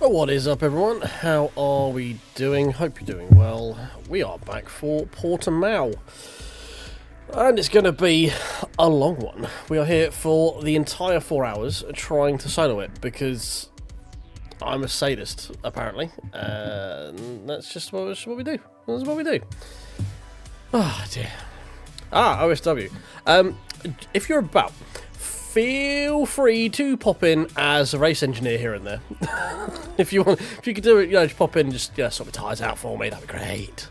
What is up, everyone? How are we doing? Hope you're doing well. We are back for Portimao, and it's going to be a long one. We are here for the entire 4 hours trying to solo it because I'm a sadist, apparently, and that's just what we do. That's what we do. Oh dear. OSW. If you're about, feel free to pop in as a race engineer here and there. If you could do it, just pop in and just sort my tyres out for me. That'd be great.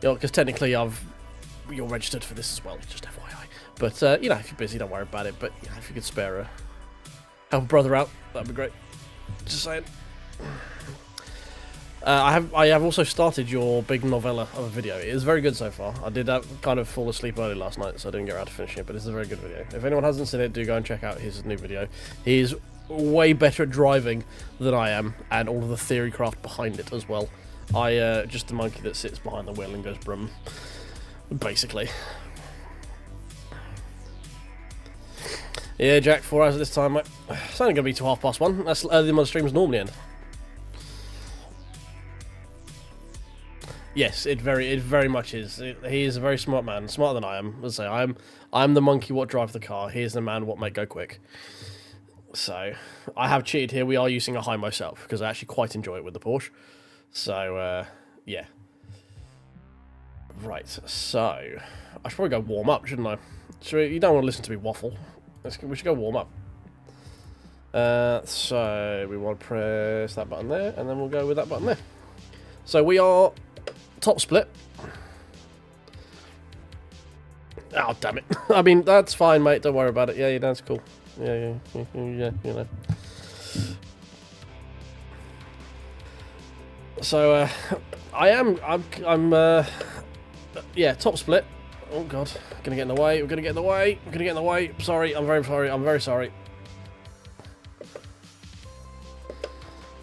Because technically you're registered for this as well, just FYI. But if you're busy, don't worry about it. But if you could spare help a brother out, that'd be great. Just saying. I have also started your big novella of a video. It is very good so far. I did kind of fall asleep early last night, so I didn't get around to finishing it, but it's a very good video. If anyone hasn't seen it, do go and check out his new video. He's way better at driving than I am, and all of the theory craft behind it as well. I just the monkey that sits behind the wheel and goes brum, basically. Yeah, Jack, 4 hours at this time, mate. It's only going to be till 1:30. That's earlier than my streams normally end. Yes, it very much is. He is a very smart man, smarter than I am. Let's say I'm the monkey what drive the car. He is the man what make go quick. So I have cheated here. We are using a high myself because I actually quite enjoy it with the Porsche. So yeah. Right. So I should probably go warm up, shouldn't I? You don't want to listen to me waffle. We should go warm up. So we want to press that button there, and then we'll go with that button there. So we are top split. Oh, damn it. I mean, that's fine, mate. Don't worry about it. Yeah, that's cool. Yeah, you know. So, I'm top split. Oh, God. Gonna get in the way. We're gonna get in the way. We're gonna get in the way. Sorry. I'm very sorry. I'm very sorry.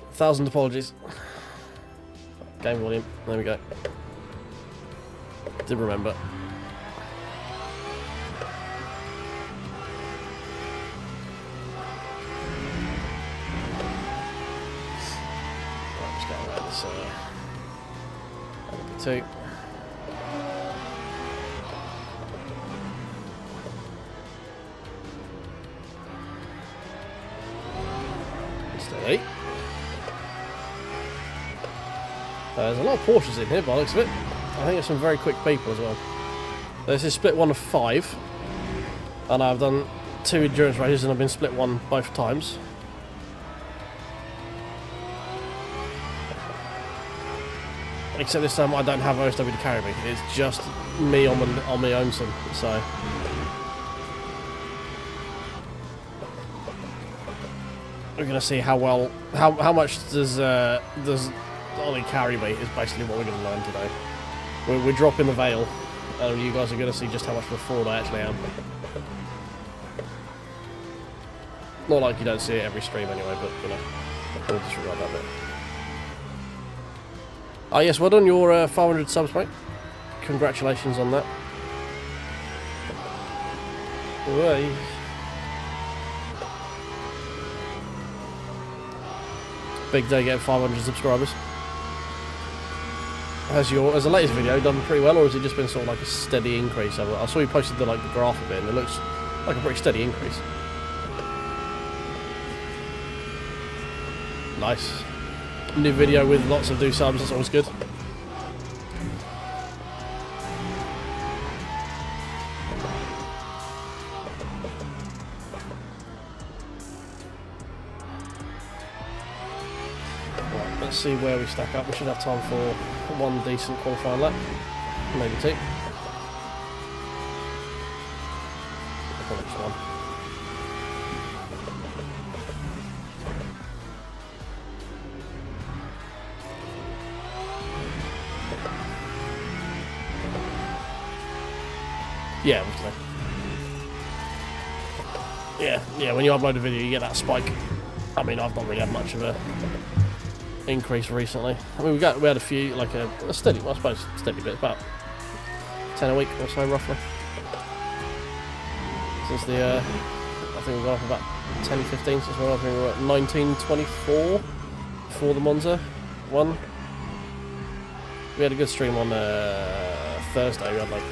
1,000 apologies. Game volume. There we go. Did remember. Right, just go around this LMU2. Steady. There's a lot of Porsches in here by the looks of it. I think there's some very quick people as well. This is split 1 of 5. And I've done 2 endurance races and I've been split 1 both times. Except this time I don't have OSW to carry me. It's just me on my own son. So we're gonna see how much does Ollie carry me is basically what we're going to learn today. We're dropping the veil, and you guys are going to see just how much of a fraud I actually am. Not like you don't see it every stream anyway, but we'll disregard that bit. Ah, yes, well done your 500 subs, mate. Congratulations on that. Right. Big day getting 500 subscribers. Has the latest video done pretty well, or has it just been sort of like a steady increase? I saw you posted the graph of it, and it looks like a pretty steady increase. Nice. New video with lots of new subs. That's always good. Right, let's see where we stack up. We should have time for 1 decent qualifying lap, maybe 2. Probably just 1. Yeah, yeah. When you upload a video, you get that spike. I mean, I've not really had much of a increase recently. I mean, we had a few, like a steady, well, I suppose steady bit, about 10 a week or so roughly. Since the, I think we've gone up about 10, 15 since we're at 1924 for the Monza one. We had a good stream on Thursday. We had like,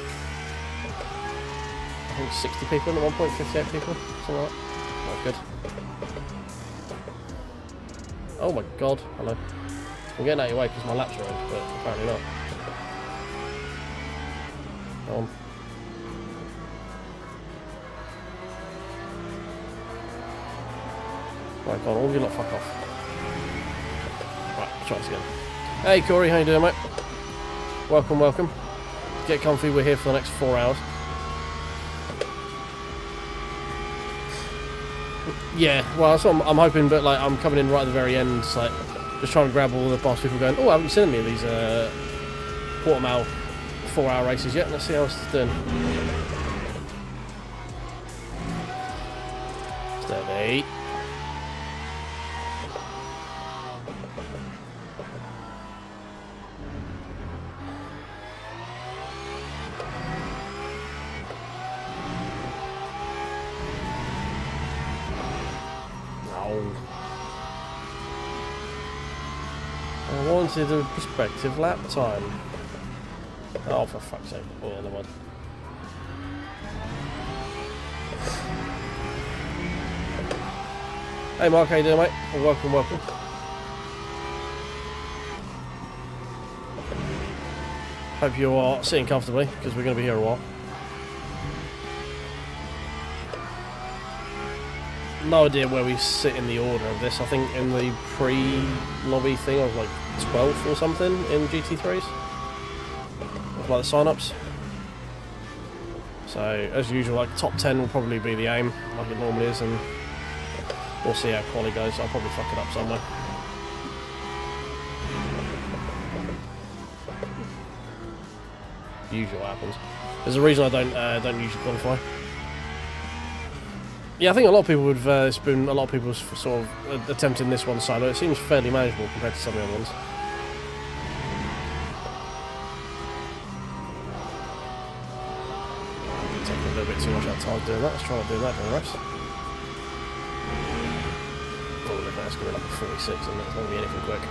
I think 60 people at 1.58 people, something like that. That was good. Oh my god, hello. I'm getting out of your way because my laps are in, but apparently not. Come on. Right, go on, all you lot fuck off. Right, let's try this again. Hey Corey, how you doing, mate? Welcome, welcome. Get comfy, we're here for the next 4 hours. Yeah, well, that's what I'm hoping, but like I'm coming in right at the very end, it's like just trying to grab all the boss people going, oh, I haven't seen any of these Portimao 4-hour races yet. Let's see how it's doing. Steady. I wanted a prospective lap time. Oh, for fuck's sake. Oh, never mind. Hey Mark, how you doing, mate? Well, welcome, welcome. Hope you are sitting comfortably, because we're going to be here a while. No idea where we sit in the order of this. I think in the pre-lobby thing I was like 12th or something in GT3s. Like the sign-ups. So as usual, like top 10 will probably be the aim, like it normally is, and we'll see how quali goes. I'll probably fuck it up somewhere. Usual happens. There's a reason I don't usually qualify. Yeah, I think a lot of people would. It's been a lot of people's sort of attempting this one solo. It seems fairly manageable compared to some of the other ones. Taking a little bit too much out of time doing that. Let's try not doing that during the rest. Oh, look, that's going to be like a 46, and it's not going to be anything quick.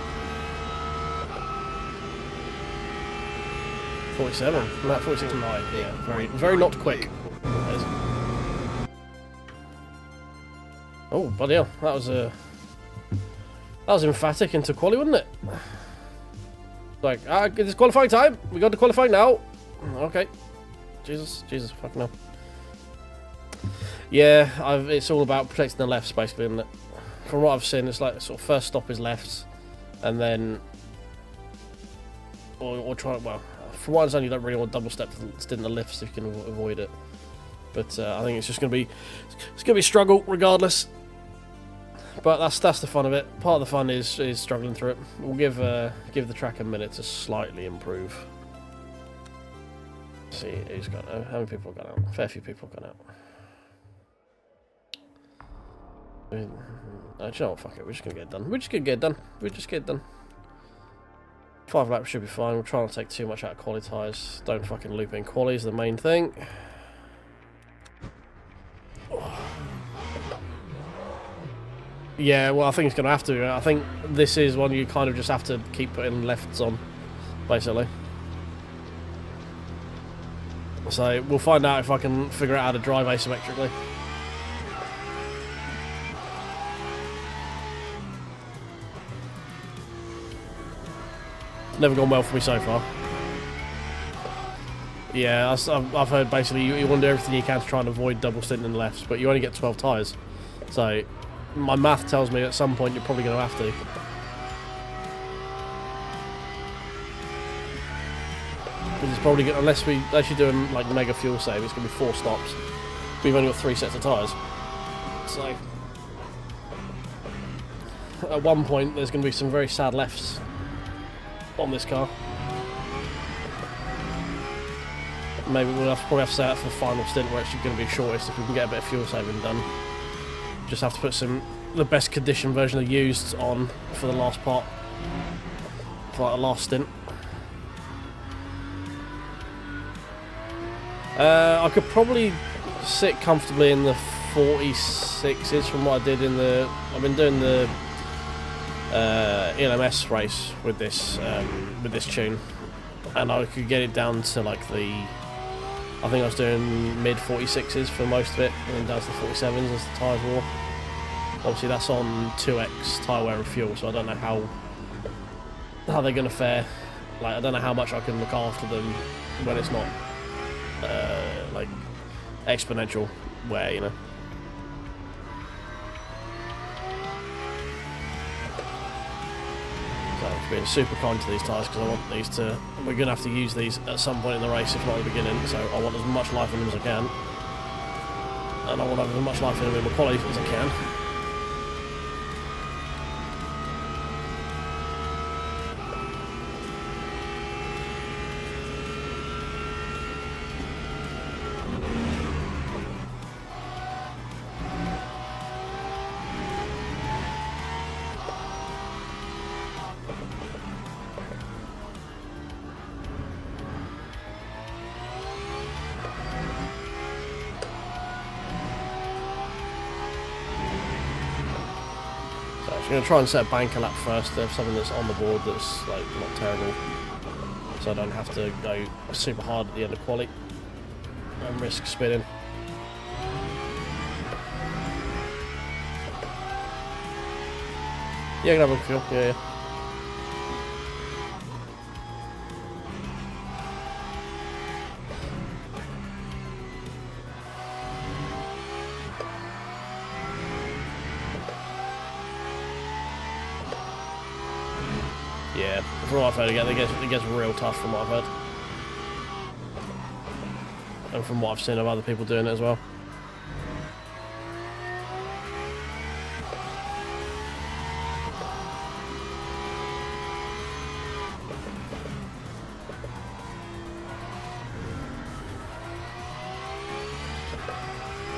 47. No, 46 9. Yeah, very not quick. Oh, bloody hell, that was emphatic into quali, wasn't it? Like, it's qualifying time, we got to qualify now. Okay. Jesus, fucking hell. Yeah, it's all about protecting the lefts, basically, isn't it? From what I've seen, it's like, sort of first stop is lefts, and then, or try, well, from what I understand, you don't really want double step in the lifts if you can avoid it. But I think it's just going to be, it's going to be a struggle regardless. But that's the fun of it. Part of the fun is struggling through it. We'll give the track a minute to slightly improve. Let's see who's gone out. How many people have gone out? A fair few people have gone out. Do you know what? Fuck it. We're just gonna get it done. We just get it done. 5 laps should be fine. We're trying to take too much out of quali tyres. Don't fucking loop in quali is the main thing. Yeah, well, I think it's going to have to. I think this is one you kind of just have to keep putting lefts on, basically. So we'll find out if I can figure out how to drive asymmetrically. Never gone well for me so far. Yeah, I've heard basically you want to do everything you can to try and avoid double stint in the lefts, but you only get 12 tyres. So my math tells me at some point you're probably going to have to. Because it's probably going, unless you're doing like mega fuel save, it's going to be 4 stops. We've only got 3 sets of tyres. So at one point there's going to be some very sad lefts on this car. Maybe we'll probably have to say that for the final stint where it's going to be shortest if we can get a bit of fuel saving done. Just have to put the best condition version of used on for the last part, for like the last stint. I could probably sit comfortably in the 46s from what I did in the. I've been doing the ELMS race with this tune, and I could get it down to like I think I was doing mid 46s for most of it, and then down to the 47s as the tyres wore. Obviously that's on 2x tyre wear and fuel, so I don't know how they're going to fare. Like, I don't know how much I can look after them when it's not like exponential wear, you know. So I'm being super kind to these tyres because I want these to. We're going to have to use these at some point in the race, if not at the beginning. So I want as much life in them as I can, and I want to have as much life in them in the quality as I can. I'm going to try and set a banker lap first of something that's on the board that's like not terrible, so I don't have to go super hard at the end of quali and risk spinning. Yeah, I can have a feel. Yeah. Yeah, from what I've heard, it gets real tough from what I've heard. And from what I've seen of other people doing it as well.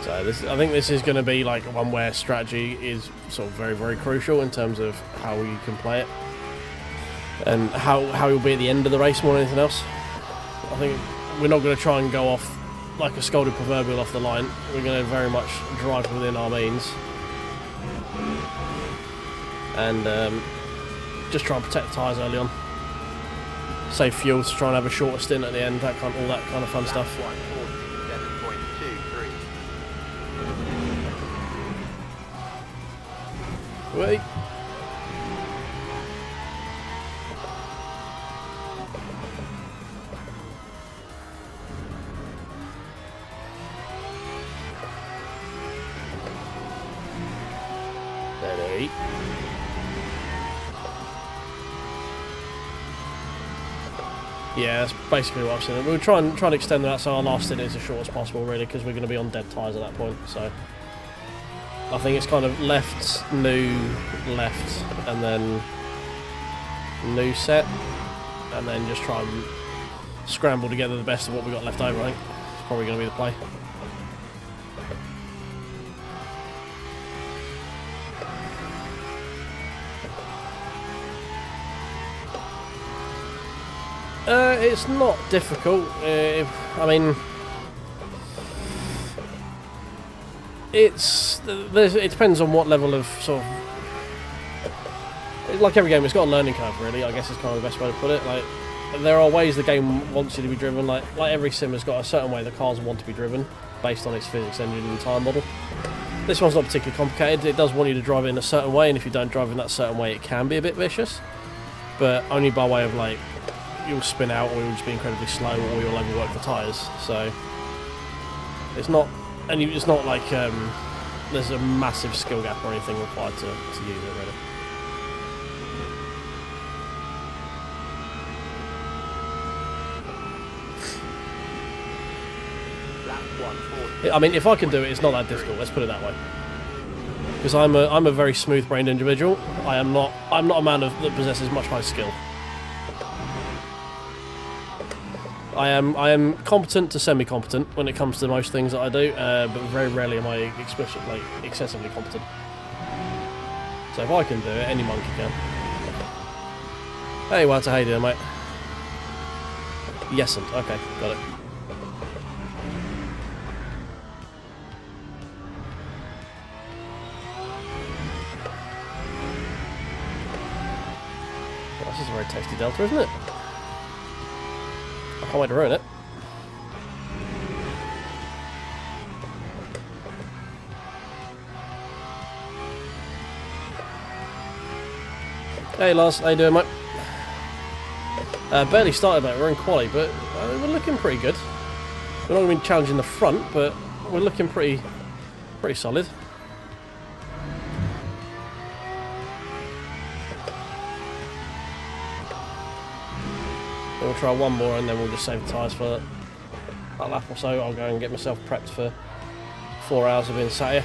So I think this is going to be like one where strategy is sort of very, very crucial in terms of how you can play it. And how you'll be at the end of the race more than anything else. I think we're not going to try and go off like a scolded proverbial off the line. We're going to very much drive within our means. And just try and protect the tyres early on. Save fuel to try and have a shorter stint at the end, all that kind of fun stuff. Wait. Ready. Yeah, that's basically what I've seen. We'll try and extend that so our last stint is as short as possible, really, because we're going to be on dead tyres at that point. So I think it's kind of left, new, left, and then new set, and then just try and scramble together the best of what we got left over. I think it's probably going to be the play. It's not difficult. I mean, it depends on what level of sort of, like every game, it's got a learning curve, really. I guess is kind of the best way to put it. Like, there are ways the game wants you to be driven. Like every sim has got a certain way the cars want to be driven based on its physics engine and time model. This one's not particularly complicated. It does want you to drive it in a certain way, and if you don't drive in that certain way, it can be a bit vicious, but only by way of like, you'll spin out, or you'll just be incredibly slow, or you'll overwork the tyres. So it's not, and it's not like there's a massive skill gap or anything required to use it, really. I mean, if I can do it, it's not that difficult. Let's put it that way. Because I'm a very smooth-brained individual. I'm not a man that possesses much high skill. I am competent to semi-competent when it comes to most things that I do, but very rarely am I excessively competent. So if I can do it, any monkey can. Hey, Walter, how you doing, mate? Yesn't. Okay, got it. very tasty delta, isn't it? I can't wait to ruin it. Hey Lars, how you doing, mate? Barely started, mate. We're in quali, but we're looking pretty good. We're not going to be challenging the front, but we're looking pretty solid. We'll try one more, and then we'll just save the tyres for a lap or so. I'll go and get myself prepped for 4 hours of being sat here.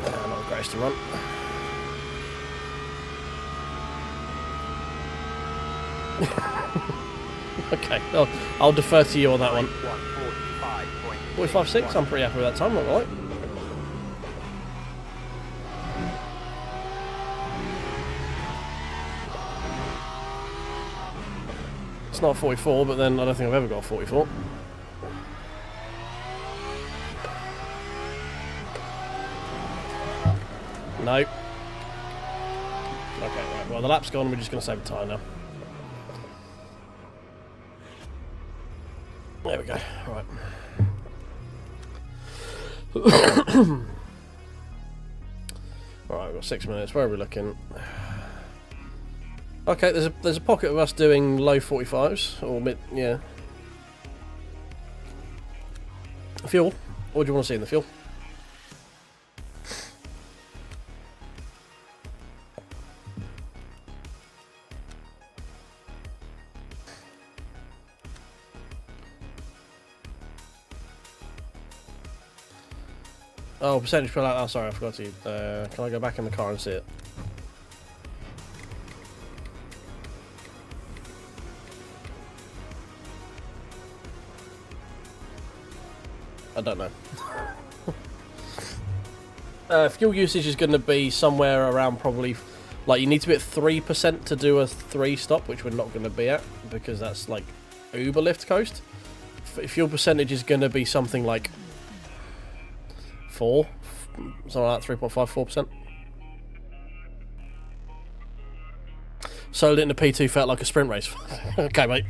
Not the greatest to run. Okay, I'll defer to you on that one. 45.6, I'm pretty happy with that time, not right. It's not 44, but then I don't think I've ever got a 44. No. Okay, right, well the lap's gone, we're just going to save the tyre now. There we go, right. Alright, we've got 6 minutes, where are we looking? Okay, there's a pocket of us doing low 45s, or mid, yeah. Fuel, what do you want to see in the fuel? Oh, percentage per lap. Oh, sorry, I forgot to. Can I go back in the car and see it? I don't know. Fuel usage is going to be somewhere around probably, like you need to be at 3% to do a 3-stop, which we're not going to be at because that's like Uber lift coast. Fuel percentage is going to be something like 4, something like that, 3.5, 4%. Sold it in the P2, felt like a sprint race. Okay, mate.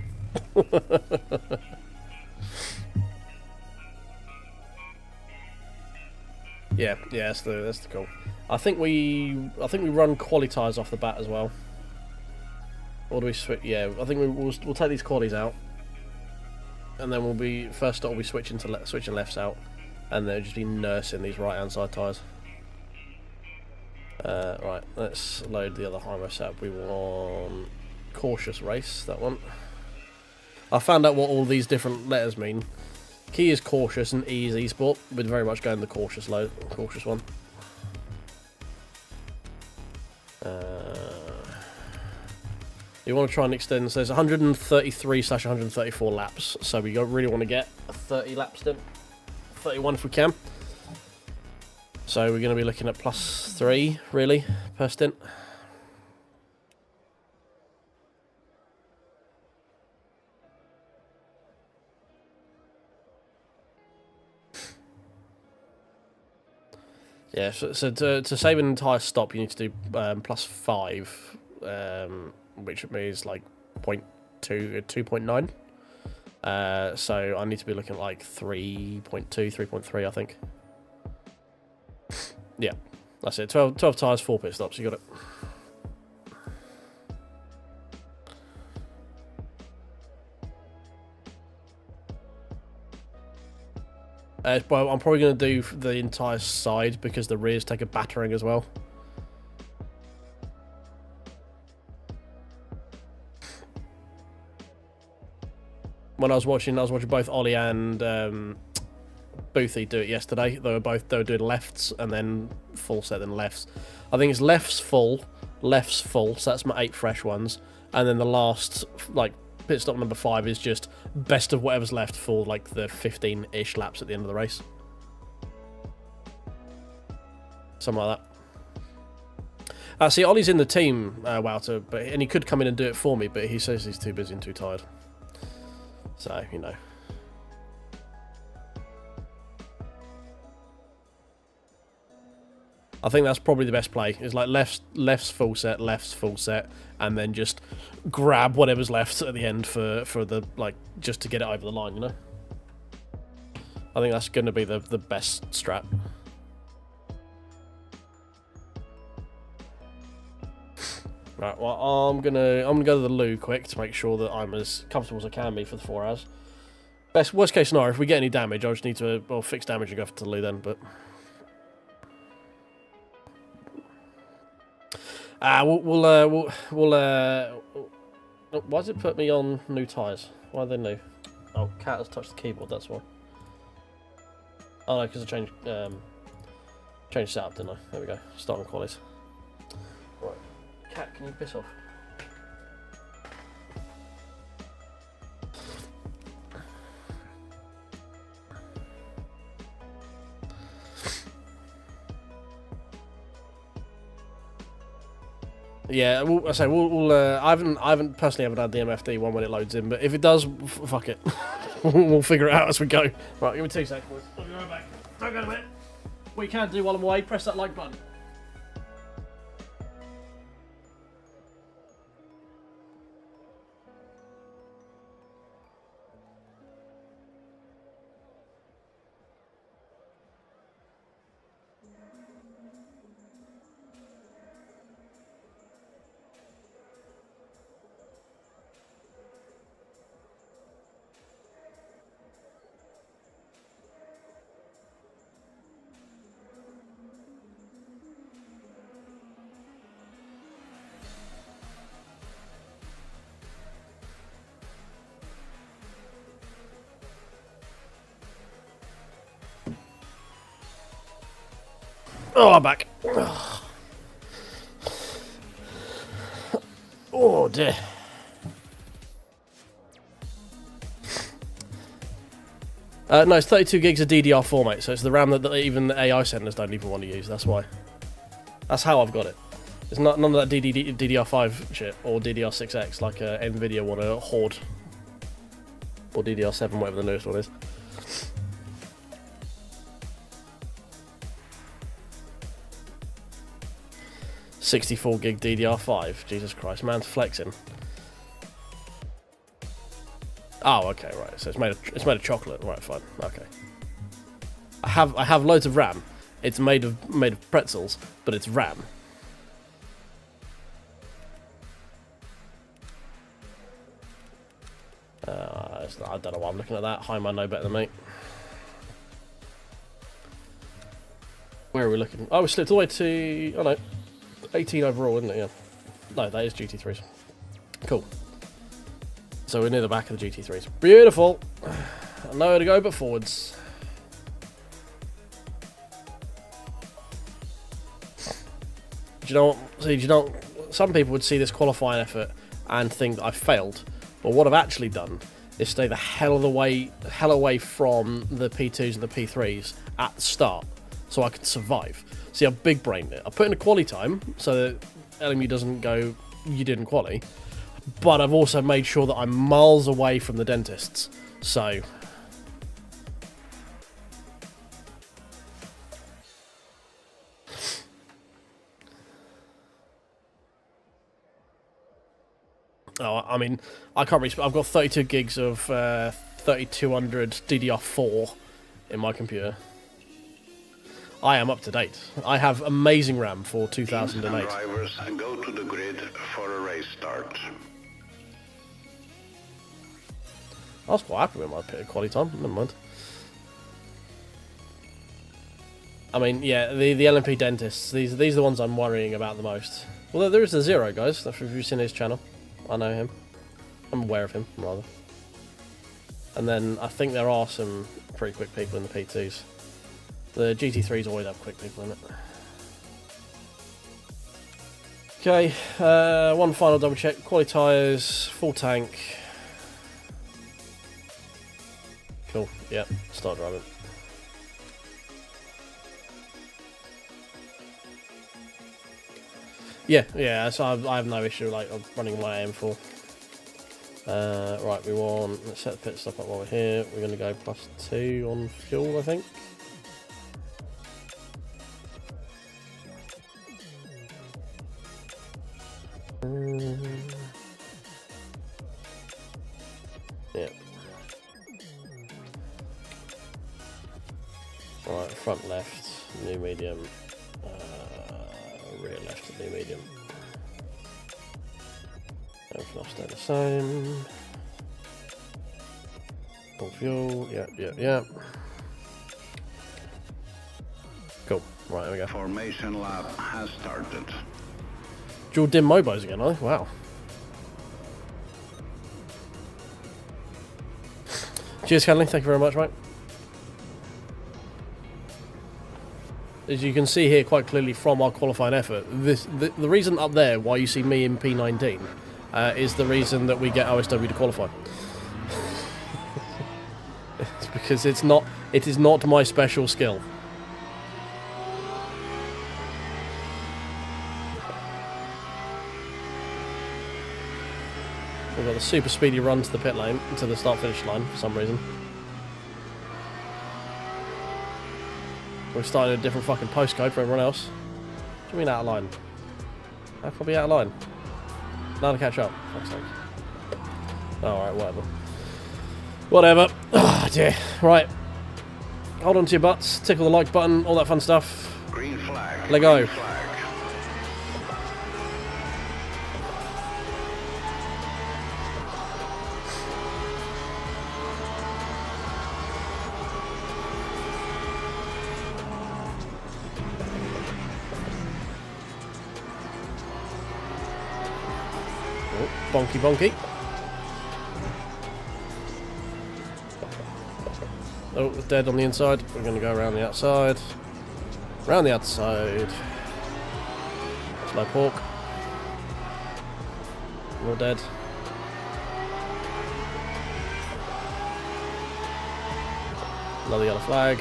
Yeah, that's the goal. I think we run quali tyres off the bat as well. Or do we switch? Yeah, I think we'll take these qualies out, and then we'll be first stop. We'll be switching lefts out. And they'll just be nursing these right-hand side tyres. Right, let's load the other high-mo setup. We want cautious race, that one. I found out what all these different letters mean. Key is cautious and E is e-sport. We'd very much go in the cautious one. You want to try and extend, so there's 133/134 laps. So we really want to get a 30 lap stint. 31 if we can. So we're going to be looking at +3 really per stint. Yeah, so to save an entire stop you need to do +5, which means like 2.9. So I need to be looking at like 3.2, 3.3, I think. Yeah, that's it. 12 tyres, 4 pit stops. You got it. Well, I'm probably going to do the entire side because the rears take a battering as well. When I was watching both Ollie and Boothie do it yesterday. They were doing lefts and then full set, then lefts. I think it's lefts full, so that's my 8 fresh ones, and then the last like pit stop number 5 is just best of whatever's left for like the 15-ish laps at the end of the race. Something like that. See, Ollie's in the team, Wouter, and he could come in and do it for me, but he says he's too busy and too tired. So, you know. I think that's probably the best play. Is like left's full set, and then just grab whatever's left at the end for the, like, just to get it over the line, you know? I think that's going to be the best strat. Right, well, I'm gonna go to the loo quick to make sure that I'm as comfortable as I can be for the 4 hours. Worst case scenario, if we get any damage, I'll just need to fix damage and go to the loo then. But why does it put me on new tyres? Why are they new? Oh, cat has touched the keyboard. That's why. Oh no, because I changed setup, didn't I? There we go. Starting qualities. Right. Cat, can you piss off? Yeah, I haven't personally had the MFD one when it loads in, but if it does, fuck it. We'll figure it out as we go. Right, give me 2 seconds, boys. I'll be right back. Don't go to bed. What you can do while I'm away, press that like button. Oh, I'm back. Oh dear. No, it's 32 gigs of DDR4, mate, so it's the RAM that even the AI centers don't even want to use, that's why. That's how I've got it. It's not none of that DDR5 shit, or DDR6X, like NVidia want to hoard. Or DDR7, whatever the newest one is. $64 gig DDR5. Jesus Christ, man's flexing. Oh, okay, right. So it's made of chocolate. Right, fine. Okay. I have loads of RAM. It's made of pretzels, but it's RAM. I don't know why I'm looking at that. Hi, man, know better than me. Where are we looking? Oh, we slipped all the way to... Oh, no. 18 overall, isn't it? Yeah. No, that is GT3s. Cool. So we're near the back of the GT3s. Beautiful. Nowhere to go but forwards. Do you know what? See, do you know, some people would see this qualifying effort and think that I failed. But what I've actually done is stay the hell away from the P2s and the P3s at the start, so I could survive. See, I've big brained it. I put in a quali time so that LMU doesn't go, you didn't quali. But I've also made sure that I'm miles away from the dentists. So... Oh, I mean, I can't really... I've got 32 gigs of 3200 DDR4 in my computer. I am up to date. I have amazing RAM for 2008. Drivers go to the grid for a race start. I was quite happy with my quality time. Never mind. I mean, yeah, the LMP dentists. These are the ones I'm worrying about the most. Well, there is a Zero, guys. If you've seen his channel, I know him. I'm aware of him, rather. And then I think there are some pretty quick people in the P2s. The GT3s always have quick people in it. Okay, one final double check. Quality tyres, full tank. Cool, yeah, start driving. Yeah, so I have no issue like of running my AM4. Right, let's set the pit stop up while we're here. We're going to go +2 on fuel, I think. Yeah. Right, front left, new medium. Rear left, new medium. Everything else stay the same. Full fuel, yeah. Cool, right, there we go. Formation lap has started. Dual dim mobos again, eh? Wow. Cheers, Canley, thank you very much, mate. As you can see here quite clearly from our qualifying effort, the reason up there why you see me in P19 is the reason that we get OSW to qualify. It's because it is not my special skill. We've got the super speedy run to the pit lane, to the start-finish line for some reason. We're starting a different fucking postcode for everyone else. What do you mean out of line? How can I be out of line? Now to catch up, for fuck's sake. Alright, whatever. Whatever. Oh dear. Right. Hold on to your butts, tickle the like button, all that fun stuff. Green flag. Let go. Green flag. Bonky bonky. Oh, it's dead on the inside. We're going to go around the outside. Round the outside. Slow pork. You're dead. Another yellow flag.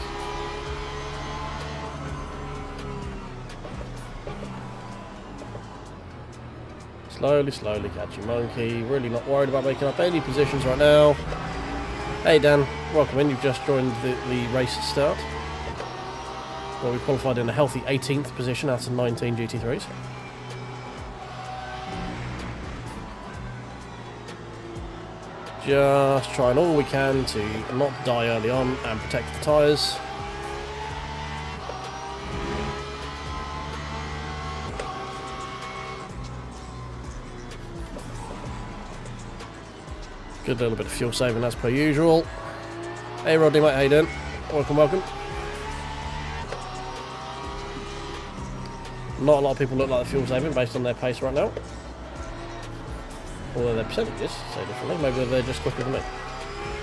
Slowly catching monkey. Really not worried about making up any positions right now. Hey Dan, welcome in. You've just joined the race start. Well, we qualified in a healthy 18th position out of 19 GT3s. Just trying all we can to not die early on and protect the tyres. Good little bit of fuel saving as per usual. Hey Rodney mate, how you doing? Welcome. Not a lot of people look like the fuel saving based on their pace right now. Although their percentages say differently, maybe they're just quicker than me.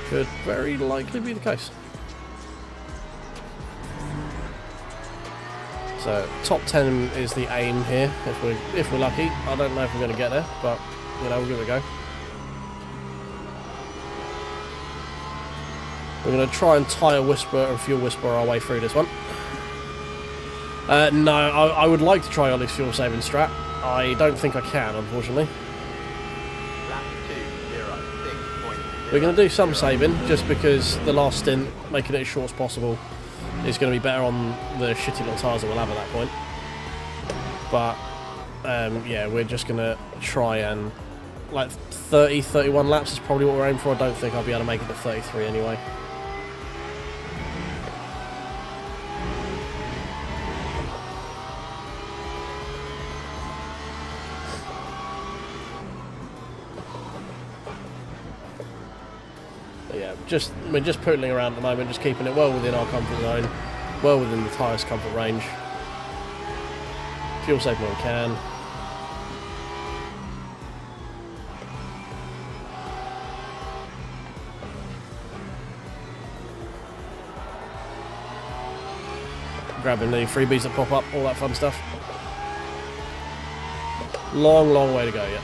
Could very likely be the case. So top 10 is the aim here, if we're lucky. I don't know if we're going to get there, but you know, we'll give it a go. We're going to try and tyre whisper and fuel whisper our way through this one. No, I would like to try Ollie's fuel saving strat. I don't think I can, unfortunately. We're going to do some saving, just because the last stint, making it as short as possible, is going to be better on the shitty little tyres that we'll have at that point. But, yeah, we're just going to try and, like, 30, 31 laps is probably what we're aiming for. I don't think I'll be able to make it to 33 anyway. We're just pootling around at the moment, just keeping it well within our comfort zone, well within the tyre's comfort range. Fuel saving when we can. Grabbing the freebies that pop up, all that fun stuff. Long way to go yet.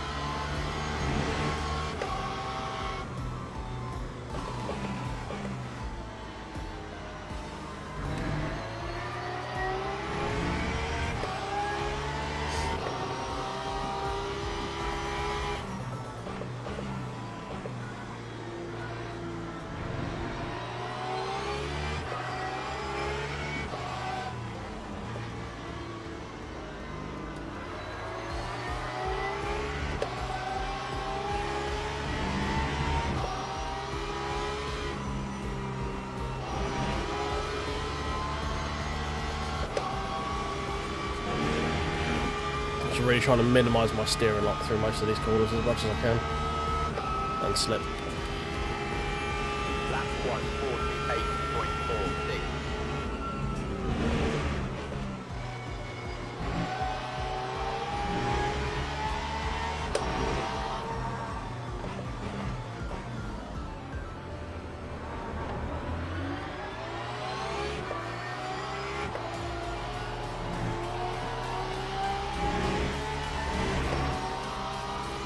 really trying to minimise my steering lock through most of these corners as much as I can. And slip. Lap 148.46.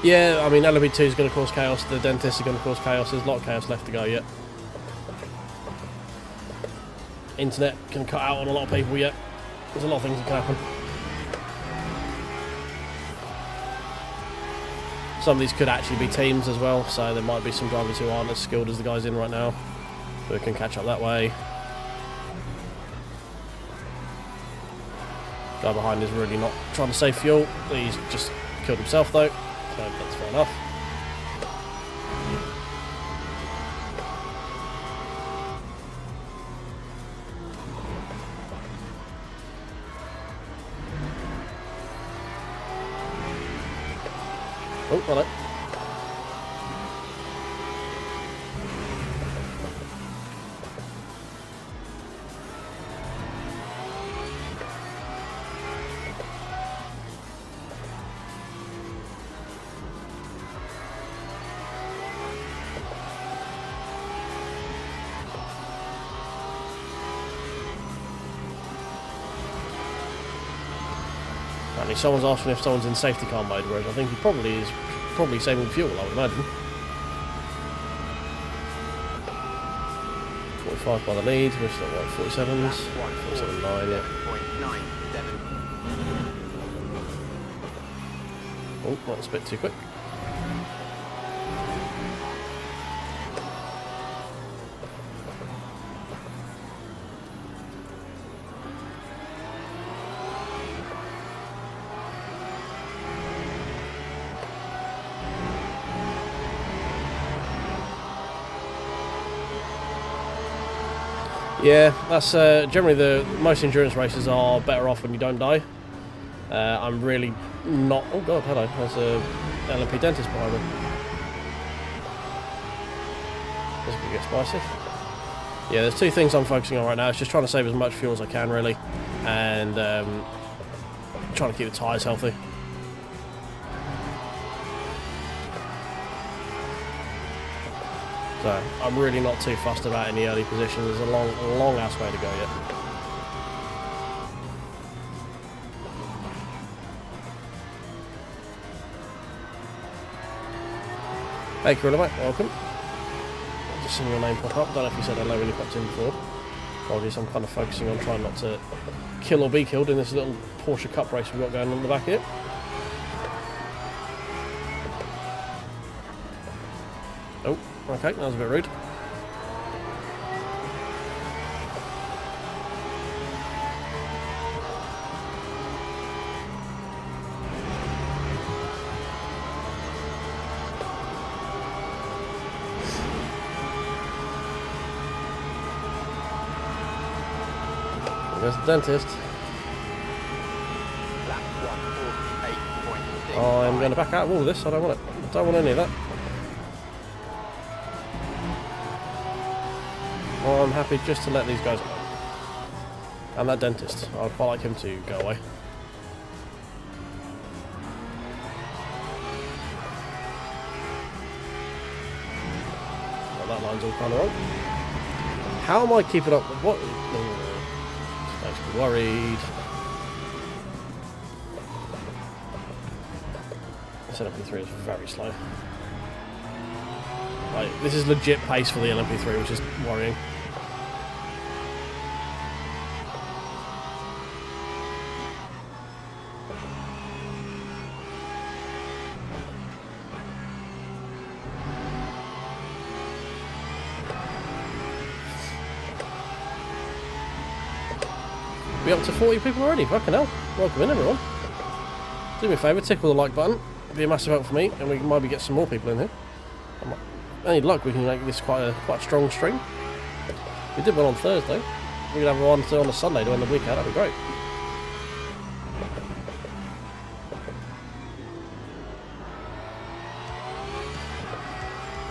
Yeah, I mean, LMU2 is going to cause chaos, the dentist is going to cause chaos, there's a lot of chaos left to go yet. Internet can cut out on a lot of people yet. There's a lot of things that can happen. Some of these could actually be teams as well, so there might be some drivers who aren't as skilled as the guys in right now, who can catch up that way. Guy behind is really not trying to save fuel, he's just killed himself though. So that's fair enough. Oh, hello. Apparently someone's asking if someone's in safety car mode, whereas I think he probably is saving fuel, I would imagine. 45 by the lead, we're still at 47s, 47.9, yeah. Oh, that's a bit too quick. Yeah, that's generally the most endurance races are better off when you don't die. I'm really not. Oh god, hello. There's a LMP dentist behind me. This is gonna get spicy. Yeah, there's two things I'm focusing on right now. It's just trying to save as much fuel as I can, really, and trying to keep the tyres healthy. So I'm really not too fussed about any early positions. There's a long ass way to go yet. Hey Gorilla mate, welcome. Just seeing your name pop up. Don't know if you said hello when you popped in before. Apologies, I'm kind of focusing on trying not to kill or be killed in this little Porsche Cup race we've got going on in the back here. Oh, okay, that was a bit rude. There's the dentist. I'm going to back out of all of this. I don't want it. I don't want any of that. I'm happy just to let these guys go. And that dentist. I'd quite like him to go away. Well, that line's all kind of wrong. How am I keeping up with what? Makes me worried. This LMP3 is very slow. Like, this is legit pace for the LMP3, which is worrying. We're up to 40 people already, fucking hell. Welcome in everyone. Do me a favour, tickle the like button. It'd be a massive help for me, and we can maybe get some more people in here. Any luck, we can make this quite a strong stream. We did one on Thursday. We could have one on a Sunday to end the week out, that'd be great.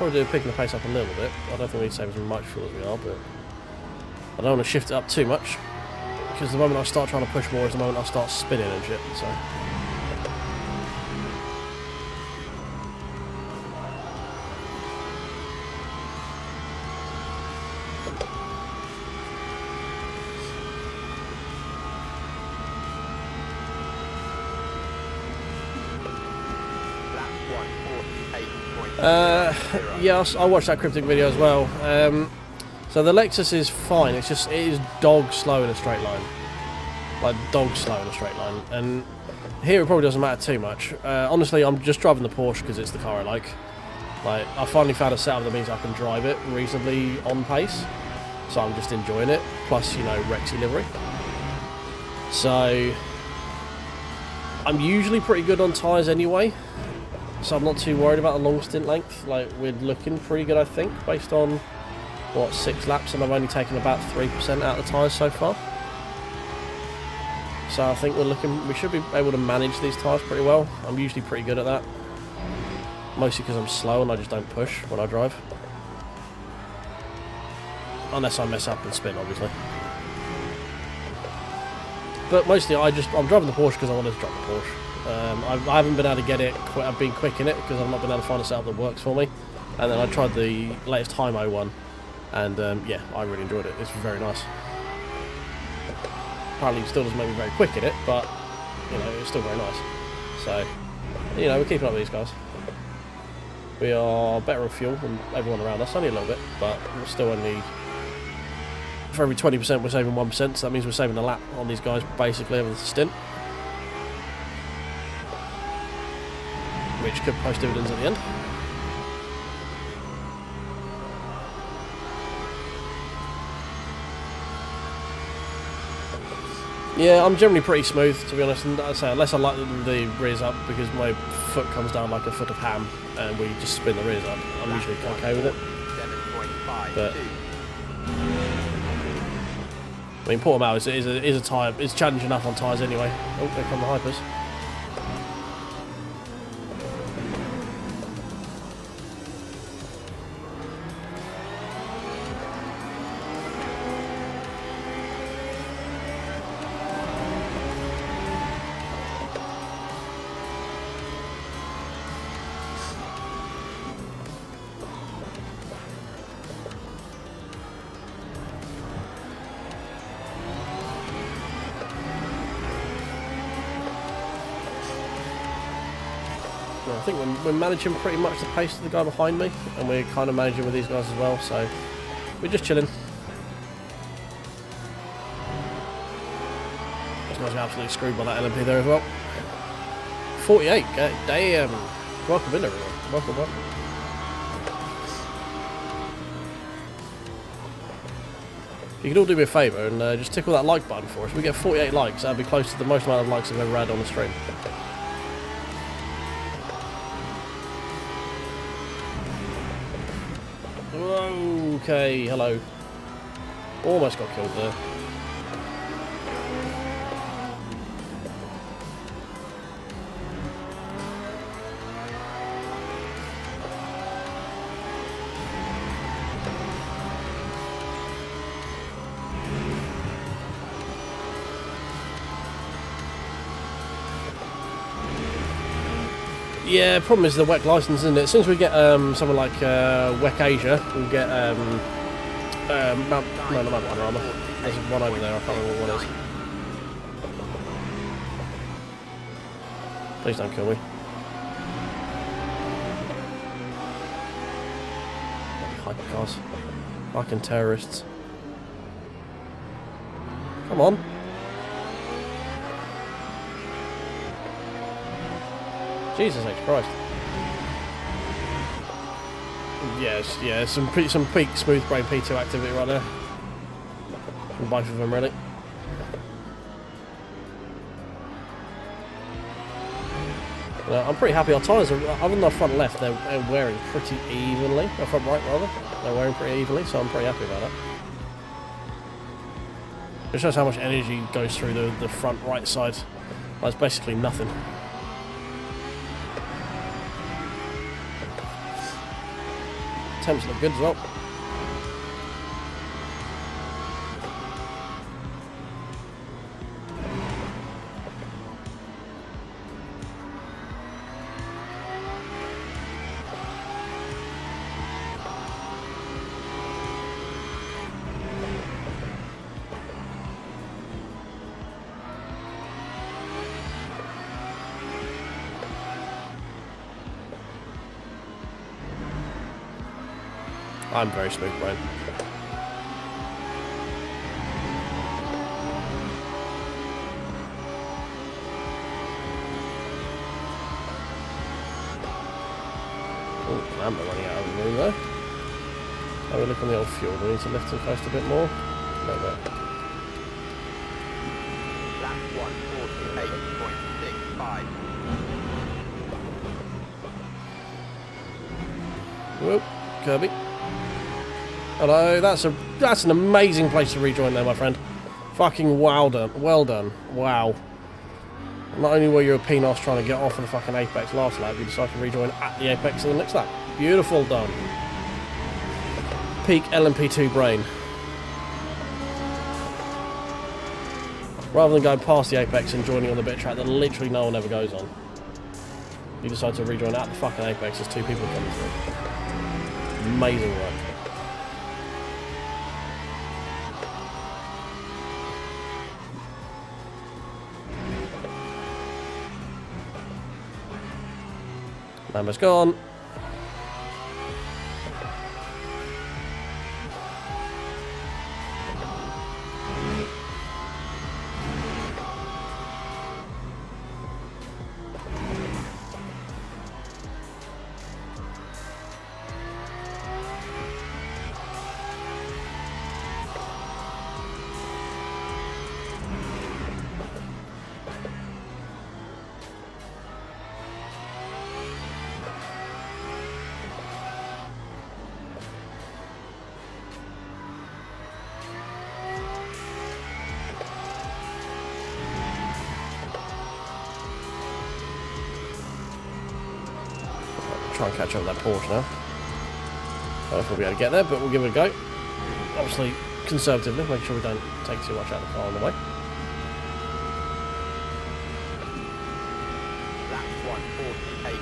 probably do picking the pace up a little bit. I don't think we need to save as much fuel as we are, but I don't want to shift it up too much, because the moment I start trying to push more is the moment I start spinning and shit, so... Yeah, I watched that cryptic video as well. So the Lexus is fine. It is dog slow in a straight line, like dog slow in a straight line. And here it probably doesn't matter too much. Honestly, I'm just driving the Porsche because it's the car I like. Like I finally found a setup that means I can drive it reasonably on pace, so I'm just enjoying it. Plus, you know, Rexy livery. So I'm usually pretty good on tyres anyway. So I'm not too worried about the long stint length. Like, we're looking pretty good, I think, based on, what, 6 laps, and I've only taken about 3% out of the tyres so far. So I think we should be able to manage these tyres pretty well. I'm usually pretty good at that. Mostly because I'm slow and I just don't push when I drive. Unless I mess up and spin, obviously. But mostly I'm driving the Porsche because I wanted to drive the Porsche. I haven't been able to get it. I've been quick in it because I've not been able to find a setup that works for me. And then I tried the latest Hymo one, and yeah, I really enjoyed it. It's very nice. Apparently, it still doesn't make me very quick in it, but you know, it's still very nice. So, you know, we're keeping up with these guys. We are better on fuel than everyone around us, only a little bit, but we're still only. For every 20%, we're saving 1%. So that means we're saving a lap on these guys basically over the stint. Which could post dividends at the end. Yeah, I'm generally pretty smooth, to be honest, and I say unless I like the rears up, because my foot comes down like a foot of ham and we just spin the rears up, I'm usually okay with it. But I mean, Portimao is a tyre. It's challenging enough on tyres anyway. Oh, there come the hypers. I think we're managing pretty much the pace of the guy behind me, and we're kind of managing with these guys as well, so we're just chilling. These guys are absolutely screwed by that LMP there as well. 48, damn. Welcome in everyone, welcome. If you could all do me a favour and just tickle that like button for us. We get 48 likes, that'd be close to the most amount of likes I've ever had on the stream. Okay, hello. Almost got killed there. Yeah, problem is the WEC license, isn't it? As soon as we get something like WEC Asia, we'll get Mount Panorama. There's one over there, I can't remember what one is. Please don't kill me. Hypercars. Fucking terrorists. Come on. Jesus H. Christ. Yes, yeah, some peak smooth brain P2 activity right there. From both of them, really. I'm pretty happy. Our tyres are, other than our front left, they're wearing pretty evenly. Our front right, rather. They're wearing pretty evenly, so I'm pretty happy about that. It shows how much energy goes through the front right side. That's basically nothing. Temps look good as well. I'm very smooth, Brian. Oh, I'm running out of room there. Have a look on the old fuel. We need to lift and coast a bit more. A little bit. Lap 148.65. Whoop, Kirby. Hello, that's an amazing place to rejoin there, my friend. Fucking well done. Wow. Not only were you a penis trying to get off of the fucking apex last lap, you decided to rejoin at the apex of the next lap. Beautiful done. Peak LMP2 brain. Rather than going past the apex and joining on the bit track that literally no one ever goes on, you decide to rejoin at the fucking apex as two people coming through. Amazing work. Lambo's gone. Try and catch up with that Porsche now. I don't know if we'll be able to get there, but we'll give it a go. Obviously, conservatively, make sure we don't take too much out of the car on the way. Lap 148.10.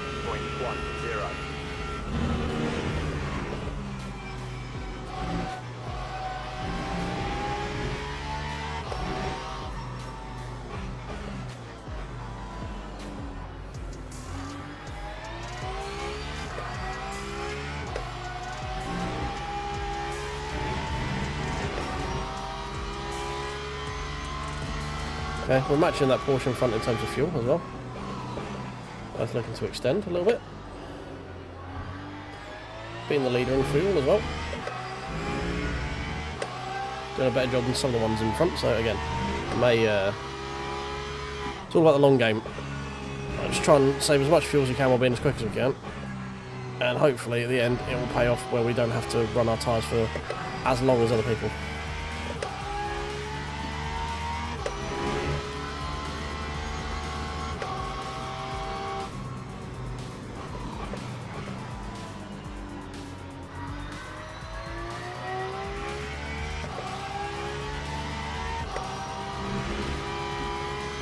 Okay, we're matching that Porsche in front in terms of fuel as well. Both looking to extend a little bit. Being the leader in fuel as well. Doing a better job than some of the ones in front, so again, it's all about the long game. Just try and save as much fuel as we can while being as quick as we can. And hopefully at the end it will pay off where we don't have to run our tyres for as long as other people.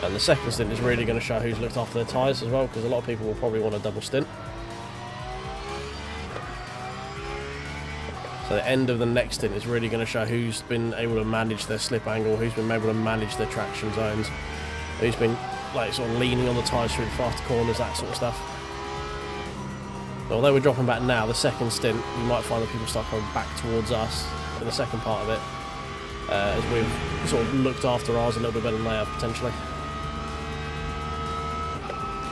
And the second stint is really going to show who's looked after their tyres as well, because a lot of people will probably want a double stint. So the end of the next stint is really going to show who's been able to manage their slip angle, who's been able to manage their traction zones, who's been like sort of leaning on the tyres through the faster corners, that sort of stuff. Although we're dropping back now, the second stint, you might find that people start coming back towards us in the second part of it, as we've sort of looked after ours a little bit better than they have, potentially.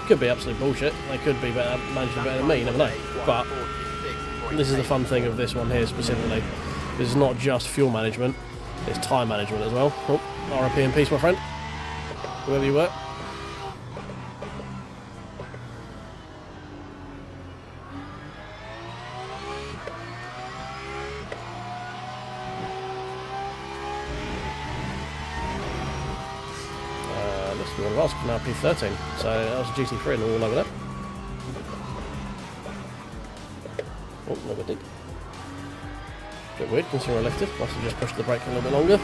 Could be absolute bullshit. They could be better, managing better than me, you never know. But this is the fun thing of this one here specifically. This is not just fuel management, it's time management as well. Oh, RIP in peace, my friend. Whoever you were. One of us can now P13, so that was a GT3 and all over that. Oh, no, we did. Bit weird considering I lifted. Must have just pushed the brake a little bit longer.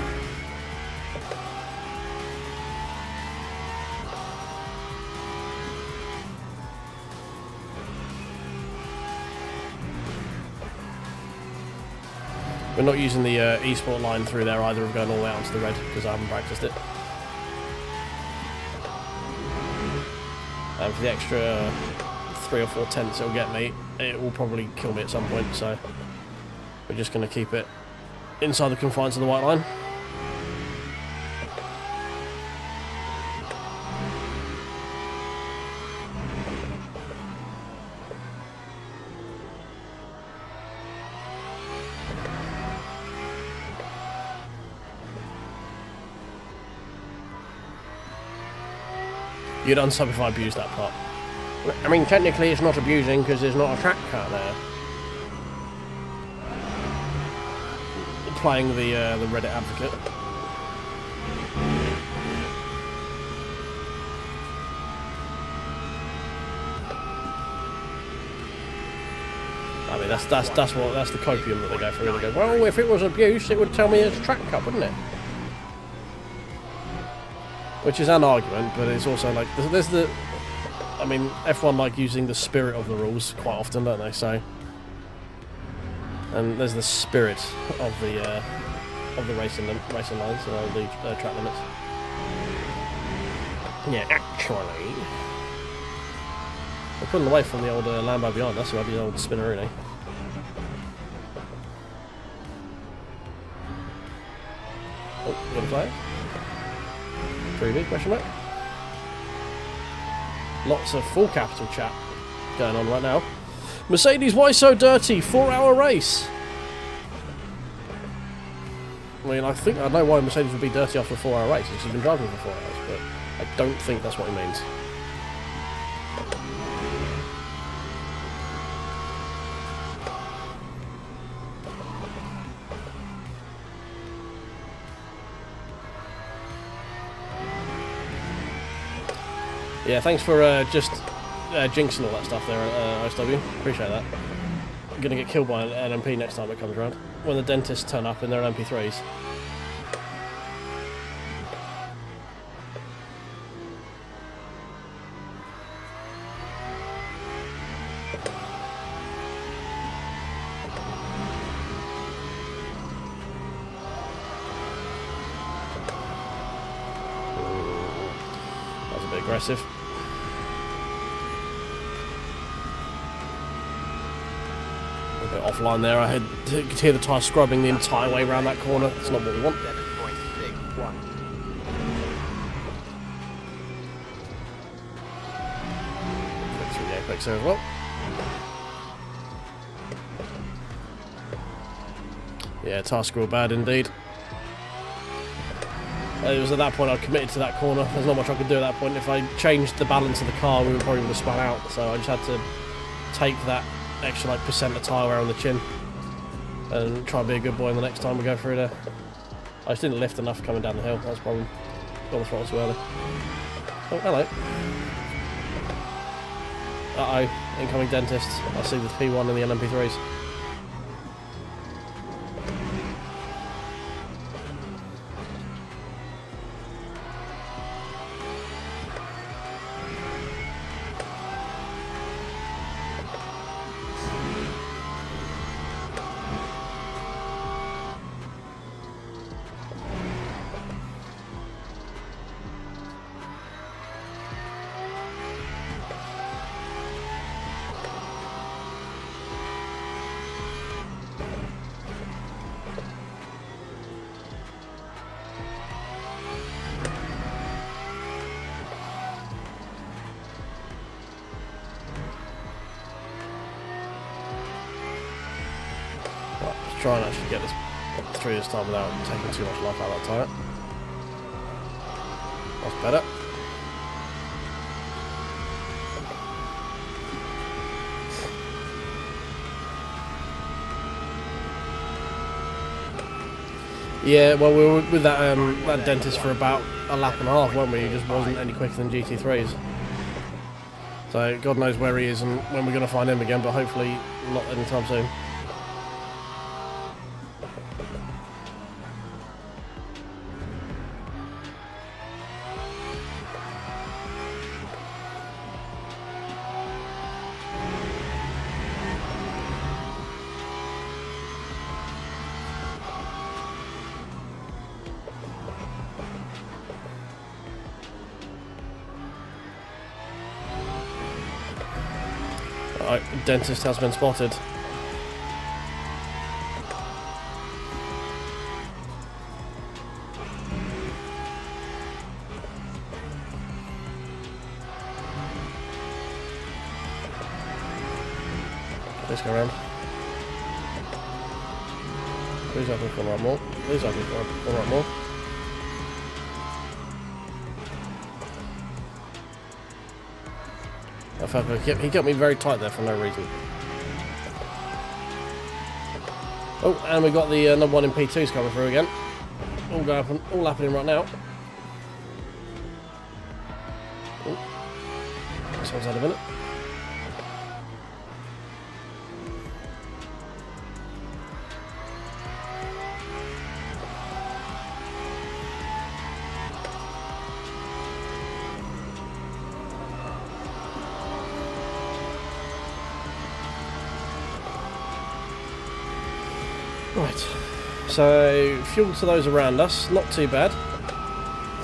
We're not using the eSport line through there either. We're going all the way out onto the red because I haven't practiced it. And for the extra 3 or 4 tenths it'll get me, it will probably kill me at some point, so we're just going to keep it inside the confines of the white line. You'd unsub if I abused that part. I mean, technically it's not abusing because there's not a track car there. Playing the Reddit advocate. I mean, that's the copium that they go through. They go, well, if it was abuse, it would tell me it's a track car, wouldn't it? Which is an argument, but it's also like there's the. I mean, F1 like using the spirit of the rules quite often, don't they? So, and there's the spirit of the racing lines, the track limits. Yeah, actually, we're pulling away from the old Lambo behind us, so the old Spinnerini. Oh, got a flag. 3D question mark. Lots of full capital chat going on right now. Mercedes, why so dirty? 4-hour race. I mean, I know why Mercedes would be dirty after a 4-hour race. He's been driving for 4 hours, but I don't think that's what he means. Yeah, thanks for just jinxing all that stuff there, OSW. Appreciate that. I'm going to get killed by an LMP next time it comes around. When the dentists turn up in their LMP3s. That was a bit aggressive. Offline there, I could hear the tyre scrubbing the entire way around that corner. That's not what we want. Get through the apex there as well. Yeah, tyre screw bad indeed. It was at that point I committed to that corner. There's not much I could do at that point. If I changed the balance of the car, we would probably have spun out. So I just had to take that extra like percent of tyre wear on the chin and try and be a good boy the next time we go through there. I just didn't lift enough coming down the hill, that's the problem. Got the throttle too early. Oh, hello. Uh-oh, incoming dentist. I see the P1 and the LMP3s. Try and actually get this through this time without taking too much life out of that tyre. That's better. Yeah, well, we were with that dentist for about a lap and a half, weren't we? He just wasn't any quicker than GT3s. So God knows where he is and when we're going to find him again, but hopefully not anytime soon. Right, dentist has been spotted. Please go around. Please open the corner right more. Please open the corner right more. I felt like he kept me very tight there for no reason. Oh, and we got the number 1 in P2s coming through again. All happening right now. Oh, this one's had a minute. Right, so fuel to those around us, not too bad.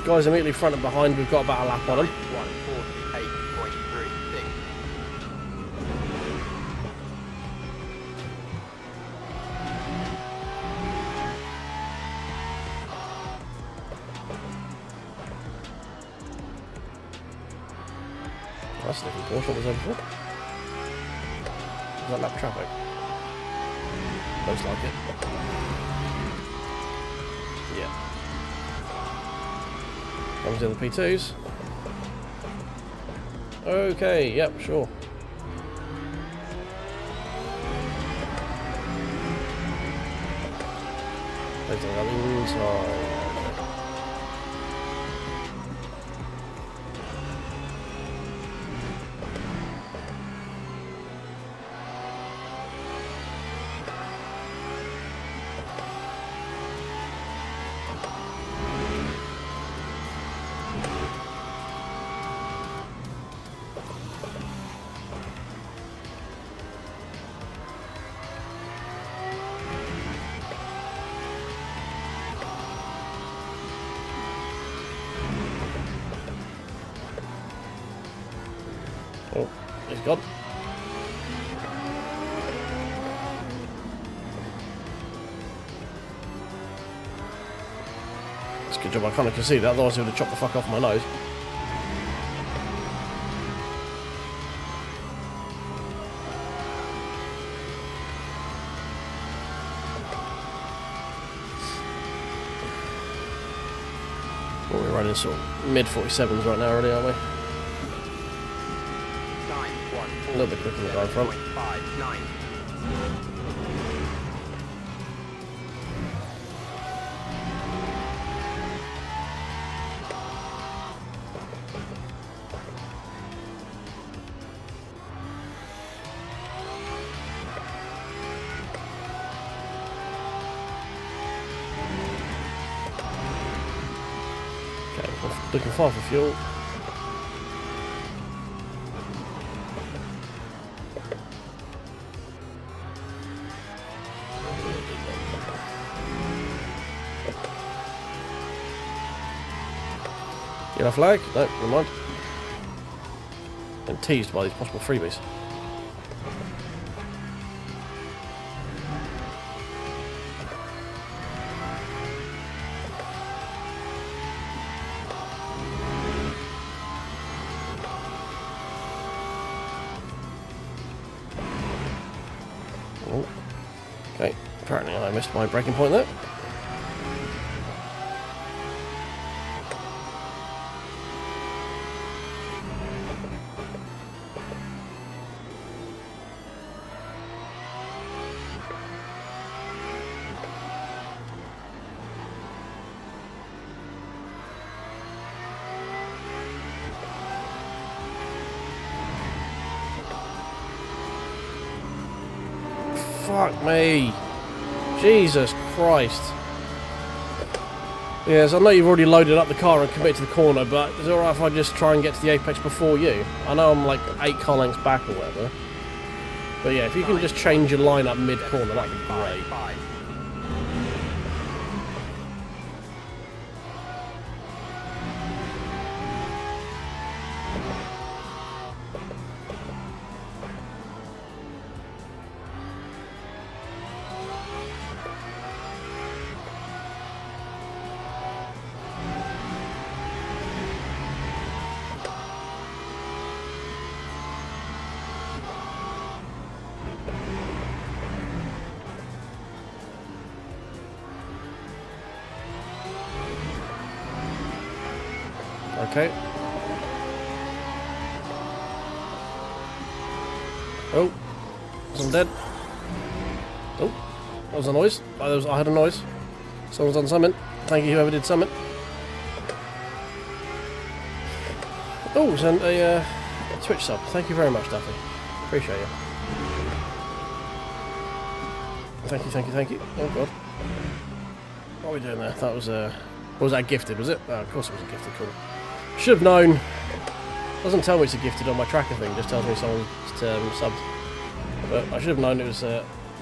Guys immediately front and behind, we've got about a lap on them. 148.36. That's a different Porsche, what was there before? Is that lap traffic? Looks like it. Yeah. Comes in the P2s. Okay, yep, sure. There's the inside. Oh, he's gone. It's a good job I kind of can see that, otherwise he would have chopped the fuck off my nose. Well, we're running sort of mid 47s right now already, aren't we? A little bit quicker than the guy in front. 59. Okay, we're looking far for fuel. Yellow flag? No, never mind. I'm teased by these possible freebies. Oh. Okay, apparently I missed my braking point there. Fuck me. Jesus Christ. Yes, I know you've already loaded up the car and committed to the corner, but is it alright if I just try and get to the apex before you? I know I'm like 8 car lengths back or whatever. But yeah, if you can just change your line up mid-corner, that'd be great. Okay. Oh, I'm dead. Oh, that was a noise. I had a noise. Someone's done something. Thank you, whoever did something. Oh, sent a Twitch sub. Thank you very much, Duffy. Appreciate you. Thank you, thank you, thank you. Oh god. What are we doing there? That was what was that, gifted, was it? Oh, of course it was a gifted, cool. Should have known. Doesn't tell me it's a gifted on my tracker thing, just tells me someone's subbed. But I should have known it was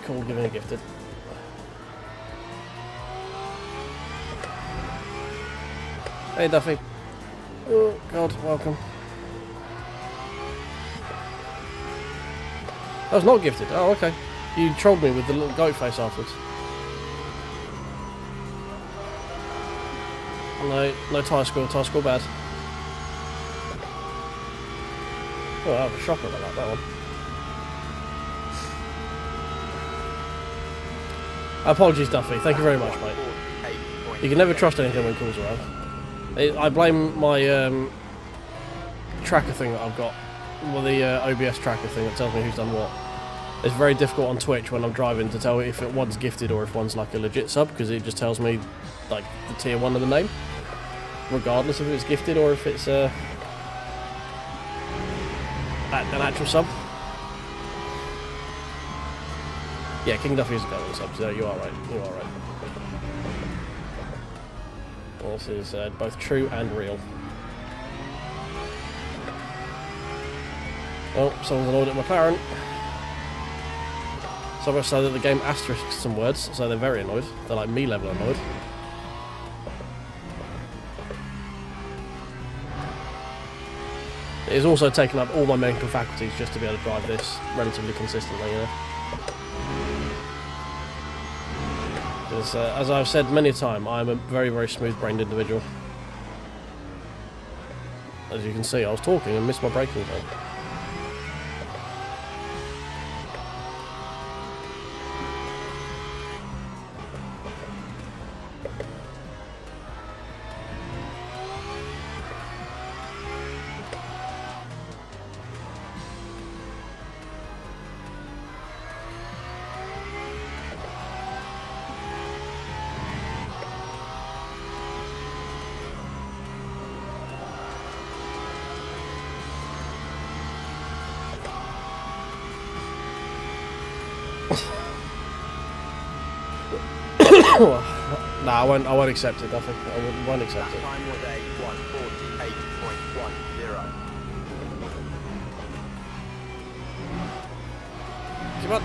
cool giving a gifted. Hey Duffy. Oh god, welcome. That was not gifted. Oh, okay. You trolled me with the little goat face afterwards. No tyre score bad. Oh, that was a shocker about that one. Apologies, Duffy. Thank you very much, mate. You can never trust anything when calls around. I blame my tracker thing that I've got. Well, the OBS tracker thing that tells me who's done what. It's very difficult on Twitch when I'm driving to tell if one's gifted or if one's like a legit sub, because it just tells me like the tier 1 of the name, regardless if it's gifted or if it's an actual sub. Yeah, King Duffy is a golden sub, so you are right. You are right. This is both true and real. Oh, someone's annoyed at McLaren. So much so that the game asterisks some words, so they're very annoyed. They're like me level annoyed. It has also taken up all my mental faculties just to be able to drive this relatively consistently, you know. Because, as I've said many a time, I'm a very, very smooth-brained individual. As you can see, I was talking and missed my braking zone. Nah, I won't accept it, I think. I won't accept it. Time was a 1:48.10. Come on,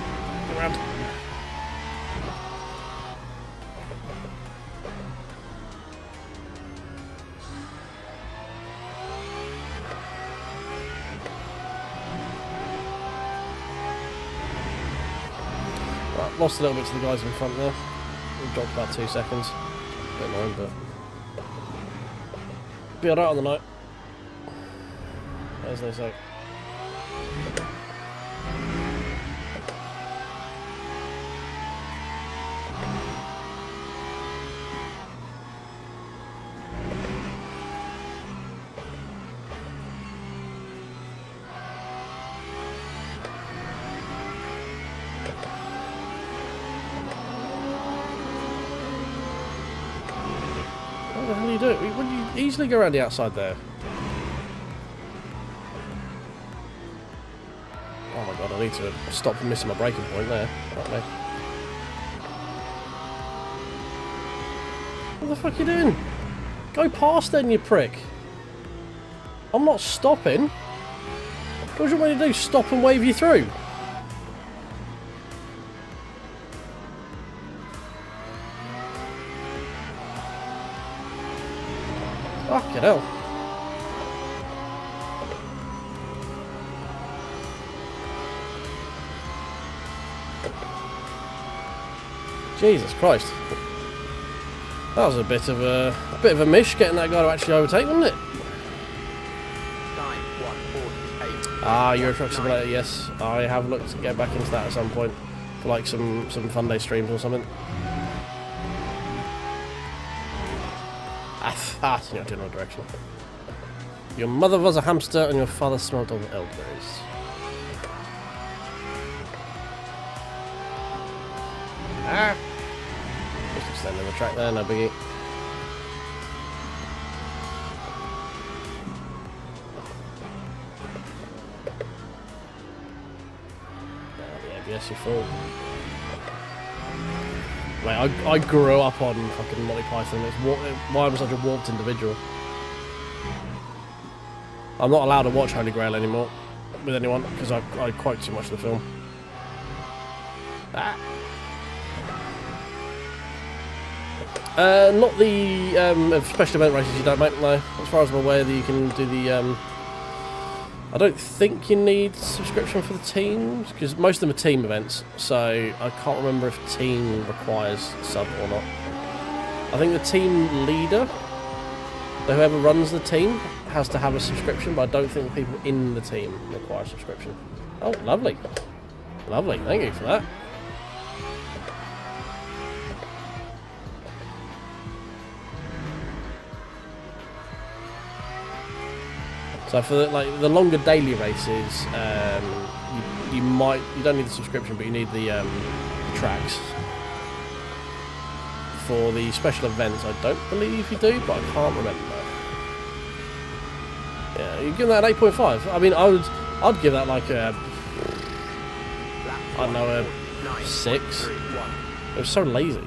come around. Right, lost a little bit to the guys in front there. We dropped about 2 seconds. A bit annoying, but be alright on the night, as they say. What the hell are you doing? Wouldn't you easily go around the outside there? Oh my god, I need to stop missing my braking point there. Fuck me. What the fuck are you doing? Go past then, you prick. I'm not stopping. What do you want me to do? Stop and wave you through? Fucking hell. Jesus Christ. That was a bit of a mish getting that guy to actually overtake, wasn't it? Time 1:48. Ah, Euro Truck Simulator, yes. I have looked to get back into that at some point for like some fun day streams or something. It's in a general direction. Your mother was a hamster and your father smelled of elderberries. Ah! Just extending the track there, no biggie. Yes, you fool. Mate, I grew up on fucking Monty Python. It's why I'm such a warped individual. I'm not allowed to watch Holy Grail anymore with anyone because I quote too much of the film. Ah. Not the special event races you don't make, no. As far as I'm aware, that you can do the... I don't think you need subscription for the teams, because most of them are team events, so I can't remember if team requires sub or not. I think the team leader, whoever runs the team, has to have a subscription, but I don't think the people in the team require a subscription. Oh, lovely. Lovely, thank you for that. So for the longer daily races, you don't need the subscription, but you need the tracks. For the special events, I don't believe you do, but I can't remember. Yeah, you give that an 8.5. I mean, I'd give that like a, I don't know, a 6. It was so lazy.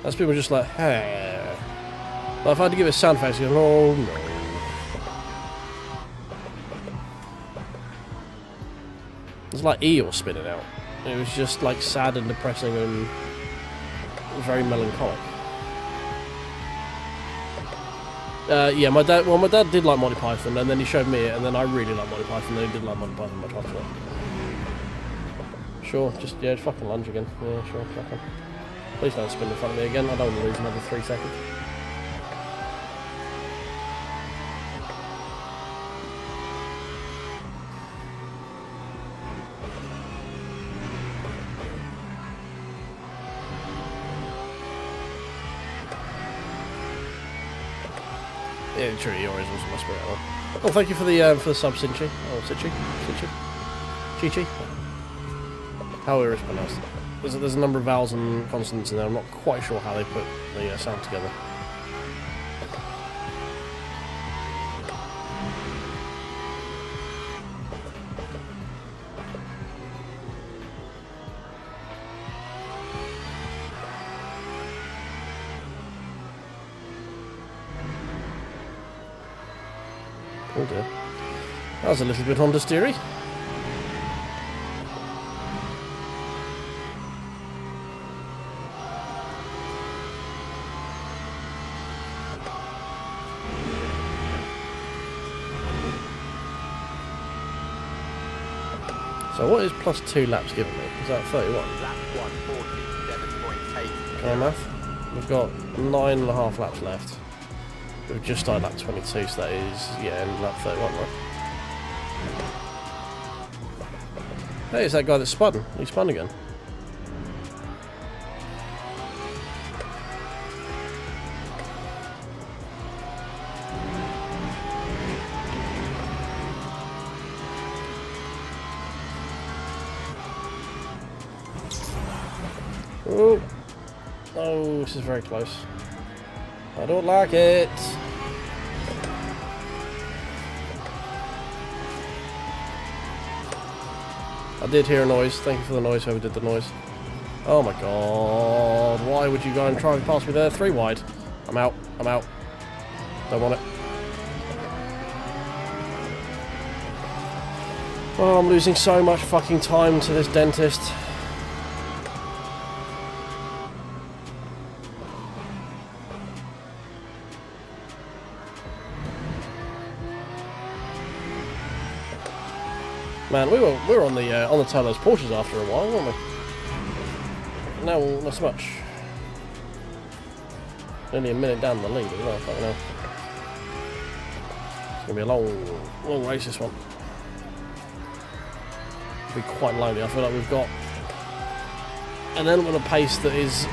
That's people just like, hey. But if I had to give it a sound effect, you go, oh no. It's like eel spinning out. It was just like sad and depressing and very melancholic. Yeah, my dad did like Monty Python, and then he showed me it, and then I really like Monty Python, and he didn't like Monty Python much after that. Sure, just fucking lunge again. Yeah, sure, crack on. Please don't spin in front of me again, I don't want to lose another 3 seconds. Yeah, true, he always was my spirit. Oh, thank you for the sub, Sinchi. Oh, Chichi. However it's pronounced. There's a number of vowels and consonants in there. I'm not quite sure how they put the sound together. Oh dear. That was a little bit understeery. So what is plus 2 laps giving me? Is that 31? Lap 147.8. Can I math? We've got 9.5 laps left. We've just started lap 22, so that is, yeah, in lap 31, right? Hey, it's that guy that spun. He spun again. Oh, oh, this is very close. I don't like it. I did hear a noise. Thank you for the noise, whoever did the noise. Oh my god. Why would you go and try and pass me there? 3 wide. I'm out. I'm out. Don't want it. Oh, I'm losing so much fucking time to this dentist. Man, we were on the tail of those Porsches after a while, weren't we? No, not so much. Only a minute down the lead as well, fucking hell. It's gonna be a long race, this one. It'll be quite lonely. I feel like we've got an element of pace that is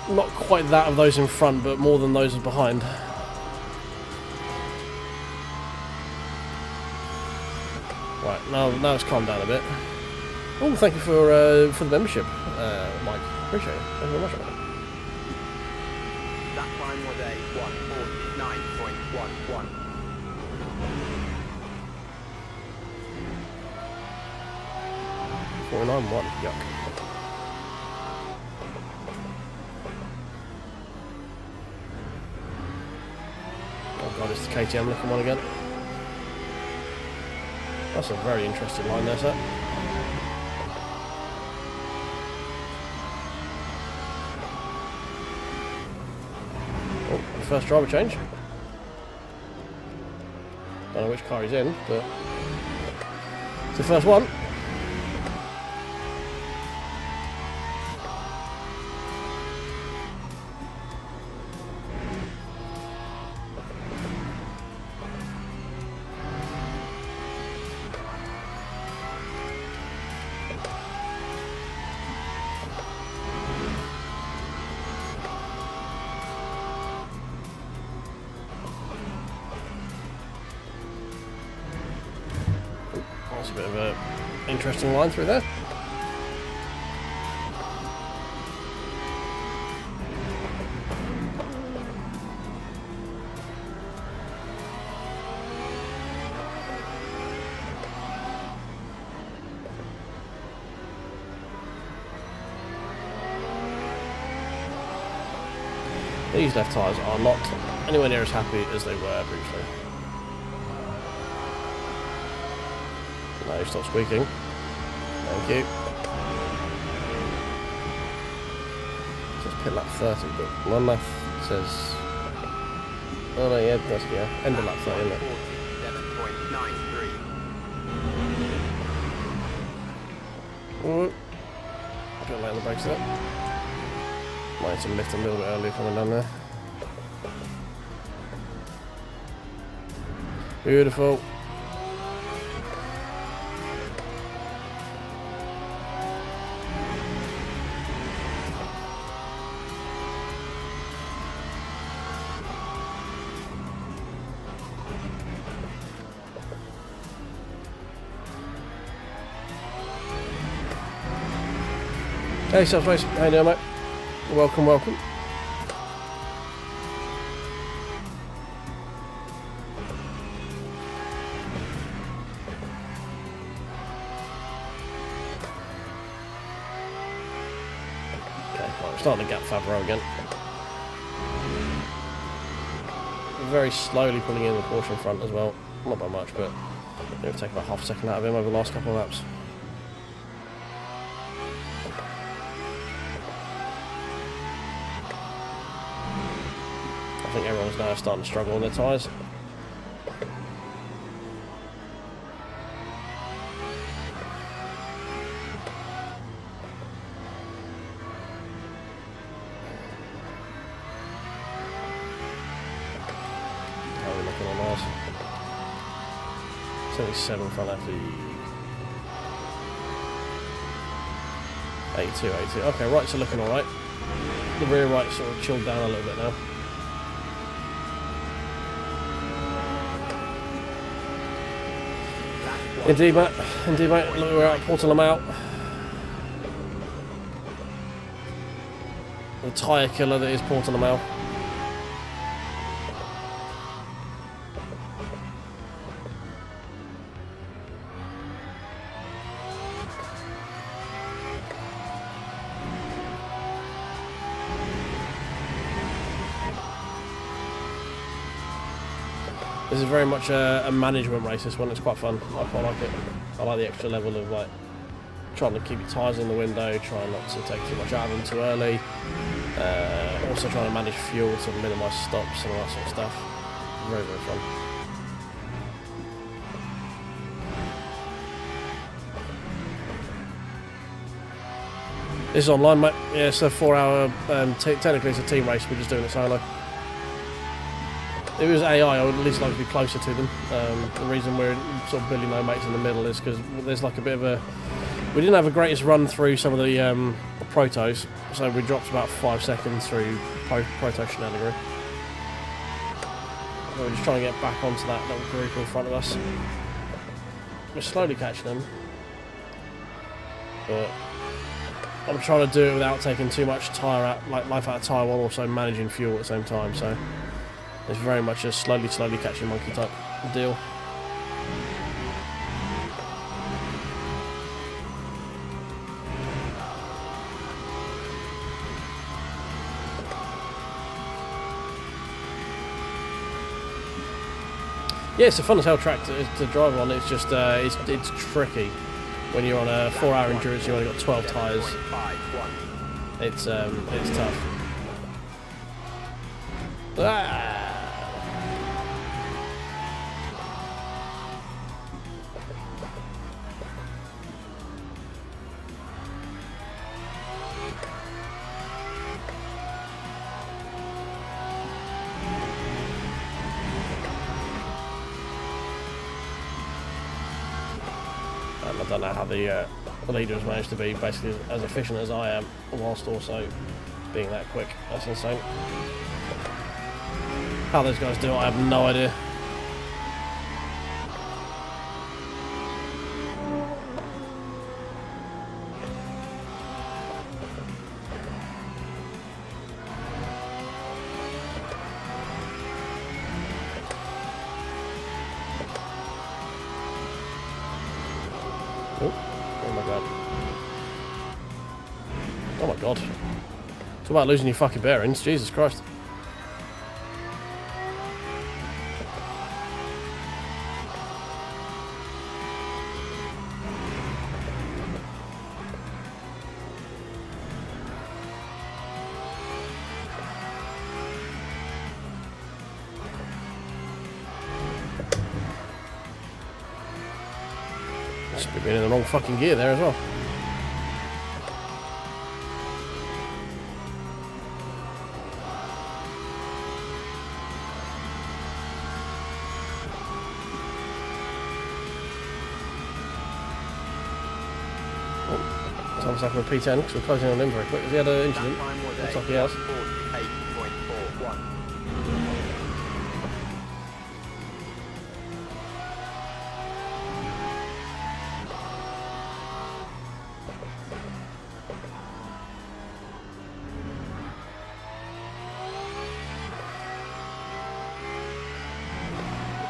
not quite that of those in front, but more than those behind. now it's calmed down a bit. Oh, thank you for the membership, Mike. Appreciate it. Thank you very much. That time was a 149.11. 491. Yuck. Oh god, it's the KTM looking one again. That's a very interesting line there, sir. Oh, the first driver change. Don't know which car he's in, but it's the first one. That's a bit of an interesting line through there. These left tyres are not anywhere near as happy as they were previously. No, stop squeaking. Thank you. It says pit lap 30, but one lap says... Oh no, yeah, that's, yeah, end of lap 30, isn't it? 47.93. Ooh. Bit late on the brakes there. Might need to lift a little bit earlier coming down there. Beautiful. Hey, Subspace. How you doing, mate? Welcome, welcome. Okay, well, we're starting to gap Favreau again. Very slowly pulling in the Porsche in front as well. Not by much, but it'll take about half a second out of him over the last couple of laps. I think everyone's now starting to struggle on their tyres. How are we looking on ours? 77 front left. 82, 82. Okay, rights are looking alright. The rear right sort of chilled down a little bit now. Indeed, mate. Indeed, mate. Look, we're at Portimao. The tyre killer that is Portimao. This is very much a management race, this one. It's quite fun. I quite like it. I like the extra level of like trying to keep your tyres in the window, trying not to take too much out of them too early. Also trying to manage fuel to minimise stops and all that sort of stuff. Very, very fun. This is online, mate. Yeah, it's a 4-hour, technically it's a team race, we're just doing it solo. If it was AI, I would at least like to be closer to them. The reason we're sort of building no mates in the middle is because there's like a bit of a... We didn't have the greatest run through some of the protos, so we dropped about 5 seconds through proto shenanigan. So we're just trying to get back onto that little group in front of us. We're slowly catching them. But I'm trying to do it without taking too much life out of tyre while also managing fuel at the same time. So it's very much a slowly catching monkey type deal. Yeah, it's a fun as hell track to drive on. It's just it's tricky when you're on a 4-hour endurance. You've only got 12 tyres. It's tough. Ah! I don't know how the leaders managed to be basically as efficient as I am, whilst also being that quick. That's insane. How those guys do it, I have no idea. Oh my god. Oh my god. It's about losing your fucking bearings, Jesus Christ. Should be being in the wrong fucking gear there as well. Oh, Tom's having a P10 because we're closing on him very quick. Has he had an incident? Looks like he has. 48.41.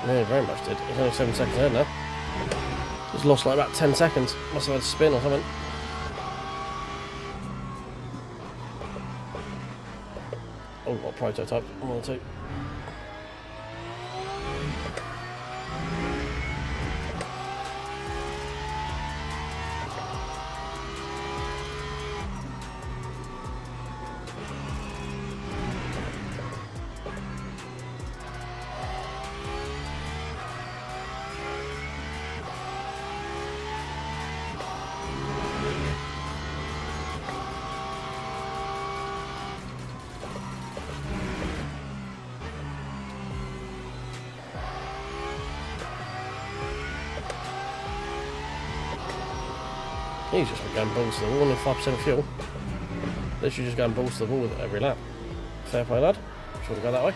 Yeah, very much did. He's only 7 seconds ahead now. He's lost like about 10 seconds. Must have had a spin or something. Oh, what prototype? 1 or 2. He's just going balls to the wall, only 5% fuel. Literally just going balls to the wall with it every lap. Fair play, lad. Should we go that way?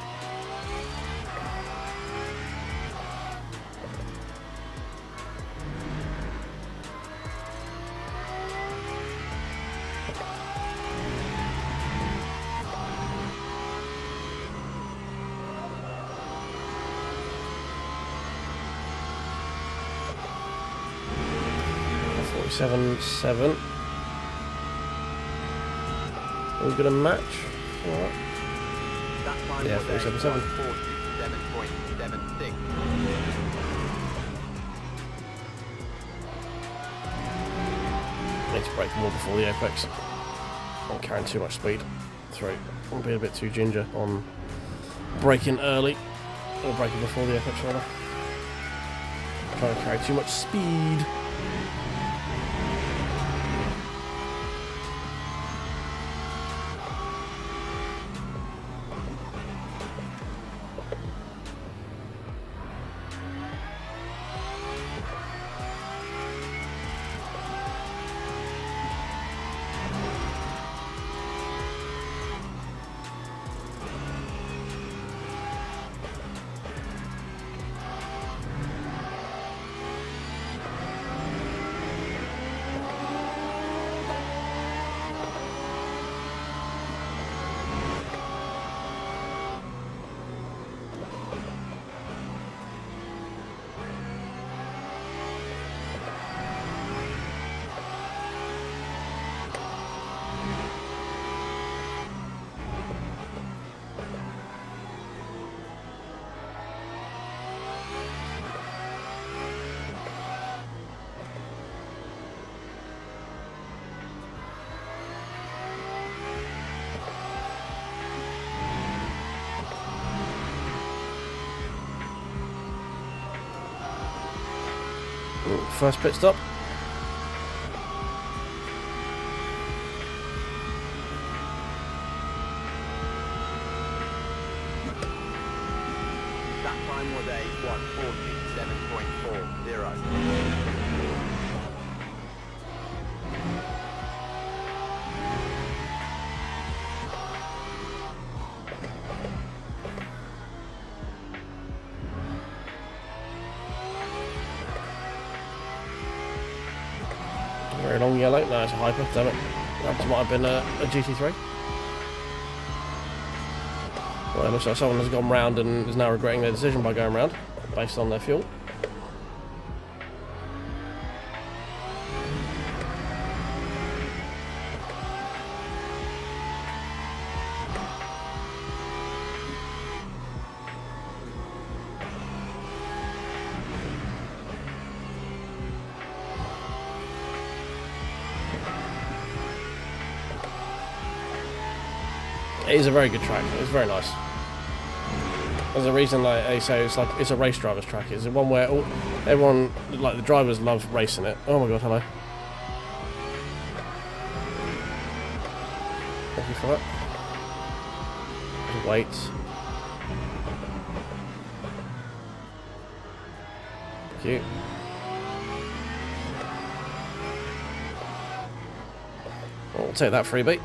Seven. Are we going to match? Right. Yeah, 47.7. 47.76. Need to brake more before the apex. I'm carrying too much speed through. I'm being a bit too ginger on braking early. Or braking before the apex rather. I'm trying to carry too much speed. first pit stop. That time was a 1:47.40. Very long yellow. No, it's a hyper. Damn it. That might have been a GT3. Well, it looks like someone has gone round and is now regretting their decision by going round, based on their fuel. It is a very good track. It's very nice. There's a reason, like they say, it's a race driver's track. It's one where everyone, like the drivers, love racing it. Oh my god, hello. Thank you for that. Just wait. Thank you. Well, we'll take that freebie.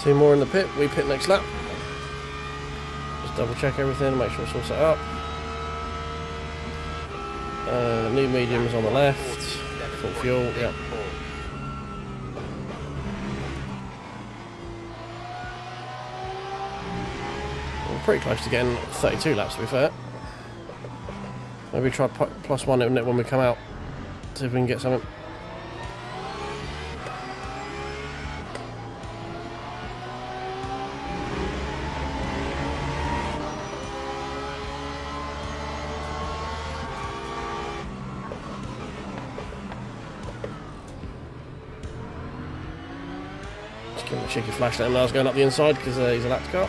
Two more in the pit. We pit next lap. Just double check everything, make sure it's all set up. New mediums on the left. Full fuel, yeah. We're pretty close to getting 32 laps, to be fair. Maybe try +1 it when we come out. See if we can get something. Give him a cheeky flash, let him know I was going up the inside because he's a lapped car.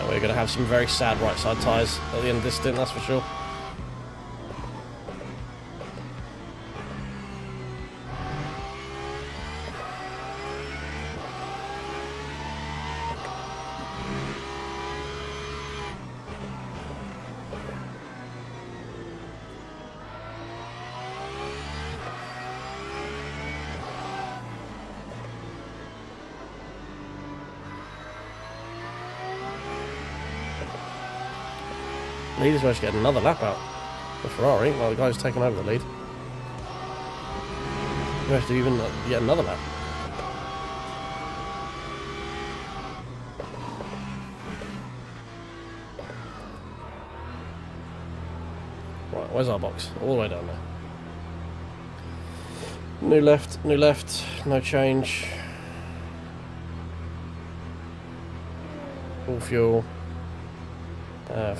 We're going to have some very sad right side tyres at the end of this stint, that's for sure. Leader's managed to get another lap out for Ferrari, while the guy's taken over the lead. We have to even get another lap. Right, where's our box? All the way down there. New left, no change. Full fuel.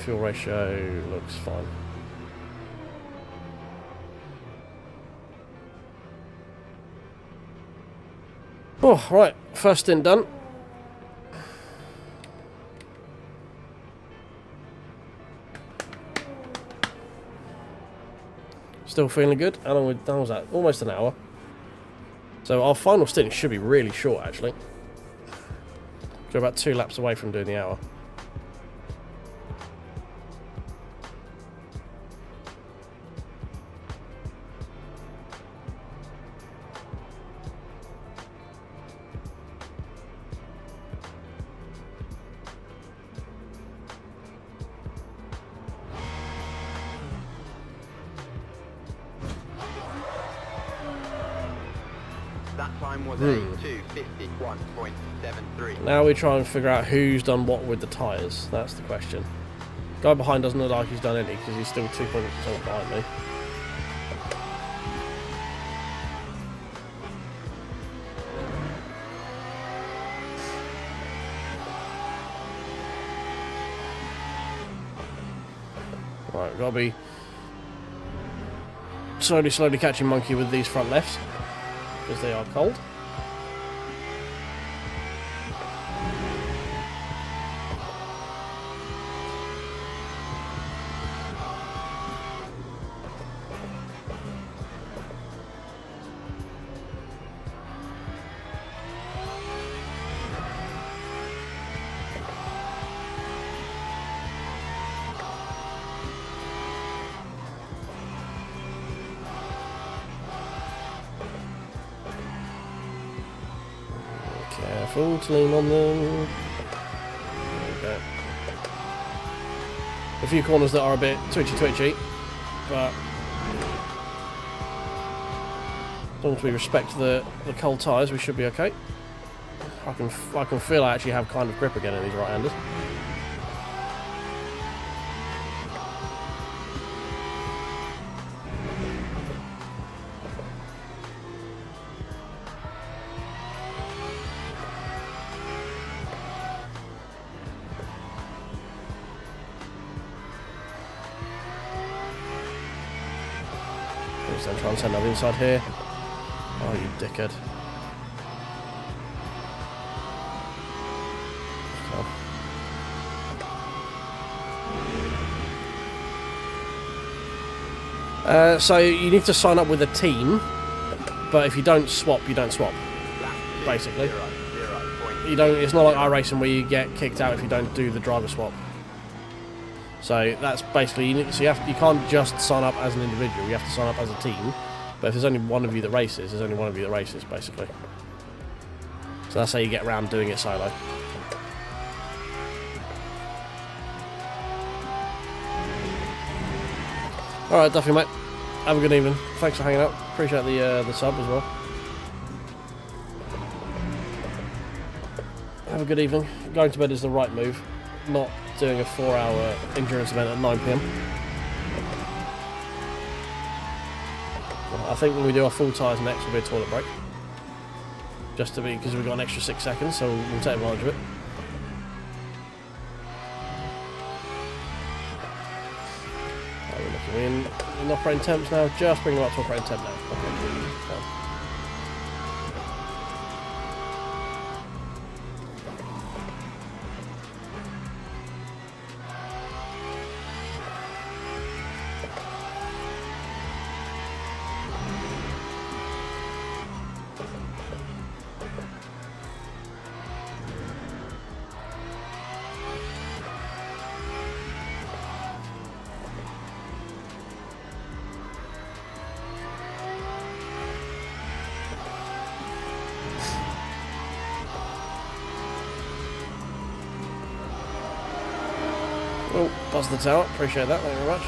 Fuel ratio looks fine. Oh, right, first stint done. Still feeling good. How long was that? Almost an hour. So our final stint should be really short, actually. We're about 2 laps away from doing the hour. That time was a 2:51.73. Now we try and figure out who's done what with the tyres. That's the question. Guy behind doesn't look like he's done any because he's still 2 points behind me. Right, gotta be slowly catching monkey with these front lefts because they are cold. Careful to lean on them. There we go. A few corners that are a bit twitchy, but as long as we respect the cold tyres, we should be okay. I can feel I actually have kind of grip again in these right-handers. Then try and send that inside here. Oh, you dickhead. So you need to sign up with a team, but if you don't swap, you don't swap. Basically, you don't. It's not like iRacing where you get kicked out if you don't do the driver swap. So that's basically you can't just sign up as an individual. You have to sign up as a team. But if there's only one of you that races, there's only one of you that races, basically. So that's how you get around doing it solo. All right, Duffy, mate. Have a good evening. Thanks for hanging out. Appreciate the sub as well. Have a good evening. Going to bed is the right move. Not doing a 4-hour endurance event at 9 PM. I think when we do our full tyres next, will be a toilet break. Just to be, because we've got an extra 6 seconds, so we'll take advantage of it. We're looking in operating temps now. Just bring them up to operating temp now. Okay. Oh, buzz the tower. Appreciate that. Thank you very much.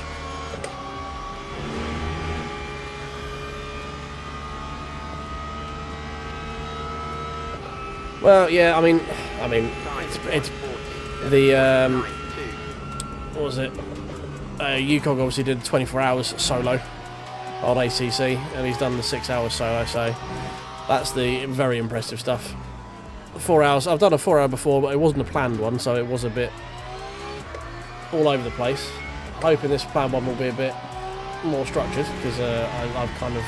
Well, yeah. I mean, it's the what was it? UCOG obviously did 24 hours solo on ACC, and he's done the 6 hours solo. So that's the very impressive stuff. 4 hours. I've done a 4 hour before, but it wasn't a planned one, so it was a bit all over the place. Hoping this planned one will be a bit more structured because I've kind of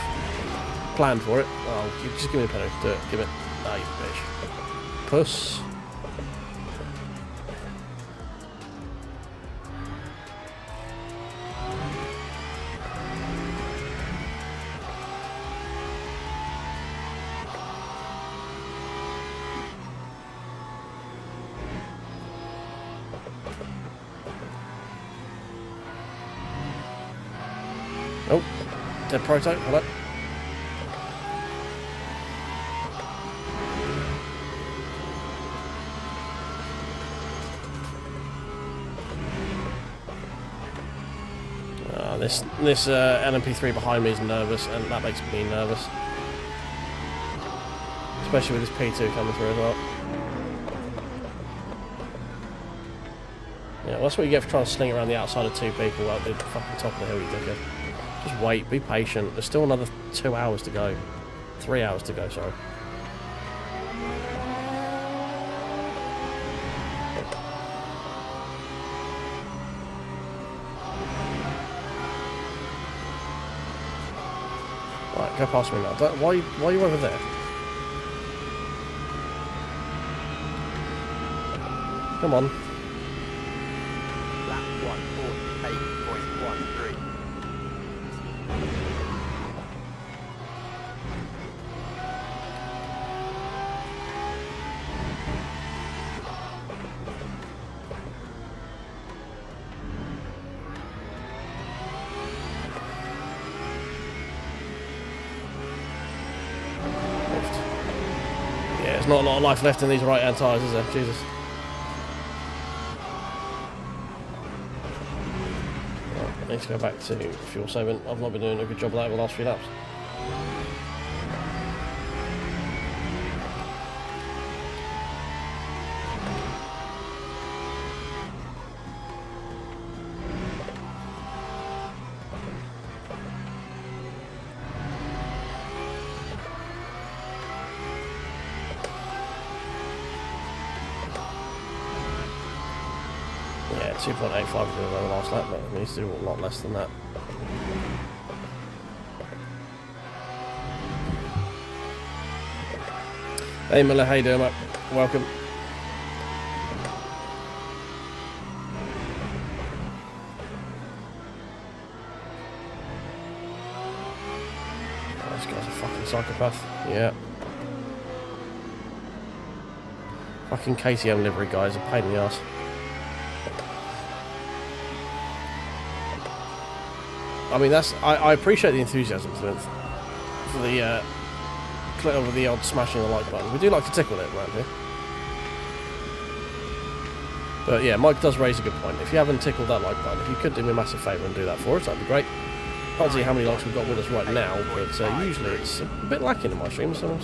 planned for it. Oh, just give me a penny. Do it. Give it. Ah, you bitch. Puss. Oh, dead prototype, hello. This LMP3 behind me is nervous, and that makes me nervous. Especially with this P2 coming through as well. Yeah, Well, that's what you get for trying to sling around the outside of two people at the fucking top of the hill, you dickhead. Just wait, be patient. There's still another 2 hours to go. 3 hours to go, sorry. Right, go past me now. Why are you over there? Come on. Lap 148.13. Yeah, there's not a lot of life left in these right-hand tyres, is there? Jesus. I need to go back to fuel saving. I've not been doing a good job of that over the last few laps. Yeah, 2.85 is the last lap, but it needs to do a lot less than that. Hey Miller, how you doing, mate? Welcome. Oh, this guy's a fucking psychopath. Yeah. Fucking KCM livery guys, a pain in the ass. I mean, I appreciate the enthusiasm for the over the odd smashing the like button. We do like to tickle it around here. But yeah, Mike does raise a good point. If you haven't tickled that like button, if you could do me a massive favour and do that for us, that'd be great. Can't see how many likes we've got with us right now, but usually it's a bit lacking in my streams, so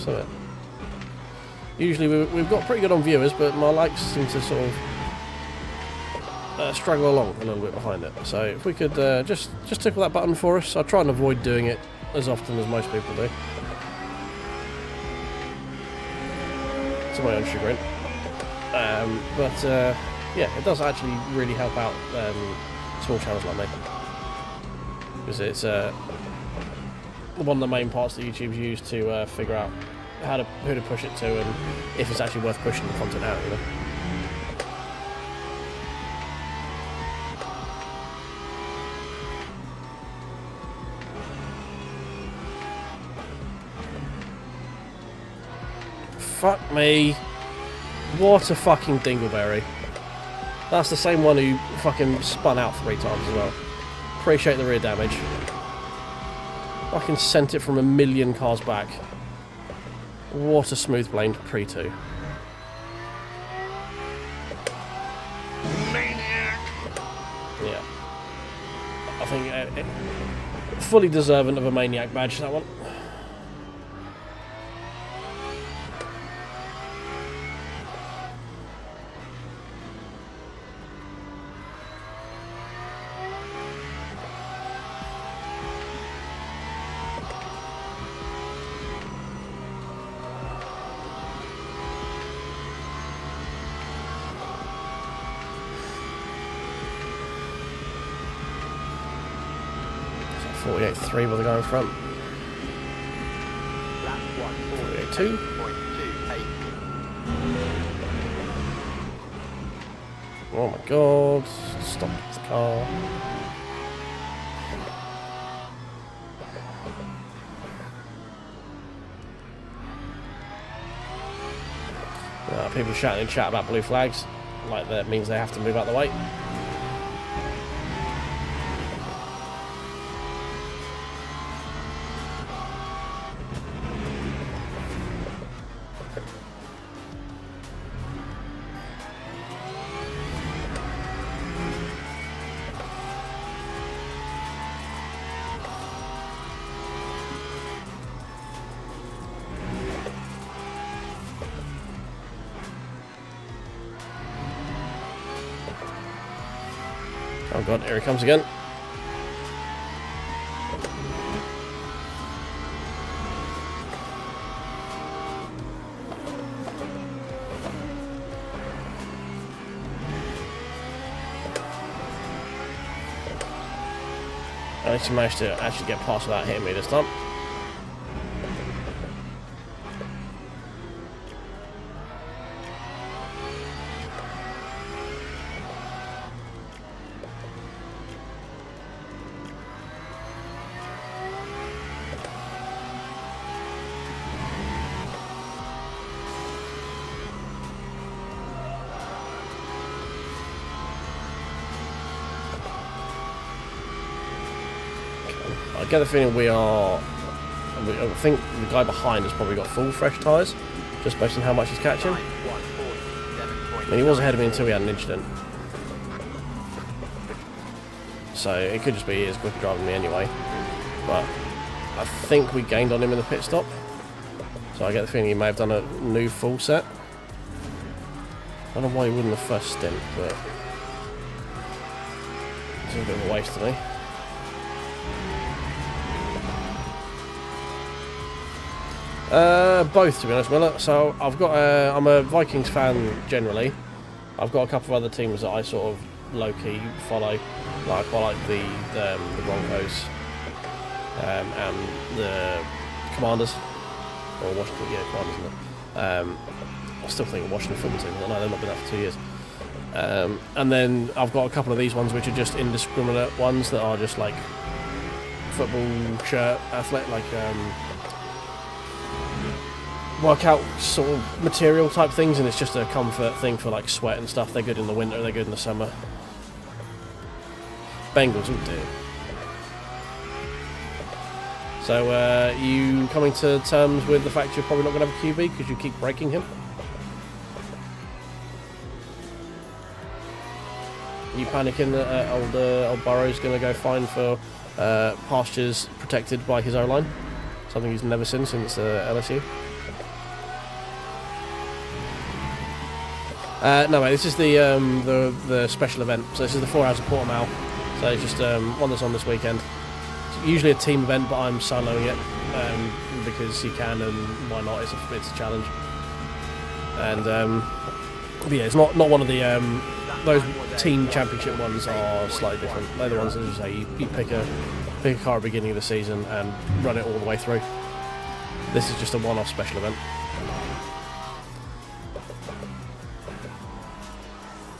usually we've got pretty good on viewers, but my likes seem to sort of struggle along a little bit behind it. So if we could just tickle that button for us. I try and avoid doing it as often as most people do. To my own chagrin. Yeah, it does actually really help out small channels like me. Because it's one of the main parts that YouTube's used to figure out who to push it to and if it's actually worth pushing the content out, you know. Fuck me. What a fucking dingleberry. That's the same one who fucking spun out 3 times as well. Appreciate the rear damage. Fucking sent it from a million cars back. What a smooth blamed pre-2. Maniac! Yeah. I think fully deserving of a Maniac badge, that one. .3 with the guy in front. 48.2. Oh my god, stop the car. People shouting in chat about blue flags, like that means they have to move out the way. Oh god, here he comes again. At least he managed to actually get past without hitting me this time. I get the feeling I think the guy behind has probably got full fresh tyres, just based on how much he's catching. I mean, he was ahead of me until we had an incident. So it could just be he is quicker driving me anyway. But I think we gained on him in the pit stop. So I get the feeling he may have done a new full set. I don't know why he wouldn't the first stint, but it's a bit of a waste to me. Both, to be honest, Miller. So I've got I'm a Vikings fan generally. I've got a couple of other teams that I sort of low-key follow. Like I quite like the Broncos and the Commanders, or Washington, yeah, Commanders. Isn't it? I still think of Washington football team. I know they've not been there for 2 years. And then I've got a couple of these ones which are just indiscriminate ones that are just like football shirt, athletic, like workout sort of material type things, and it's just a comfort thing for like sweat and stuff. They're good in the winter, they're good in the summer. Bengals, oh dear. So you coming to terms with the fact you're probably not going to have a QB because you keep breaking him? You panicking that old Burrow's going to go fine for pastures protected by his O-line? Something he's never seen since LSU? No, mate, this is the special event. So this is the 4 hours of Portimao. So it's just one that's on this weekend. It's usually a team event, but I'm soloing it because you can, and why not? It's a challenge. And but yeah, it's not one of the those team championship ones are slightly different. They're the ones that, as you say, you pick a car at the beginning of the season and run it all the way through. This is just a one-off special event.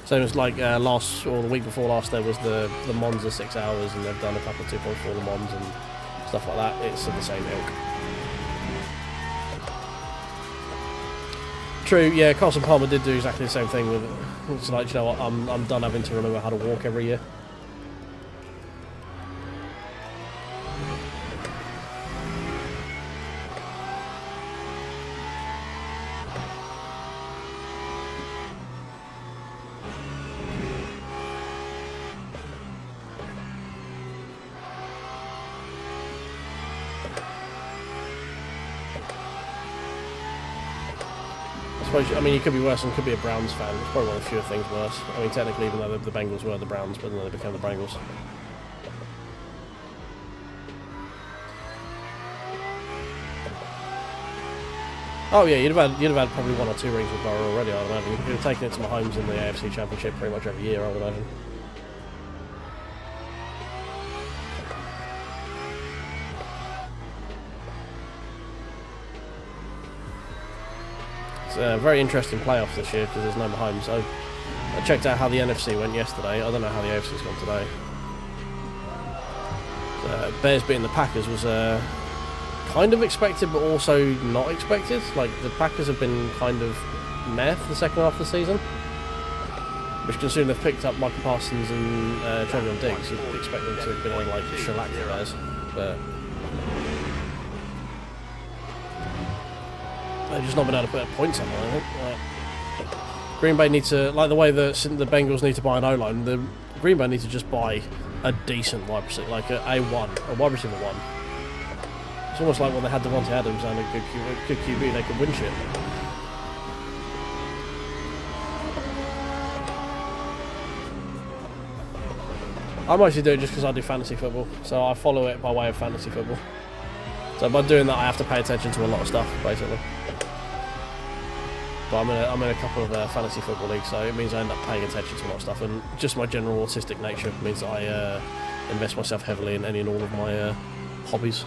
So it was like the week before last, there was the Monza 6 hours, and they've done a couple of 2.4 Le Mans and stuff like that. It's of the same ilk. True, yeah, Carson Palmer did do exactly the same thing with it. It's like, you know what, I'm done having to remember how to walk every year. I mean, you could be worse and could be a Browns fan. It's probably one of the fewer things worse. I mean, technically, even though the Bengals were the Browns, but then they became the Bengals. Oh yeah, you'd have had probably 1 or 2 rings with Burrow already, I'd imagine. You'd have taken it to Mahomes in the AFC Championship pretty much every year, I would imagine. It's a very interesting playoffs this year because there's no Mahomes. I checked out how the NFC went yesterday. I don't know how the AFC's gone today. Bears beating the Packers was kind of expected, but also not expected. Like, the Packers have been kind of meh for the second half of the season, which, considering they've picked up Michael Parsons and Trevor Diggs, you'd expect them to have been able to, like, shellac the Bears, but they've just not been able to put points on them, I think. Green Bay need to, like the way that the Bengals need to buy an O-line, the Green Bay need to just buy a decent wide receiver, like a wide receiver 1. It's almost like when they had Devontae Adams and a good QB, they could win shit. I mostly do it just because I do fantasy football, so I follow it by way of fantasy football. So by doing that, I have to pay attention to a lot of stuff, basically. But I'm in a couple of fantasy football leagues, so it means I end up paying attention to a lot of stuff, and just my general autistic nature means that I invest myself heavily in any and all of my hobbies.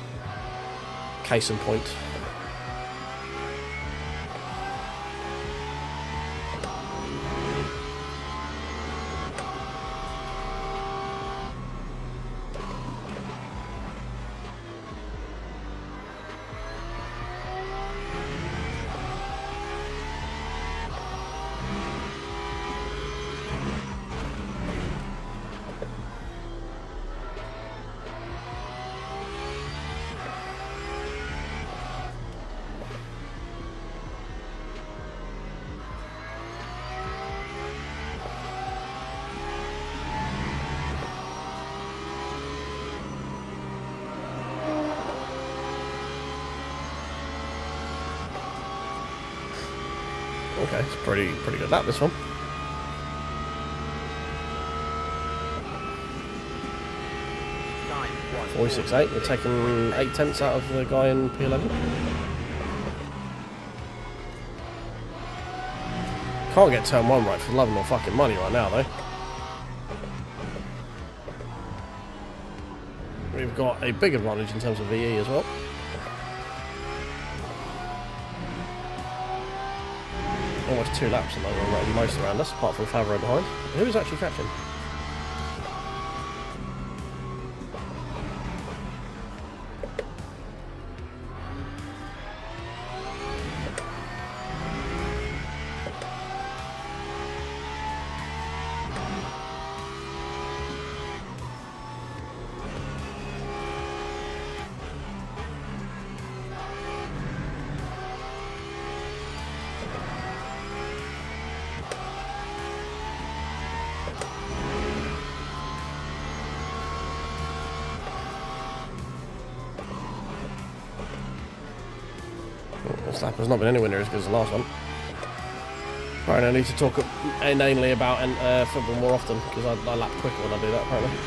Case in point. Okay, it's pretty good lap, this one. Time 468, we're taking 8 tenths out of the guy in P11. Can't get turn 1 right for love nor fucking money right now, though. We've got a big advantage in terms of VE as well. Almost 2 laps and they're running most around us, apart from Favreau behind. Who is actually catching? This lap has not been anywhere near as good as the last one. Apparently I need to talk inanely about football more often, because I lap quicker when I do that, apparently.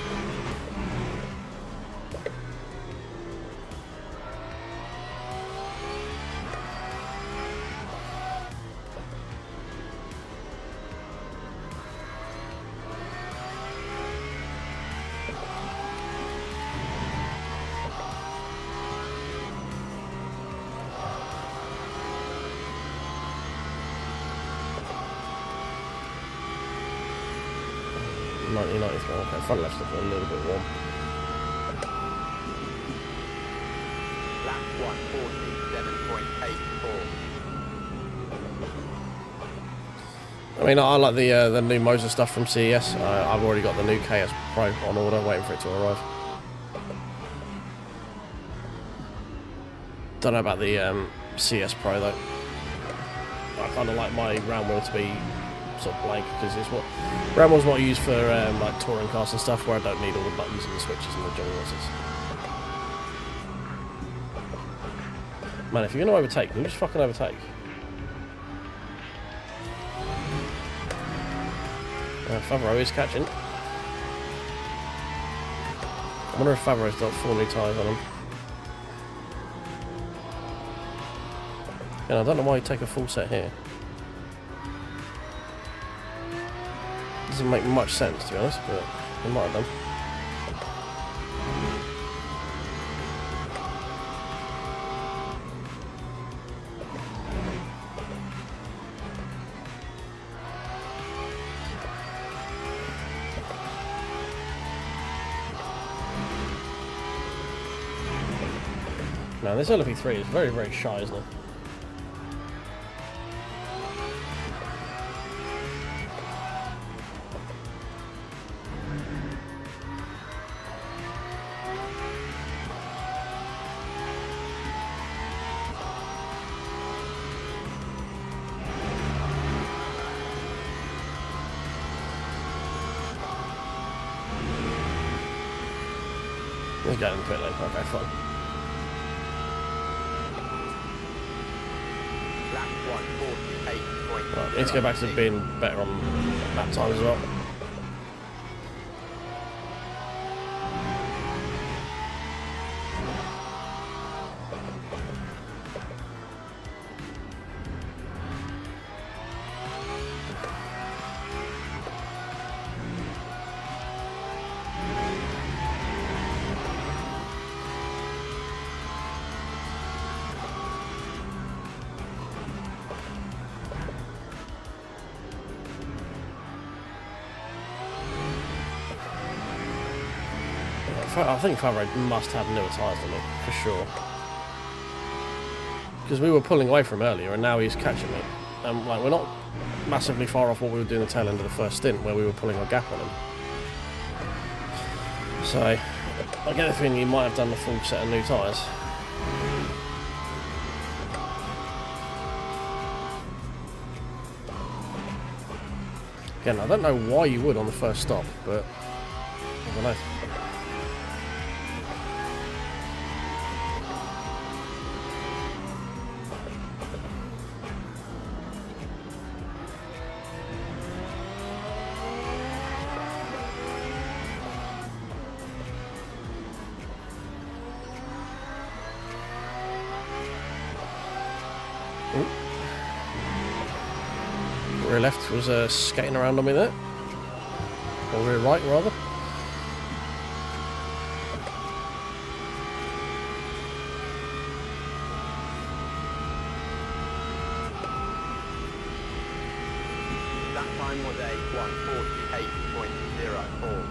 Okay, front left's looking a little bit warm. Lap 147.84. I mean, I like the new Moza stuff from CES. I've already got the new KS Pro on order, waiting for it to arrive. Don't know about the CS Pro though. I kind of like my round wheel to be sort of blank, because it's what round wheel's what I use for like touring cars and stuff, where I don't need all the buttons and the switches and the joysticks. Man, if you're going to overtake, can you just fucking overtake? Favreau is catching. I wonder if Favreau's got 4 new tyres on him. And I don't know why he'd take a full set here. Doesn't make much sense, to be honest, but he might have done. Now, this LMP3 is very, very shy, isn't it? He's going in the pit lane. Okay, fine. Lap 148.0. Right, need to go back to being better on lap time as well. I think TrakRacer must have newer tyres than me, for sure. Because we were pulling away from him earlier, and now he's catching me. And like, we're not massively far off what we were doing the tail end of the first stint, where we were pulling our gap on him. So, I get the feeling he might have done the full set of new tyres. Again, I don't know why you would on the first stop, but I don't know. Rear left was skating around on me there. Or rear right, rather. That time was a 1:48.04.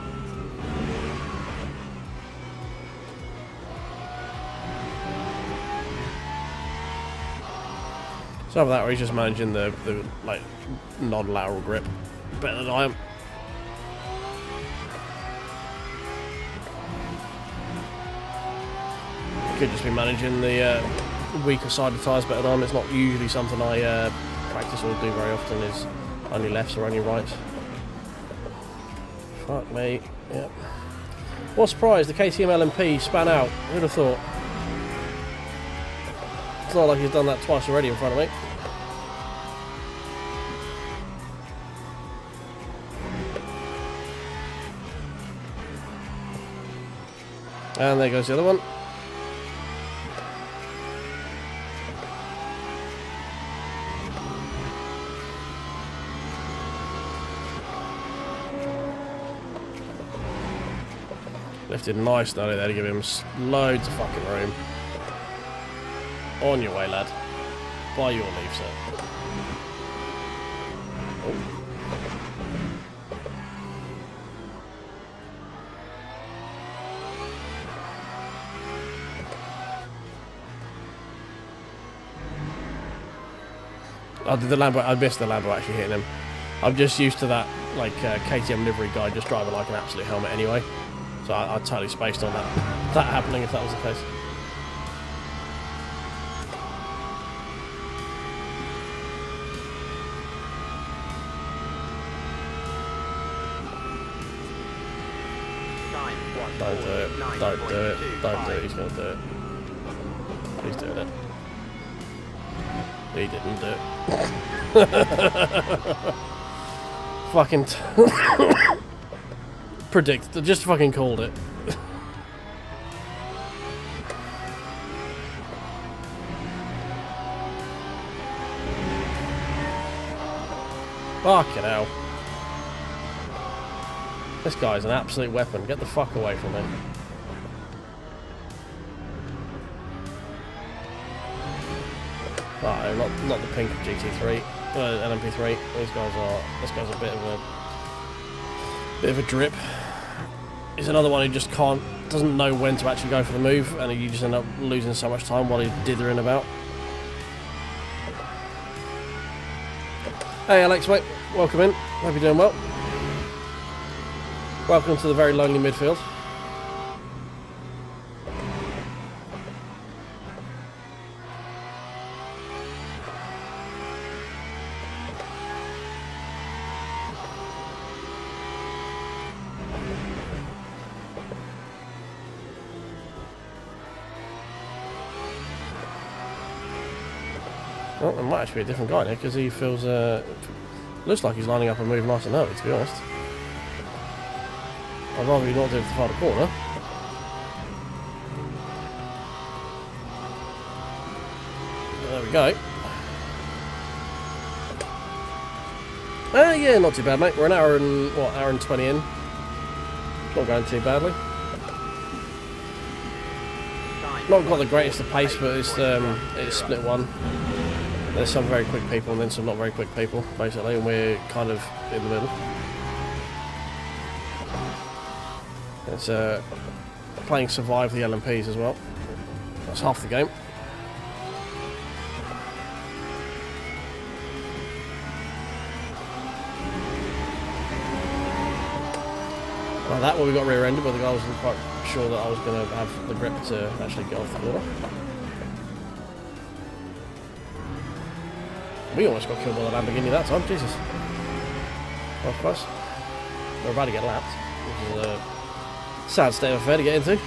So over that, he's just managing the like non-lateral grip better than I am. Could just be managing the weaker side of tyres better than I am. It's not usually something I practice or do very often. Is only lefts or only rights. Fuck me. Yep. What surprise? The KTM LMP span out. Who'd have thought? It's not like he's done that twice already in front of me. And there goes the other one. Lifted nice early there to give him loads of fucking room. On your way, lad. By your leave, sir. Oh. I did the Lambo. I missed the Lambo actually hitting him. I'm just used to that, like KTM livery guy just driving like an absolute helmet anyway. So I totally spaced on that happening if that was the case. Don't do it. Don't do it. Don't do it. He's going to do it. He's doing it. He didn't do it. Fucking predict. Just fucking called it. Fucking hell. This guy's an absolute weapon. Get the fuck away from him. Oh, not the pink GT3, LMP3. This guy's a bit of a drip. He's another one who just doesn't know when to actually go for the move, and you just end up losing so much time while he's dithering about. Hey Alex, mate, welcome in. Hope you're doing well. Welcome to the very lonely midfield. Well, it might actually be a different guy there because he feels looks like he's lining up a move nice and early, to be honest. I'd rather you not do it to the corner. There we go. Yeah, not too bad, mate. We're an hour and 20 in. Not going too badly. Not got the greatest of pace, but it's split one. There's some very quick people and then some not very quick people, basically, and we're kind of in the middle. It's playing Survive the LMPs as well. That's half the game. Well, that one we got rear-ended, but the guy wasn't quite sure that I was going to have the grip to actually get off the border. We almost got killed by the Lamborghini that time, Jesus. Well, close. We're about to get lapped, which is a sad state of affair to get into.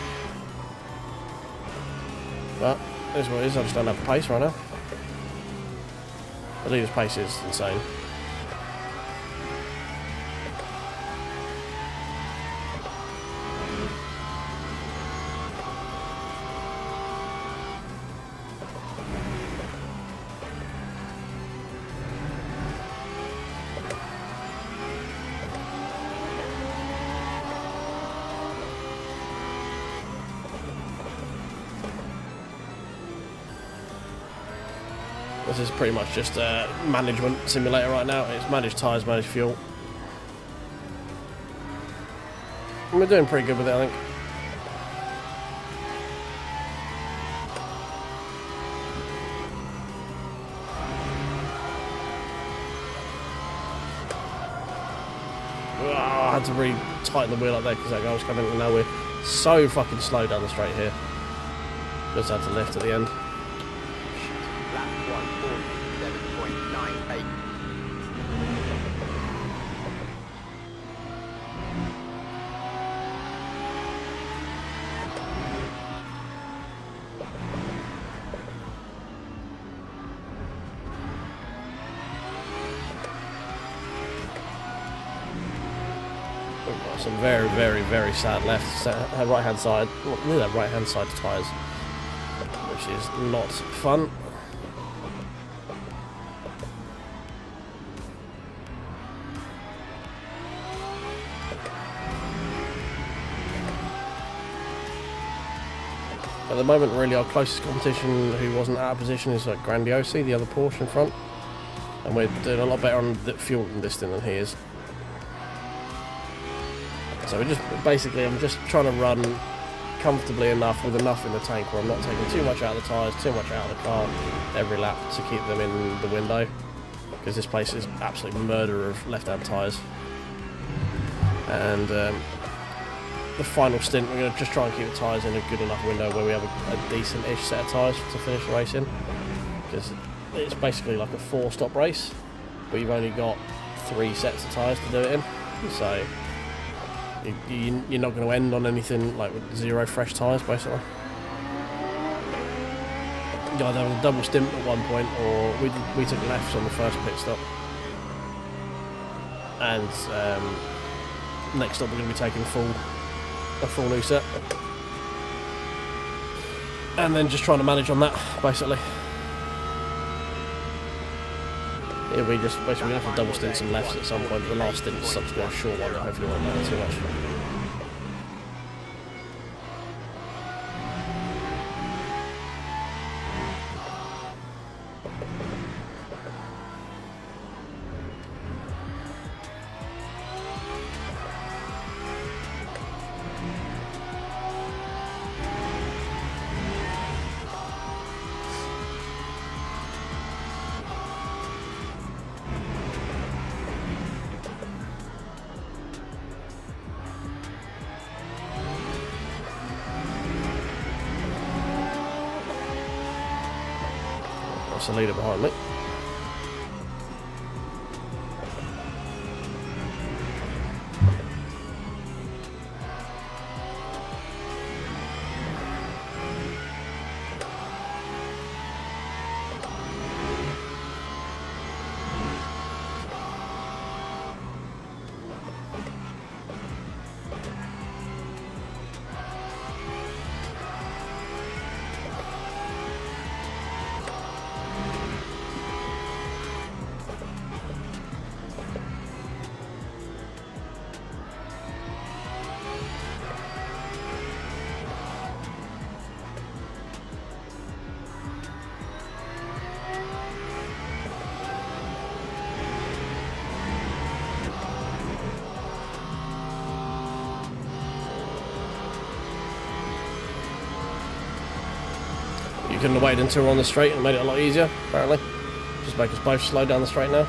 But it is what it is, I just don't have the pace right now. The leader's pace is insane. This is pretty much just a management simulator right now. It's manage tyres, manage fuel. And we're doing pretty good with it, I think. I had to really tighten the wheel up there because that guy was coming and now we're so fucking slow down the straight here. Just had to lift at the end. Some very, very, very sad right hand side, near that right hand side tyres, which is not fun. At the moment, really, our closest competition who wasn't out of position is like Grandiosi, the other Porsche in front, and we're doing a lot better on the fuel distance than he is. So we're just basically, I'm just trying to run comfortably enough with enough in the tank where I'm not taking too much out of the tyres, too much out of the car every lap to keep them in the window, because this place is absolute murder of left-hand tyres. And the final stint, we're going to just try and keep the tyres in a good enough window where we have a decent-ish set of tyres to finish the race in, because it's basically like a 4-stop race, but you've only got 3 sets of tyres to do it in, so you're not going to end on anything like with 0 fresh tyres, basically. You either have a double stint at one point, or we took lefts on the first pit stop, and next stop we're going to be taking a full new set, and then just trying to manage on that, basically. Yeah, we just basically have to double stint some lefts at some point, but the last stint is such a short one that hopefully won't matter too much. That's the leader behind me. you couldn't have waited until we're on the straight and made it a lot easier, apparently. Just make us both slow down the straight now.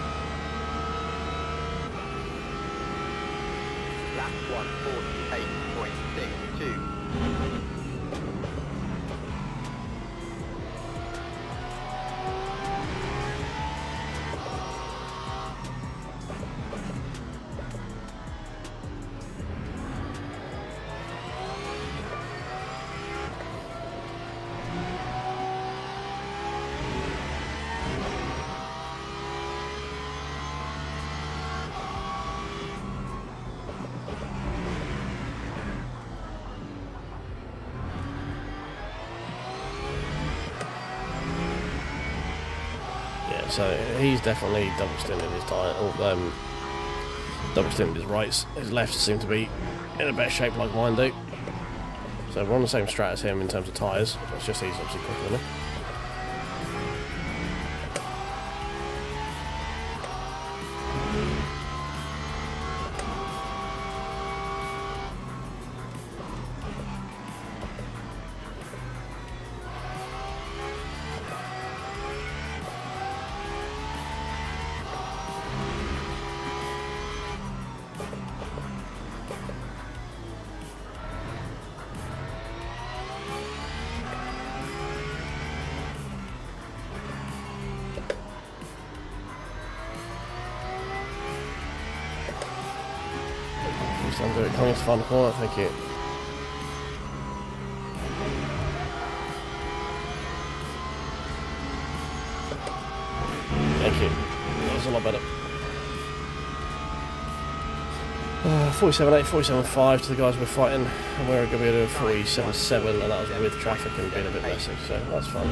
Lap 148.62. So he's definitely double stinted his tyre, or double stinted his rights. His lefts seem to be in a better shape like mine do. So we're on the same strat as him in terms of tyres. It's just he's obviously quicker than me. I'm doing it coming to the final corner, thank you. Thank you. That was a lot better. 47.8, 47.5 to the guys we're fighting, and we're going to be able to do 47.7, and that was with traffic and being a bit messy, so that's fun.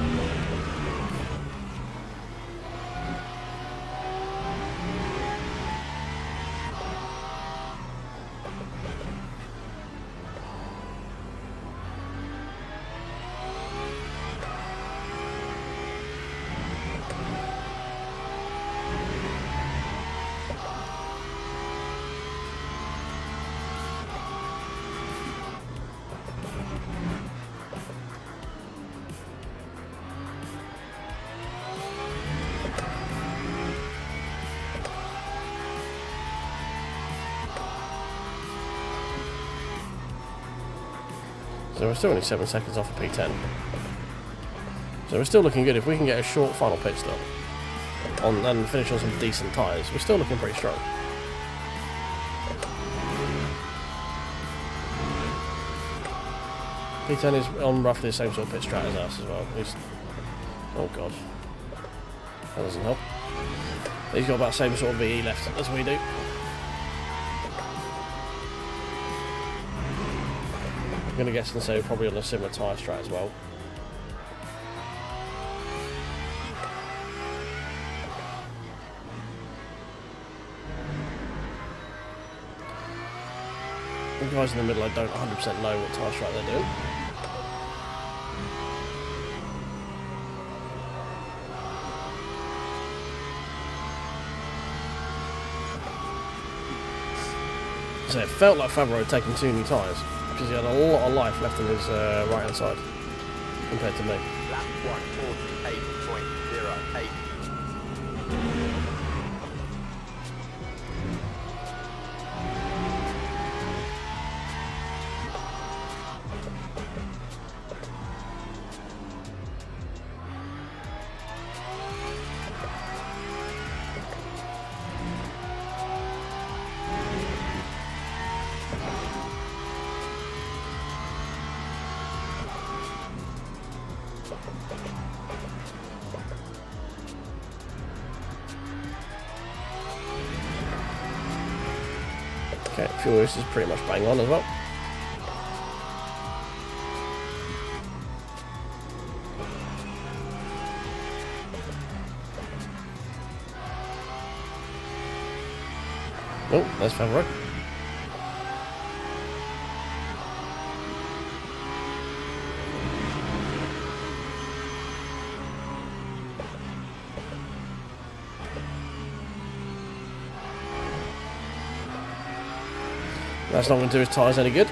So we're still only 7 seconds off of P10. So we're still looking good. If we can get a short final pit stop and finish on some decent tyres, we're still looking pretty strong. P10 is on roughly the same sort of pit strat as us as well. Oh god. That doesn't help. He's got about the same sort of VE left as we do. I'm going to guess and say we're probably on a similar tyre strat as well. The guys in the middle, I don't 100% know what tyre strat they're doing. So it felt like Favreau had taken 2 new tyres, because he had a lot of life left in his right hand side compared to me. Lap 148.08. Okay, fuel use is pretty much bang on as well. Oh, there's Favreau. That's not going to do his tyres any good.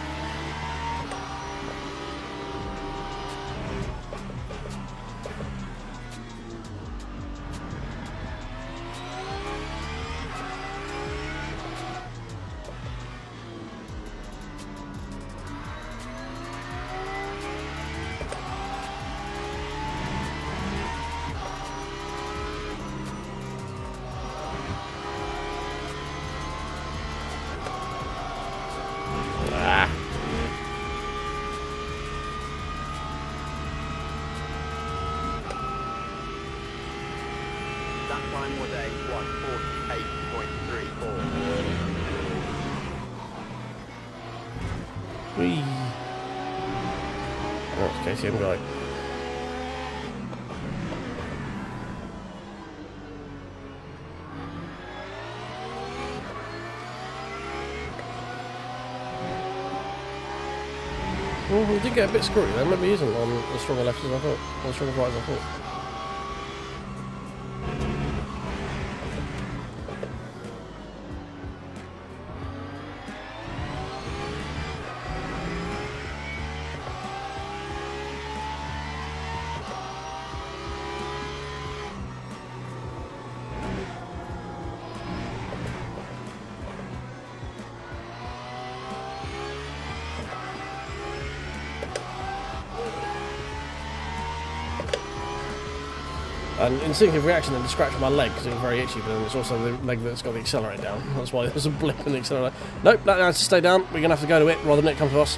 time was a 1:48.34. Whee! Oh, it's KTM guy. Well, he did get a bit screwy then, maybe he isn't on the stronger left as I thought, or the stronger right as I thought. An instinctive reaction then to scratch my leg because it was very itchy, but then it's also the leg that's got the accelerator down. That's why there's a blip in the accelerator. Nope, that has to stay down. We're going to have to go to it rather than it come to us.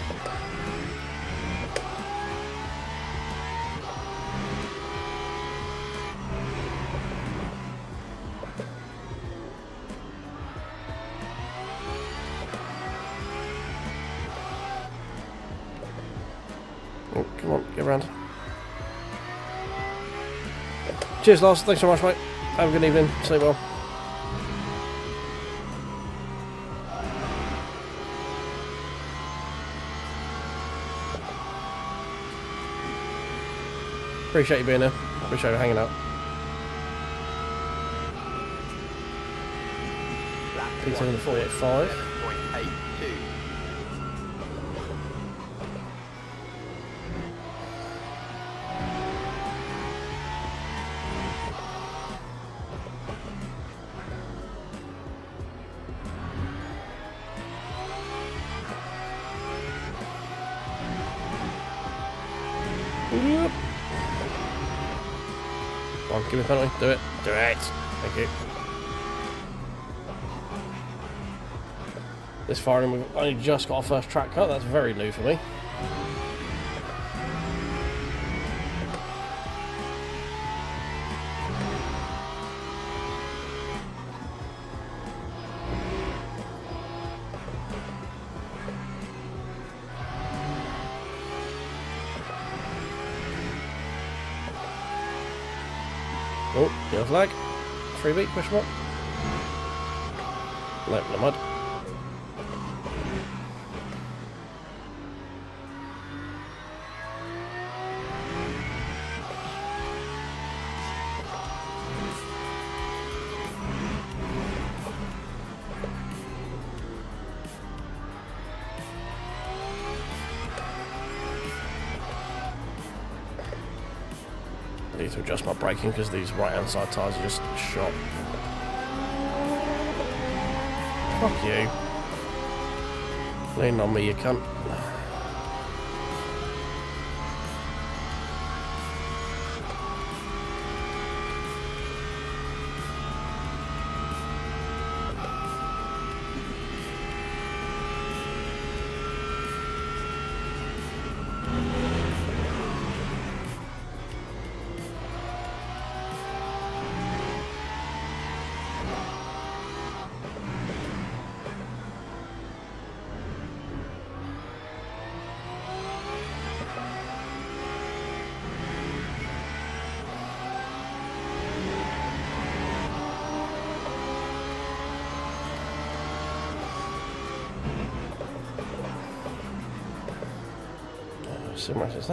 Oh, come on, get around. Cheers, Lars. Thanks so much, mate. Have a good evening. Sleep well. Appreciate you being here. Appreciate you hanging out. P2 in 485. 7.82. Yep. Come on, give me a penalty. Do it. Do it. Thank you. This far in, we've only just got our first track cut. That's very new for me. Oh, yellow flag. Freebie, question mark. No, no mud. I need to adjust my braking because these right hand side tyres are just shot. Fuck you. Lean on me, you cunt. Simracers, is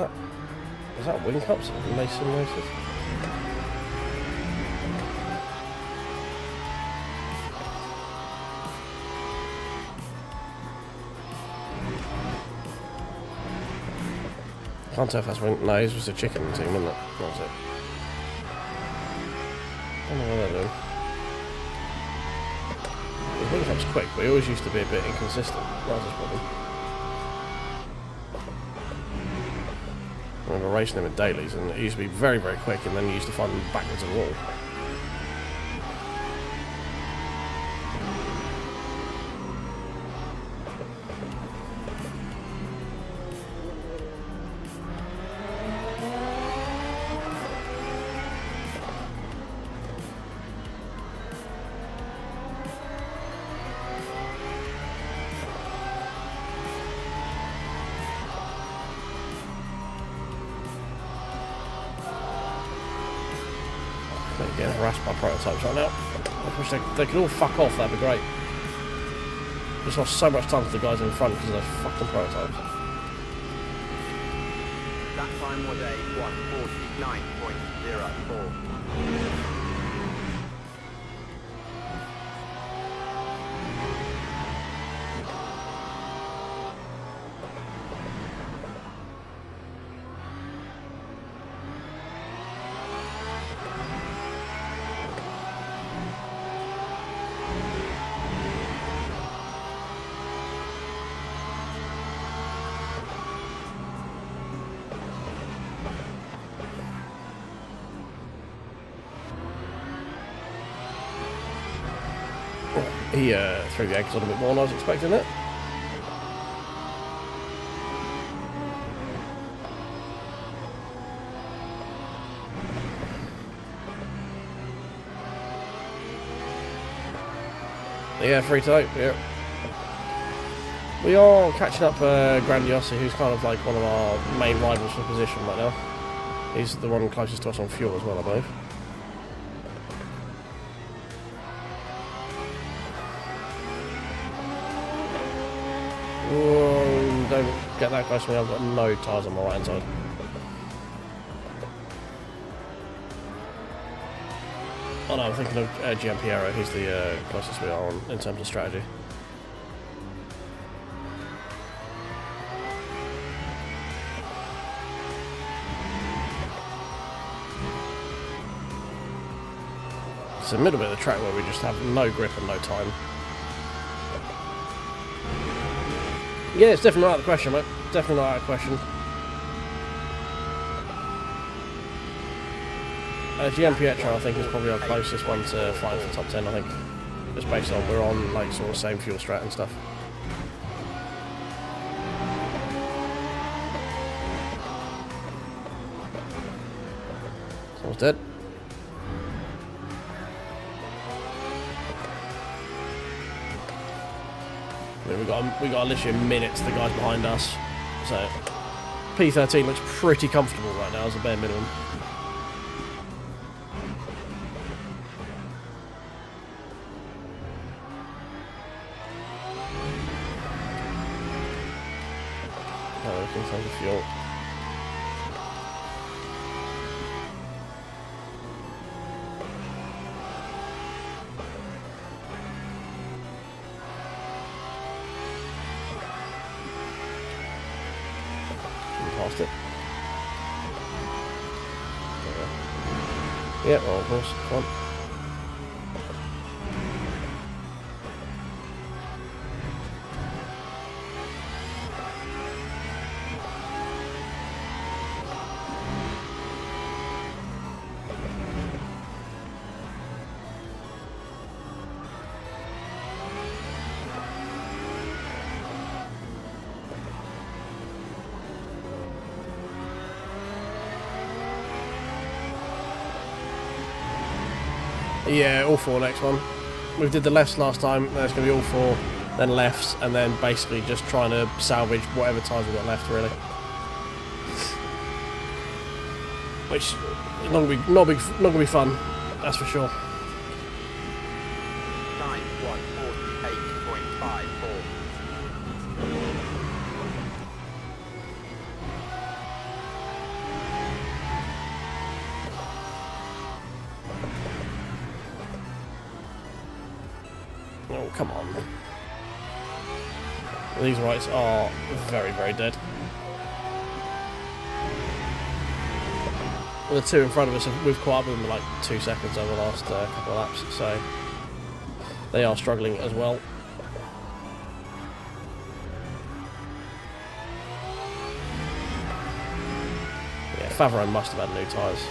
that wing cups? Nice simracers. Can't tell if that's wing. No, it was a chicken team, wasn't it? What was it? I don't know what they're doing. The wing cup's quick, but he always used to be a bit inconsistent. That was his problem. I remember racing him in dailies, and it used to be very, very quick, and then you used to find them backwards of the wall. Getting harassed by prototypes right now. I wish they could all fuck off, that'd be great. Just lost so much time to the guys in front because of those fucking prototypes. That time was a 1:49.04. He threw the eggs a little bit more than I was expecting it. Yeah, free type, yeah. We are catching up Grandiosi, who's kind of like one of our main rivals for position right now. He's the one closest to us on fuel as well, I believe. Whoa, don't get that close to me, I've got no tyres on my right hand side. Oh no, I'm thinking of GMP Aero, he's the closest we are on in terms of strategy. It's the middle bit of the track where we just have no grip and no time. Yeah, it's definitely not out of the question, mate. Definitely not out of the question. GM Pietro, I think, is probably our closest one to fighting for the top 10, I think. Just based on we're on, like, sort of same fuel strat and stuff. Someone's dead. I mean, we got literally a minute to the guys behind us, so P13 looks pretty comfortable right now as a bare minimum. Oh, in terms of fuel. Past it. Yeah, well, of course, fine. Yeah, all four next one. We did the lefts last time, there's going to be all four, then lefts, and then basically just trying to salvage whatever tires we've got left, really. Which is not going to be fun, that's for sure. Time 1:48.54. Oh, come on. These rights are very, very dead. The two in front of us, we've caught up with them in like 2 seconds over the last couple of laps, so they are struggling as well. Yeah, Favreau must have had new tyres.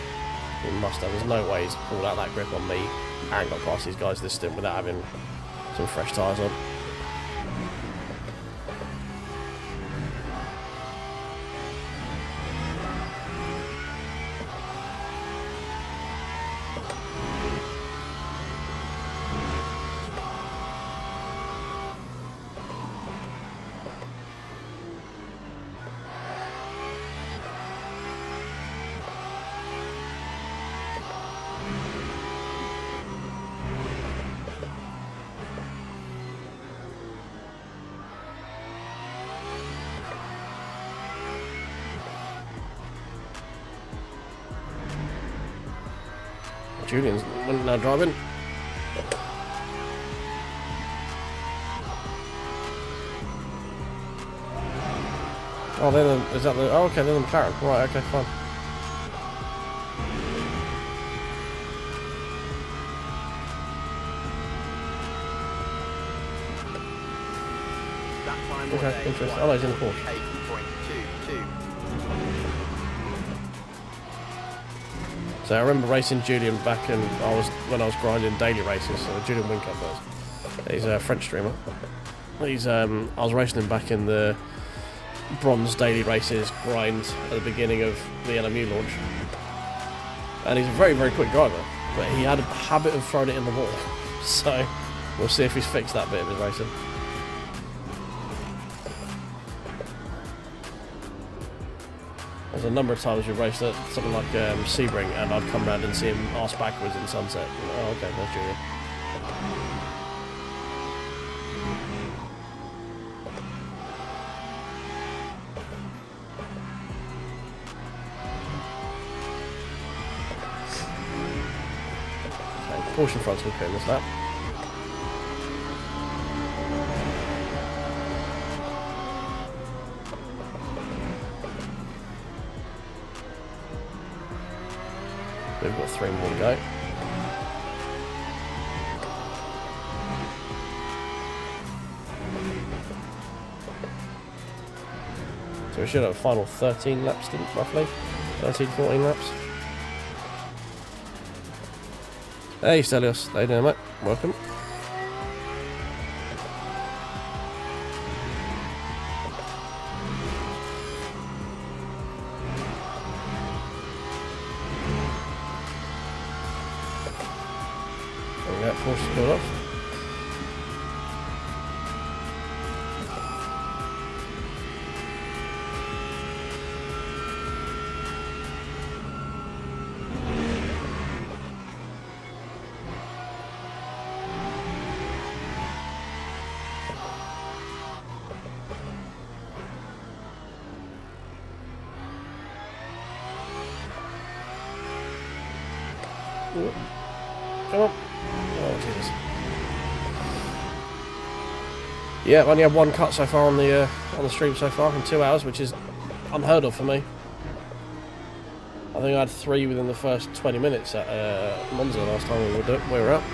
He must have. There's no way he's pulled out that grip on me and got past these guys this stint without having some fresh tyres on. Julian's now driving. Oh, is that the... Oh, okay, they're the McLaren. Right, okay, fine. Okay, interesting. Oh no, he's in the Porsche. 8.22. So I remember racing Julian back when I was grinding daily races. So Julian Wincup was. He's a French streamer. He's I was racing him back in the bronze daily races grind at the beginning of the LMU launch. And he's a very, very quick driver, but he had a habit of throwing it in the wall. So we'll see if he's fixed that bit of his racing. There's a number of times we've raced at something like Sebring, and I'd come round and see him arse backwards in sunset. Oh, okay, there's Julian. Okay, Porsche in front's okay in this lap. We've got 3 more to go. So we should have a final 13 laps, roughly. 13, 14 laps. Hey Stelios, how you doing, mate? Welcome. Porsche pulled off. Ooh. Come on. Oh, Jesus. Yeah, I've only had 1 cut so far on the stream so far in 2 hours, which is unheard of for me. I think I had 3 within the first 20 minutes at Monza last time we were up.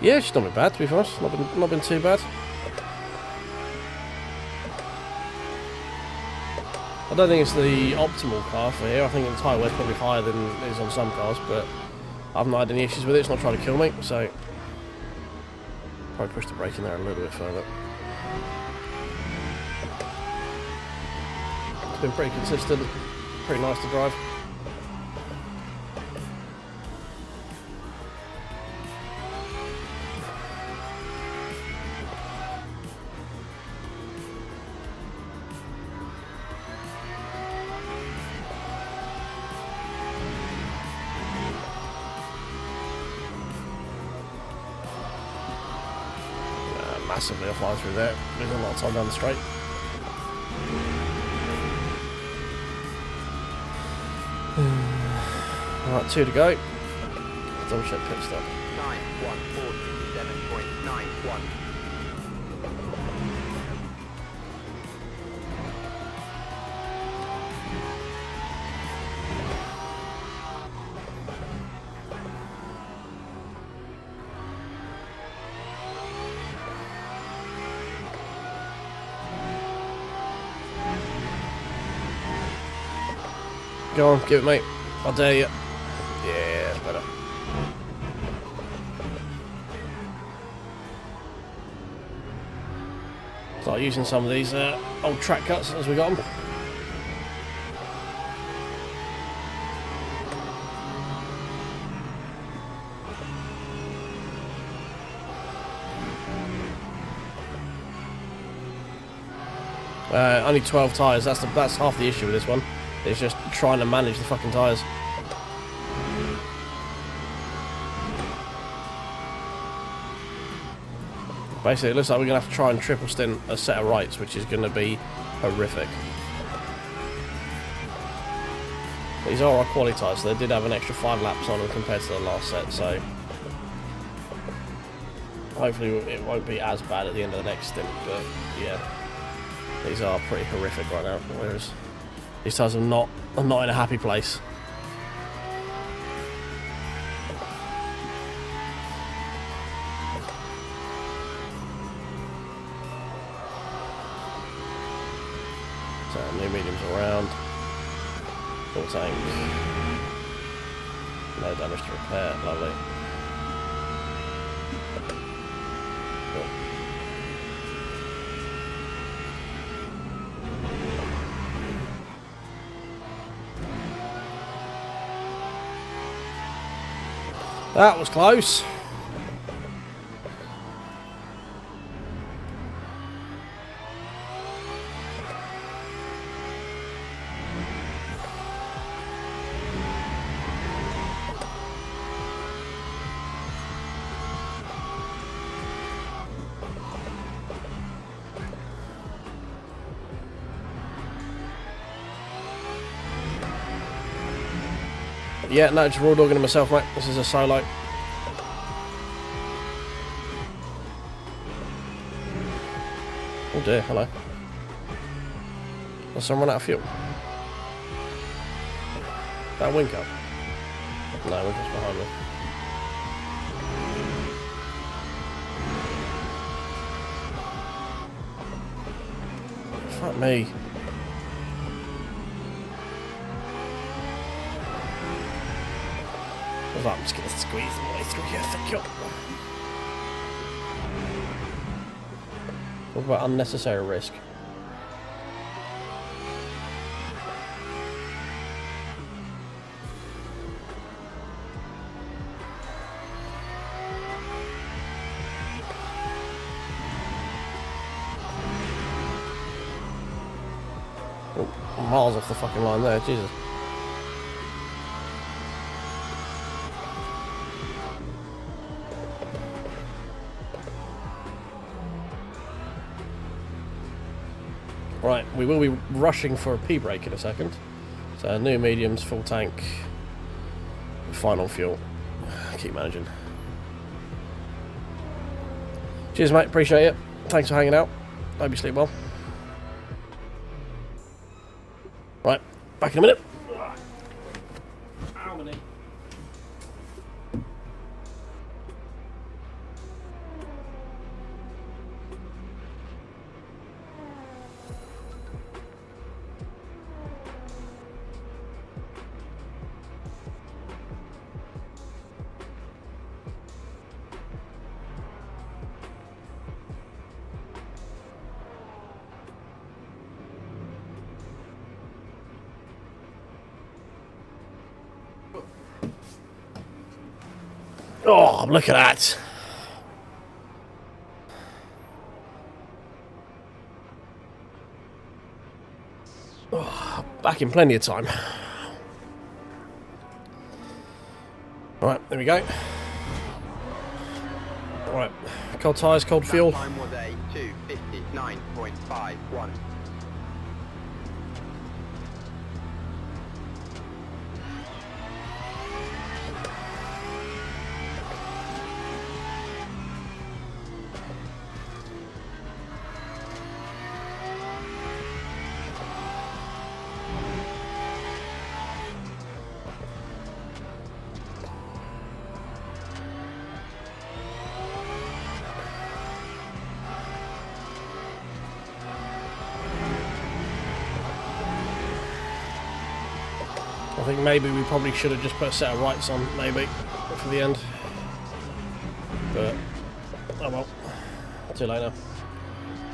Yeah, she's not been bad, to be honest. Not been too bad. I don't think it's the optimal car for here. I think the tyre weight's probably higher than it is on some cars, but I've not had any issues with it. It's not trying to kill me, so probably push the brake in there a little bit further. It's been pretty consistent, pretty nice to drive. Massively offline through there, losing a lot of time down the straight. Alright, 2 to go. Double check pit stop. 9.147.91. Go on, give it, mate. I dare you. Yeah, it's better. Start using some of these old track cuts as we got them. Only 12 tyres. That's half the issue with this one. It's just trying to manage the fucking tyres. Basically, it looks like we're going to have to try and triple stint a set of rights, which is going to be horrific. These are our quality tyres, so they did have an extra 5 laps on them compared to the last set, so hopefully it won't be as bad at the end of the next stint, but yeah, these are pretty horrific right now, whereas these tyres are not in a happy place. So new mediums around. Full tank. No damage to repair. Lovely. Cool. That was close. Yeah, no, just raw dogging it myself, mate. This is a solo. Oh dear, hello. Has someone run out of fuel? That wink up? No, wink up's behind me. Fuck me. I'm just going to squeeze my way through here, thank you. Talk about unnecessary risk. Oh, miles off the fucking line there, Jesus. Right, we will be rushing for a P-brake in a second. So new mediums, full tank, final fuel. Keep managing. Cheers mate, appreciate it. Thanks for hanging out. Hope you sleep well. Right, back in a minute. Oh, look at that. Oh, back in plenty of time. Right, there we go. Right, cold tyres, cold fuel. Time was a 2:59.51. I think maybe we probably should have just put a set of rights on, maybe, for the end. But, oh well, too late now.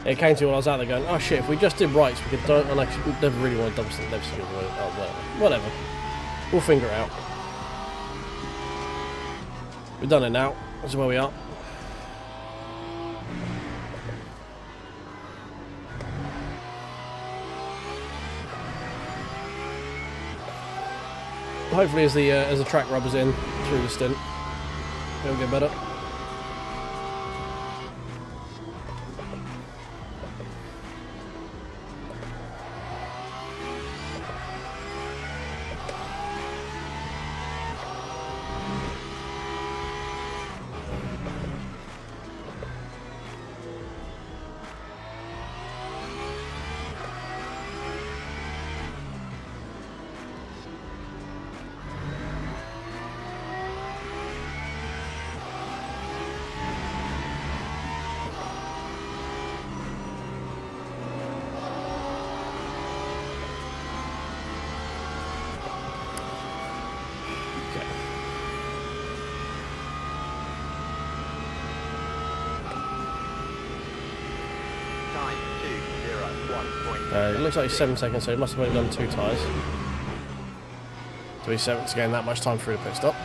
It came to when I was out there going, oh shit, if we just did rights, we could don't, and I never really want to double stint left. Oh, whatever. We'll figure it out. We've done it now. This is where we are. Hopefully, as the track rubbers in through the stint, it'll get better. It looks like he's 7 seconds, so he must have only done 2 tyres. To be 7th to gain that much time through the pit stop.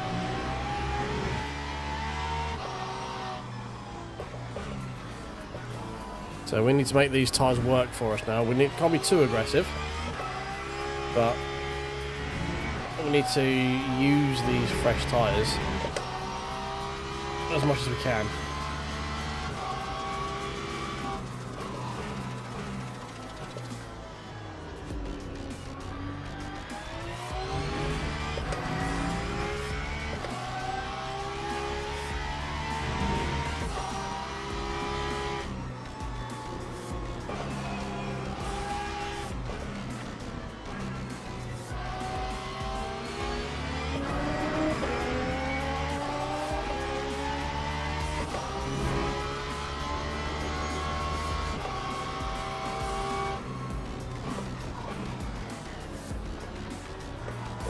So we need to make these tyres work for us now. Can't be too aggressive, but we need to use these fresh tyres as much as we can.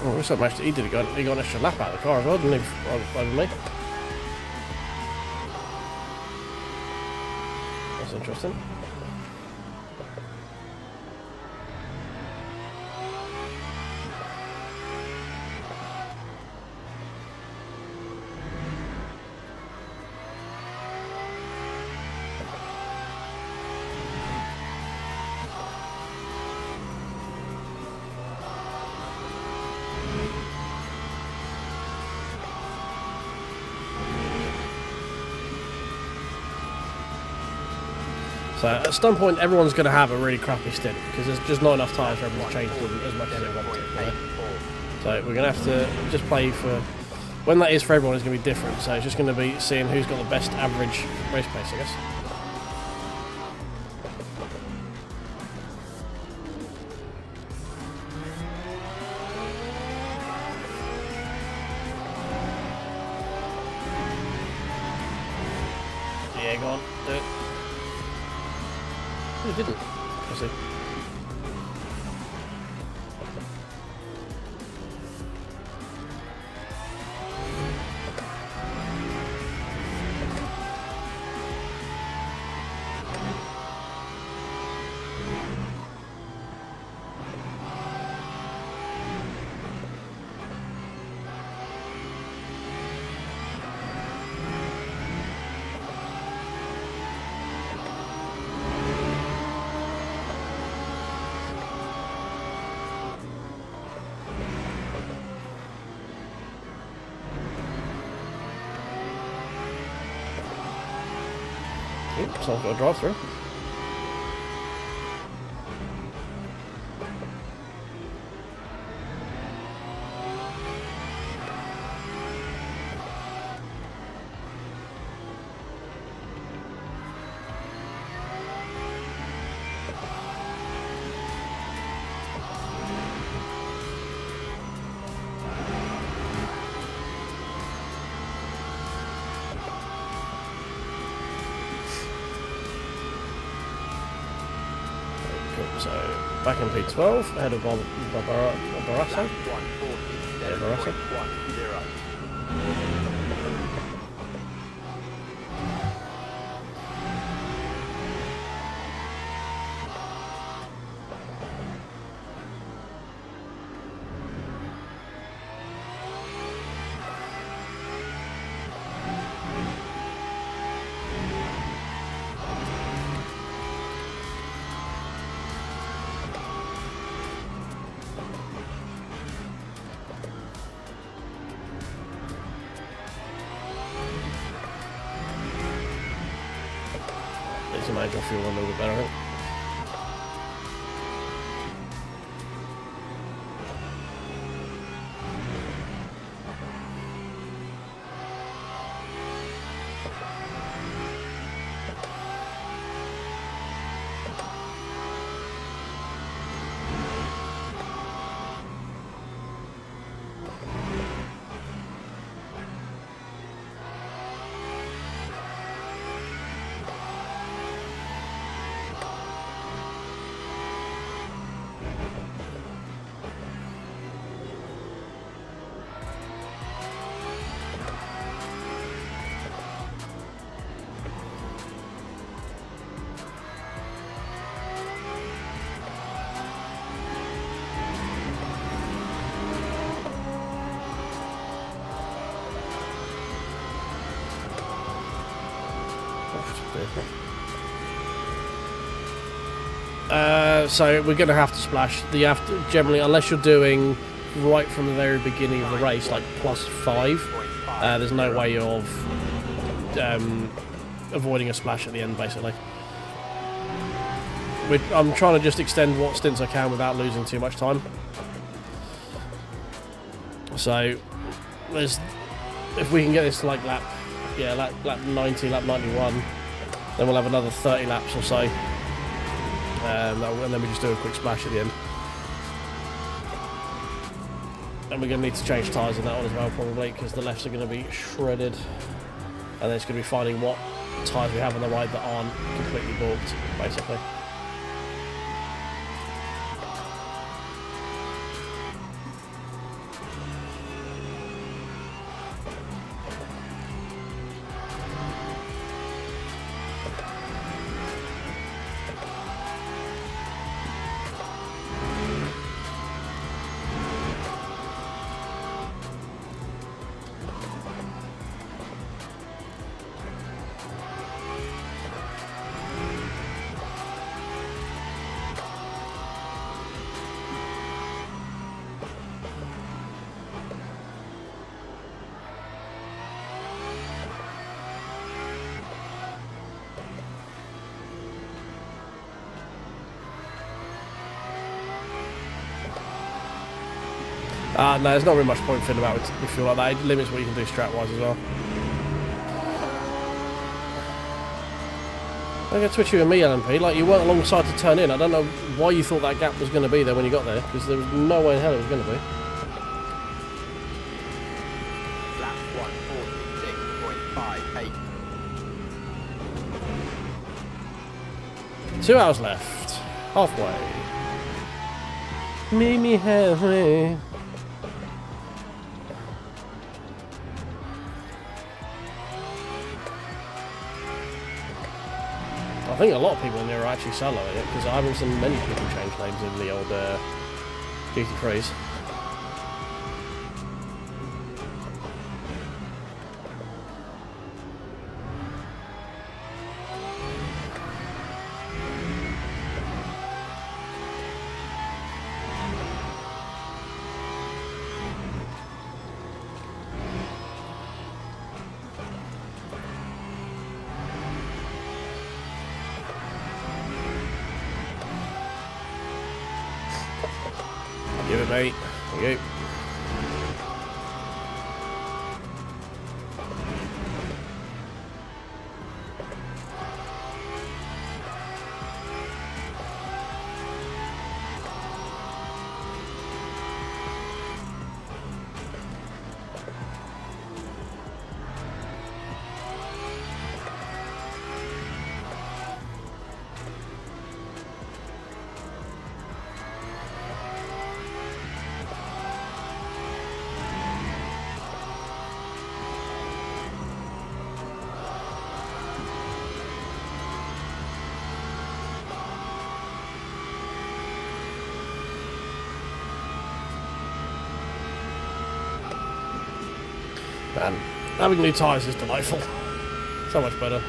Oh, what's up, actually? He got an extra lap out of the car as well, didn't he? Over me. That's interesting. So at some point everyone's going to have a really crappy stint because there's just not enough tyres for everyone to change them as much as they want to. Right? So we're going to have to just play for... When that is for everyone, it's going to be different. So it's just going to be seeing who's got the best average race pace, I guess. Yeah, go on, do it. Oh, it didn't. I see. Someone's got a drive through. So back in P12, ahead of Barrasso. Yeah, Barrasso. Needs to manage your fuel a little bit better, I think. So we're going to have to splash. You have to, generally, unless you're doing right from the very beginning of the race, like +5, there's no way of avoiding a splash at the end, basically. I'm trying to just extend what stints I can without losing too much time. So, if we can get this to like lap 90, lap 91, then we'll have another 30 laps or so, and then we just do a quick splash at the end. And we're going to need to change tyres on that one as well, probably, because the lefts are going to be shredded, and then it's going to be finding what tyres we have on the right that aren't completely balked, basically. No, there's not really much point fiddling about with fuel like that. It limits what you can do strat-wise as well. I'm going to switch you and me, LMP. Like, you weren't alongside to turn in. I don't know why you thought that gap was going to be there when you got there, because there was no way in hell it was going to be. Lap 146.58. 2 hours left. Halfway. Meet me halfway. I think a lot of people in there are actually soloing it, because I haven't seen many people change names in the old GT3s. Give it, mate. There you go. Man, having new tyres is delightful. So much better.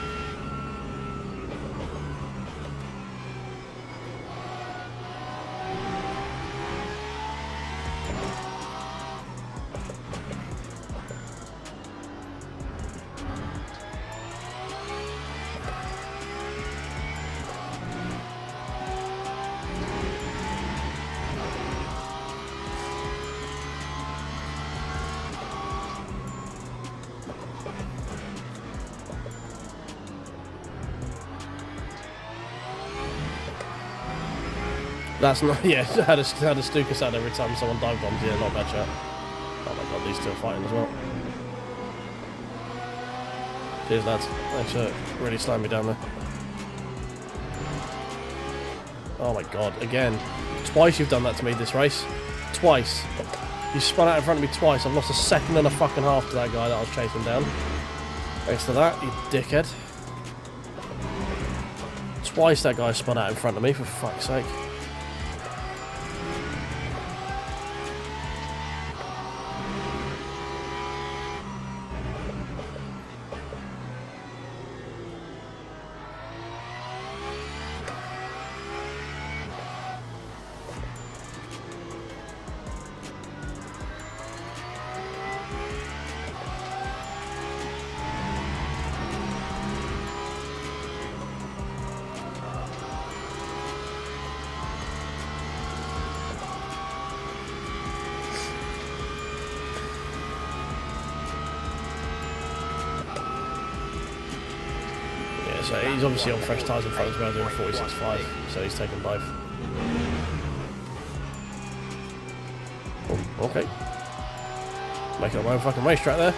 That's not, yeah, had a Stuka sound every time someone dive bombs. Yeah, not bad shot. Oh my god, these two are fighting as well. Cheers, lads. Thanks for really slowing me down there. Oh my god, again. Twice you've done that to me this race. Twice. You spun out in front of me twice. I've lost a second and a fucking half to that guy that I was chasing down. Thanks to that, you dickhead. Twice that guy spun out in front of me, for fuck's sake. So he's obviously on fresh tyres in front as well, doing 46.5, so he's taken both. Oh, okay. Making a my own fucking racetrack there.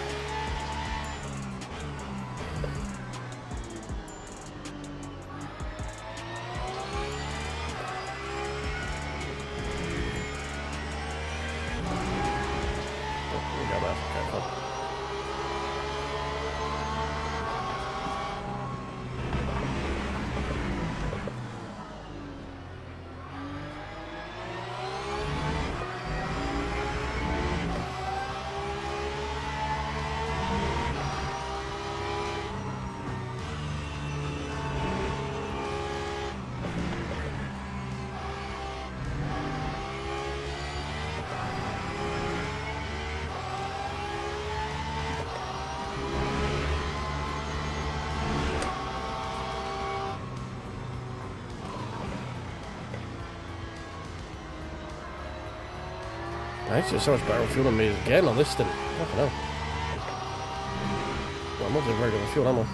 Actually, so much better on fuel than me again on this stint. Fucking hell. Well, I'm not doing very good on fuel, am I?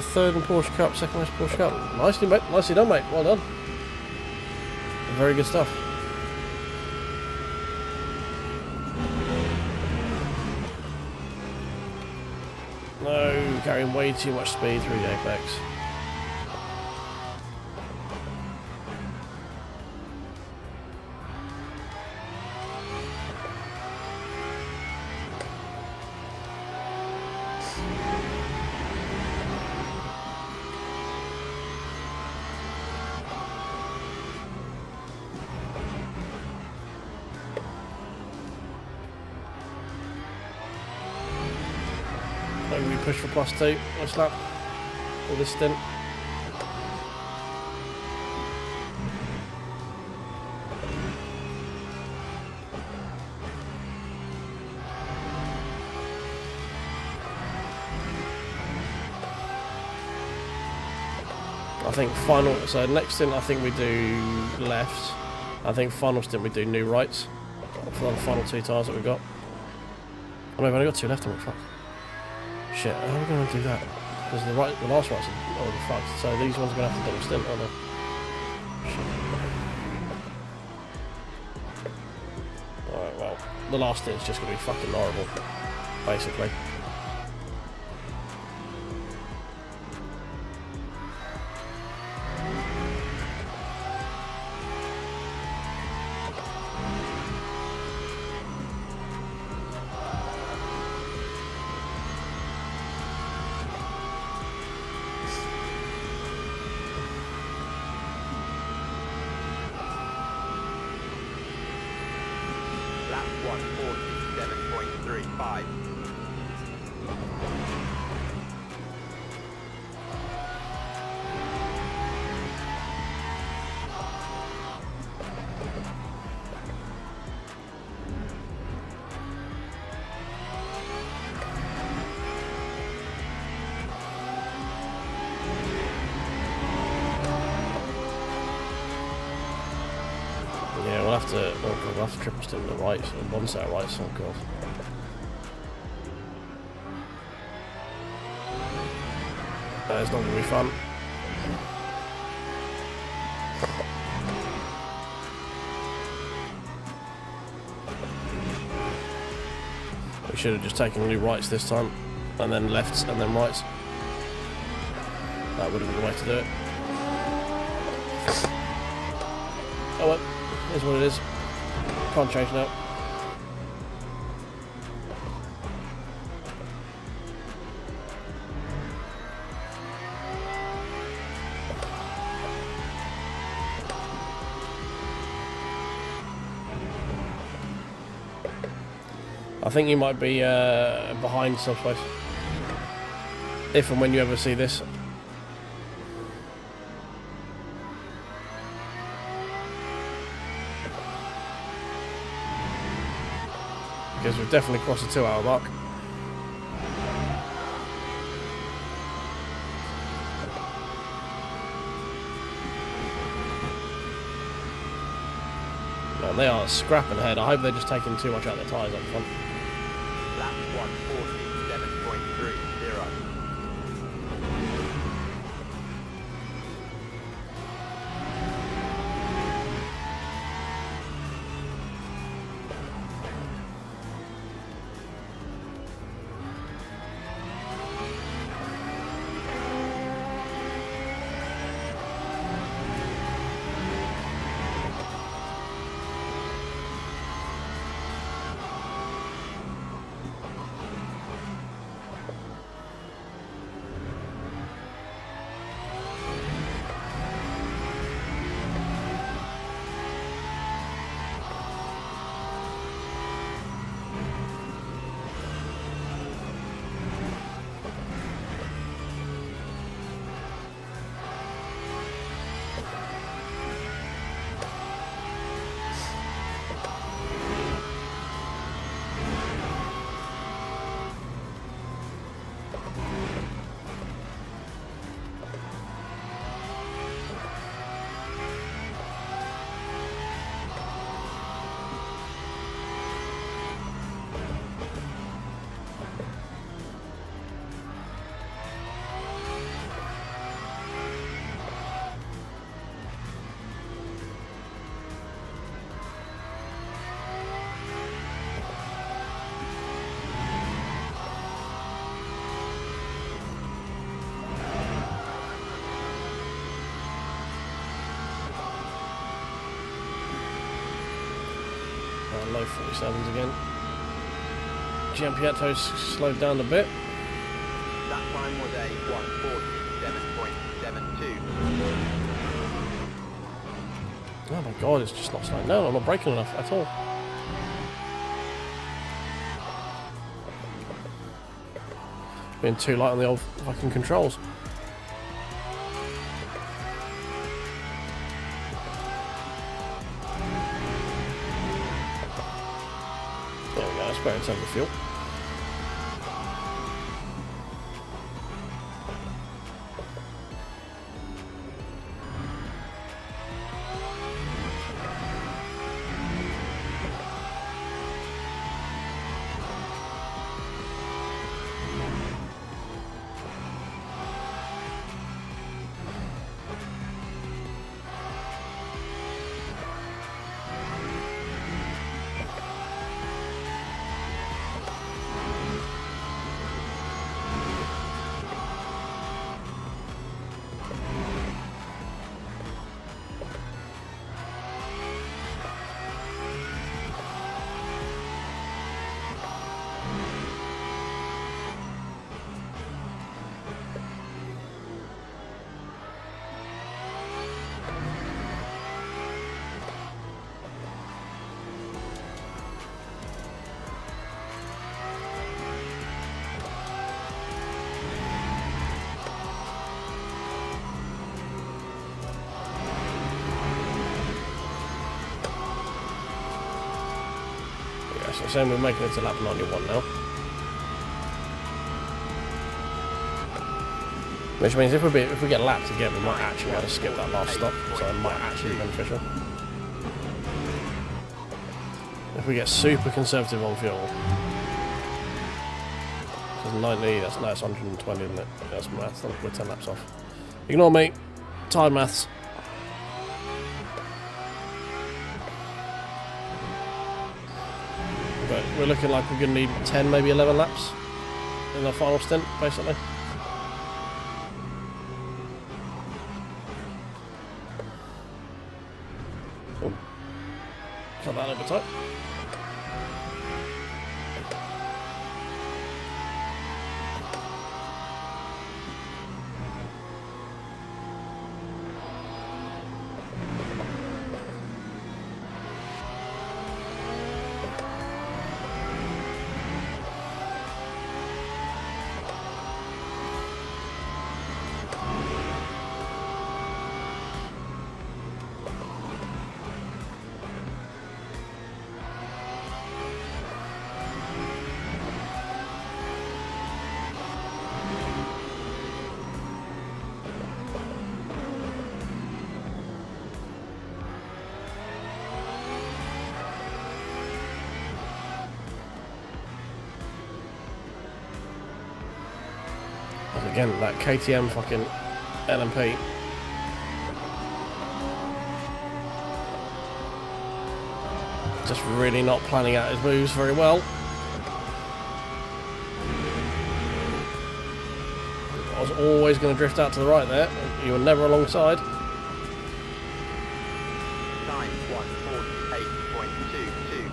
Third in Porsche Cup, second race Porsche Cup. Nicely, mate. Nicely done, mate. Well done. Very good stuff. No, carrying way too much speed through the apex. Maybe we push for +2 this lap, or this stint. I think final, so next stint I think we do left. I think final stint we do new rights for the final 2 tyres that we've got. Oh no, we've only got 2 left, haven't we? Fuck. Shit, how are we going to do that? Because the last rights are already fucked, so these ones are going to have to double stint, aren't they? Shit. Alright, well, the last stint's just going to be fucking horrible, basically. Lap 147.35. Yeah, we'll have to. Oh god, we'll have to triple stint the rights, or one set of rights. Oh god. That is not going to be fun. We should have just taken new rights this time, and then lefts, and then rights. That would have been the way to do it. Oh well. Is what it is. Can't change now. I think you might be behind subspace. If and when you ever see this. because we've definitely crossed the 2-hour mark. Man, they are scrapping ahead. I hope they're just taking too much out of their tyres up front. Lap 147.30. Low 47s again. Giampietto's slowed down a bit. That time was a 147.72. Oh my god, it's just not slowing down. I'm not braking enough at all. Being too light on the old fucking controls. There we go, that's better in terms of fuel. So saying we're making it to lap 91 now. Which means if we get lapped again, we might actually be able to skip that last stop, so it might actually be beneficial. If we get super conservative on fuel. Because 90, that's 120, isn't it? That's maths, we're 10 laps off. Ignore me. Time maths. But we're looking like we're going to need 10, maybe 11 laps in our final stint, basically. Oh. Cut that a bit tight. Again, that KTM fucking LMP. Just really not planning out his moves very well. I was always going to drift out to the right there. You were never alongside. Time 148.22.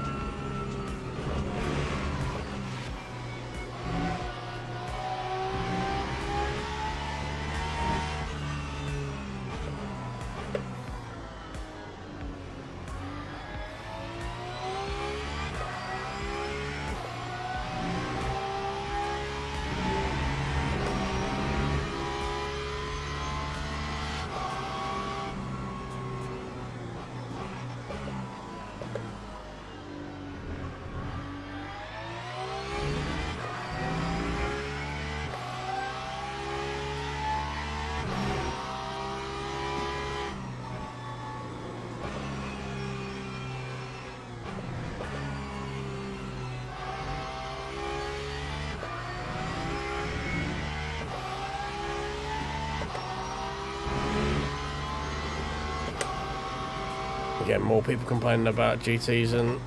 Again, more people complaining about GTs and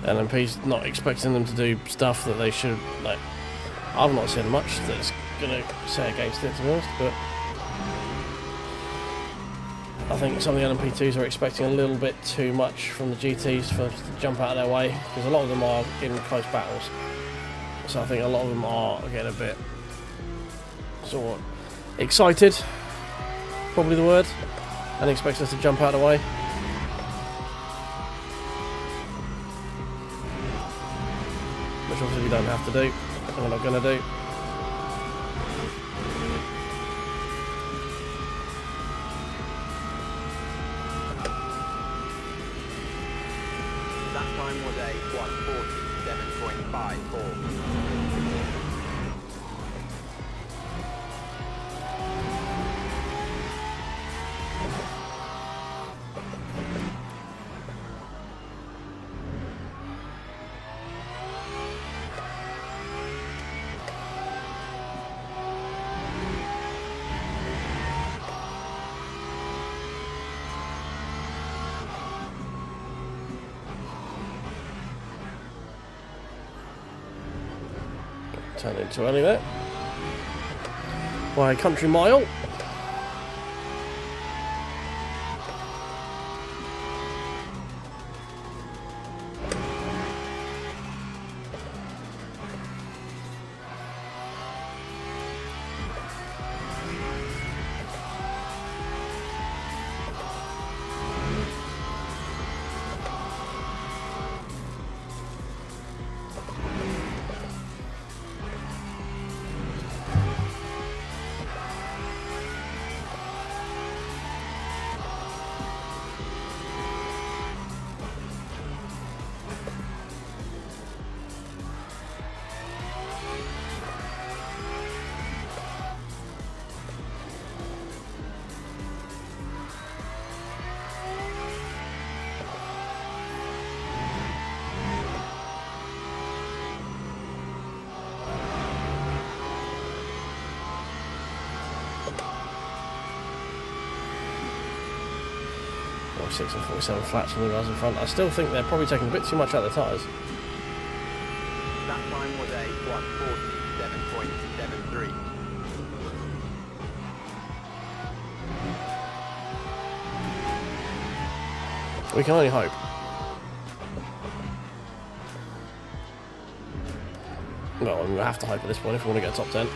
LMPs, not expecting them to do stuff that they should. Like, I've not seen much that's going to say against it, to be honest, but I think some of the LMP2s are expecting a little bit too much from the GTs for us to jump out of their way, because a lot of them are in close battles. So I think a lot of them are getting a bit sort of excited, probably the word, and expect us to jump out of the way. Which obviously we don't have to do, and we're not going to do. That time was a 147.54. Turned in too early there. By a country mile. Or 6 and 47 flats from the guys in front. I still think they're probably taking a bit too much out of the tyres. That time was a 147.73. We can only hope. Well, we have to hope at this point if we want to get a top 10.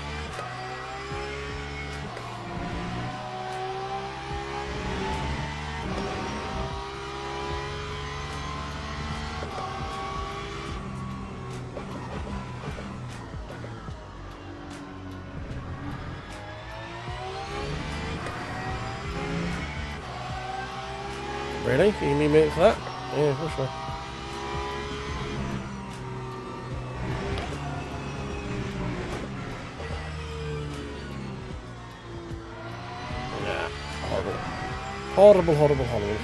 Really? You need a minute for that? Yeah, for sure. Yeah, horrible. Horrible, horrible, horrible.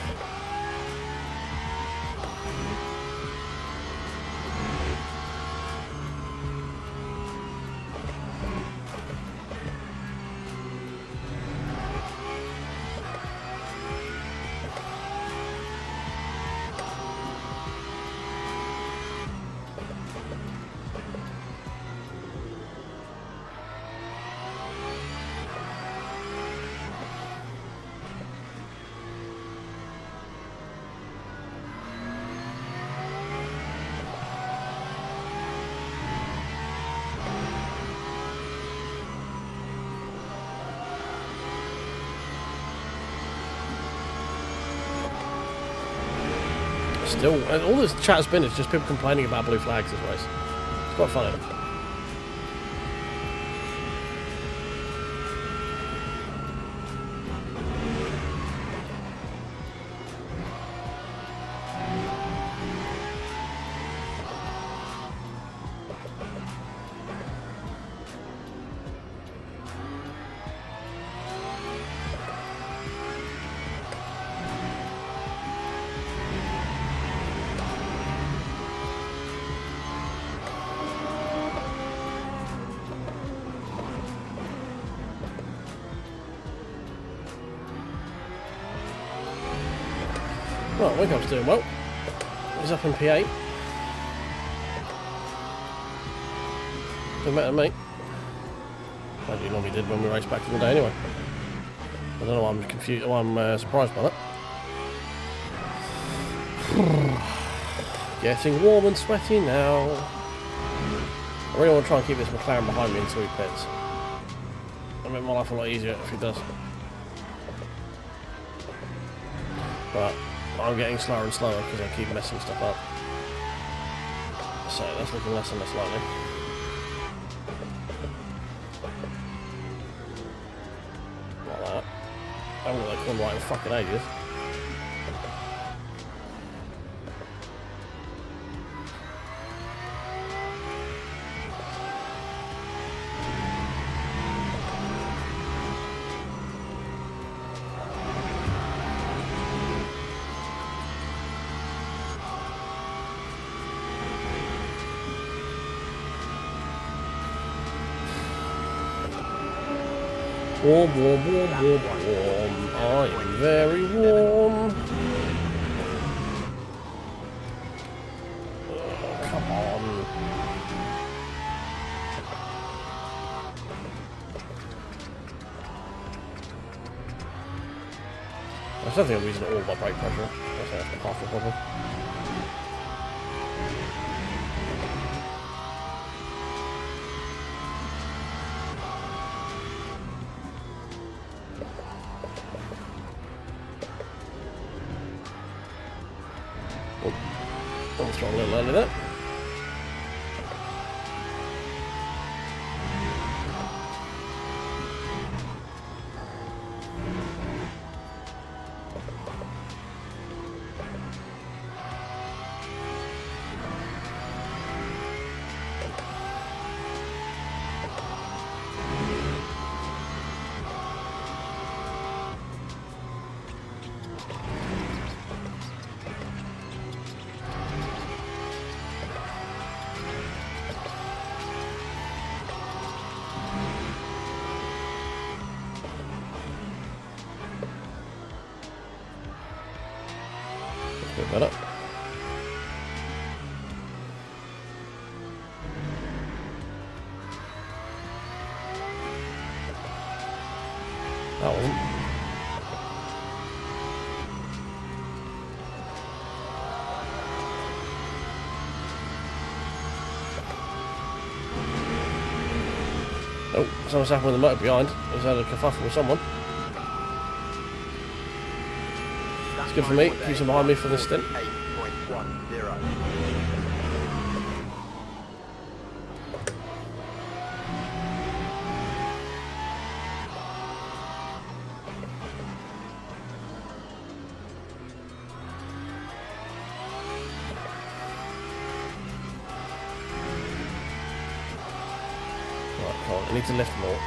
still, and all this chat has been is just people complaining about blue flags this race. It's quite funny. Well, Winkup's doing well. He's up in P8. Doing better than me. As you normally did when we raced back in the day anyway. I don't know why I'm confused, why I'm surprised by that. Getting warm and sweaty now. I really want to try and keep this McLaren behind me until he pits. It'll make my life a lot easier if he does. But I'm getting slower and slower because I keep messing stuff up. So that's looking less and less likely. Like that. I haven't got that corner right in fucking ages. Warm, warm, warm, warm, warm. I am very warm. Oh, come on. I don't think I'm using all my brake pressure. That's half the problem. Let's try a little early there. Pick that up. That wasn't. Oh, something's happened with the motor behind. He's had a kerfuffle with someone. It's good for me. Keeps him behind me for this stint. 8.10. Right, come on. I need to lift more.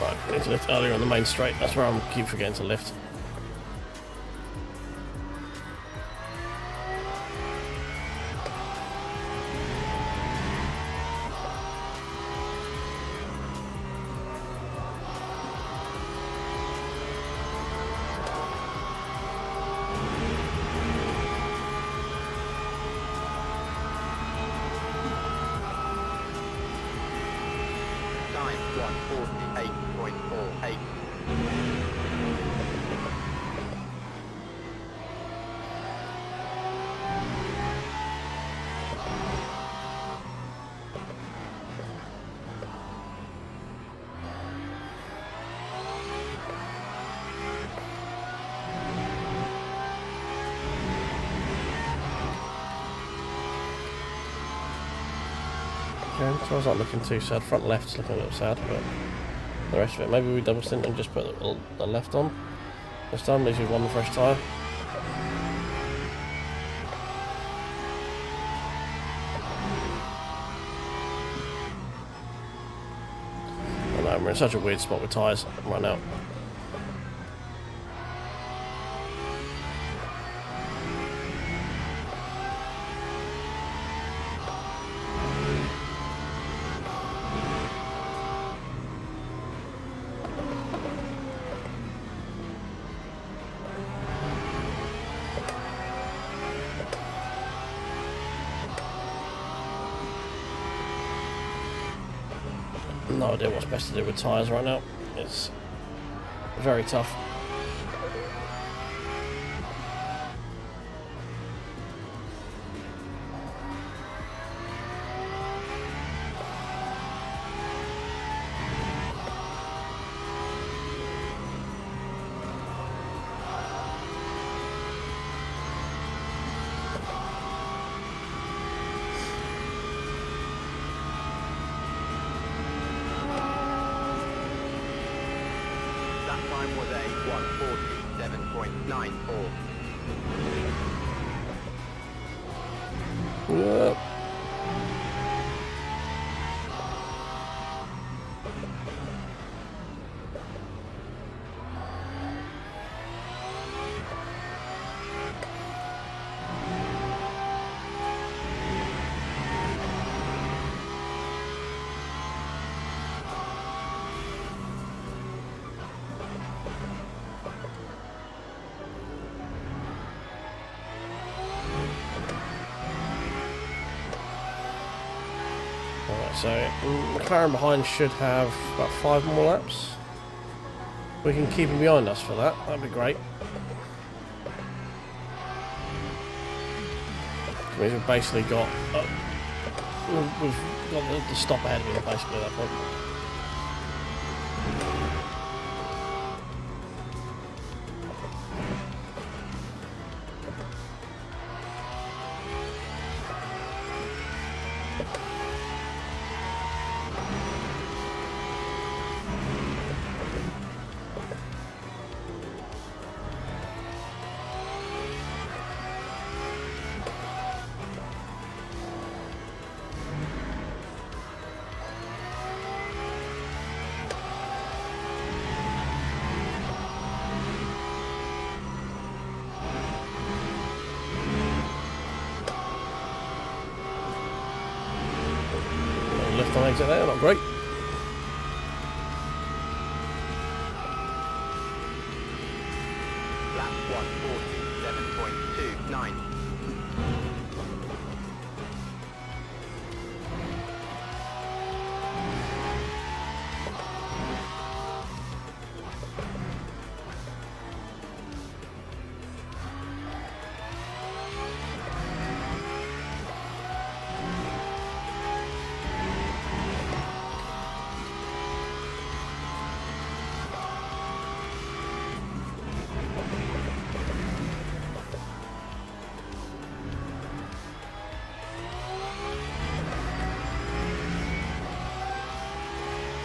Right, I need to lift earlier on the main straight. That's where I keep forgetting to lift. Time 148.48. Okay, so I was not looking too sad. Front left's looking a little sad, but the rest of it, maybe we double stint and just put the left on. This time, leaves you one fresh tyre. I know, we're in such a weird spot with tyres right now. No idea what's best to do with tyres right now. It's very tough. That time was a 147.94. Yep. Alright, so McLaren behind should have about 5 more laps. We can keep him behind us for that. That'd be great. Which means we've basically got we've got the stop ahead of him basically at that point. Left on exit there, not great. Lap 147.29.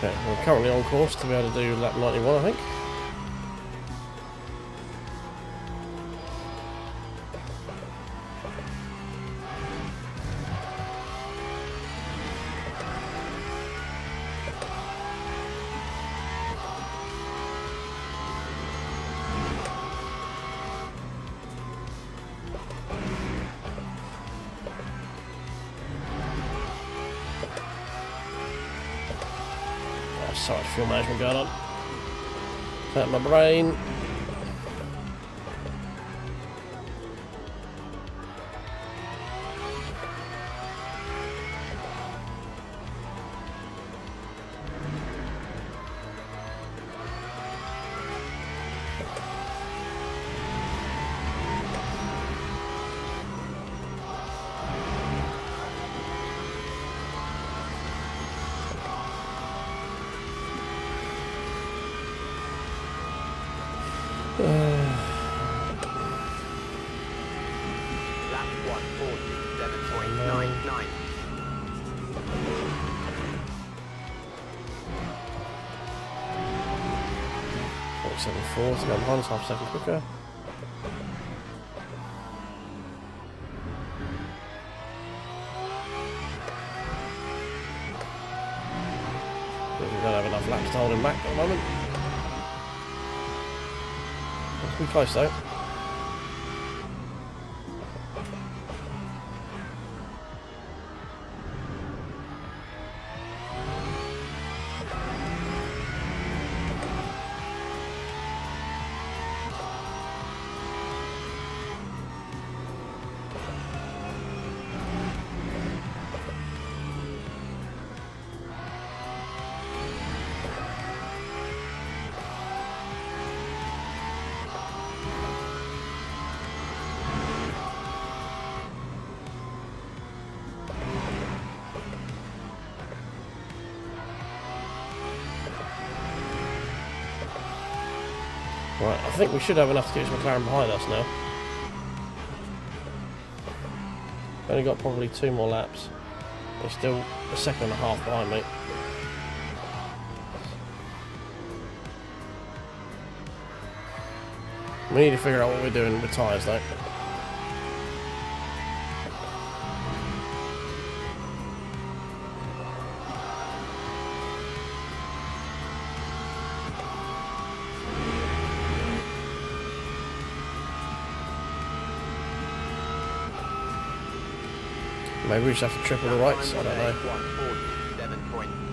Okay, we're currently on course to be able to do lap 91, I think. So much fuel management going on. Hurt my brain. Lap 147.99. 47.4 to go behind, half a second quicker. We don't have enough laps to hold him back at the moment. That's pretty close though. Right, I think we should have enough to get this McLaren behind us now. Only got probably 2 more laps. We're still a second and a half behind me. We need to figure out what we're doing with tyres though. Maybe we just have to triple the rights, I don't know.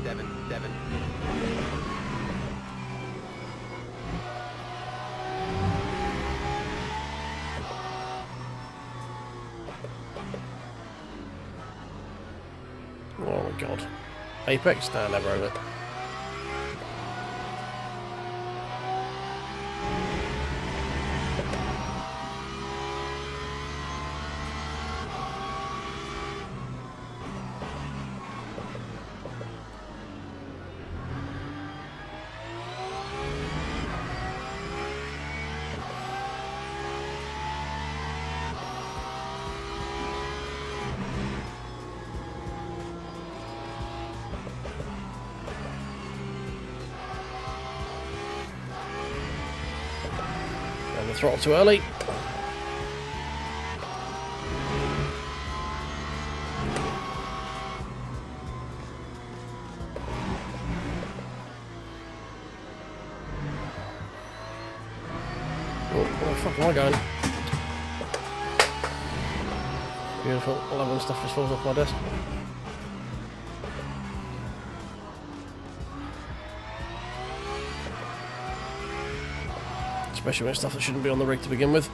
147.77. Oh my god. Apex? No, never over. And the throttle too early. Oh, where the fuck am I going? Beautiful. I love when stuff just falls off my desk. Especially when it's stuff that shouldn't be on the rig to begin with.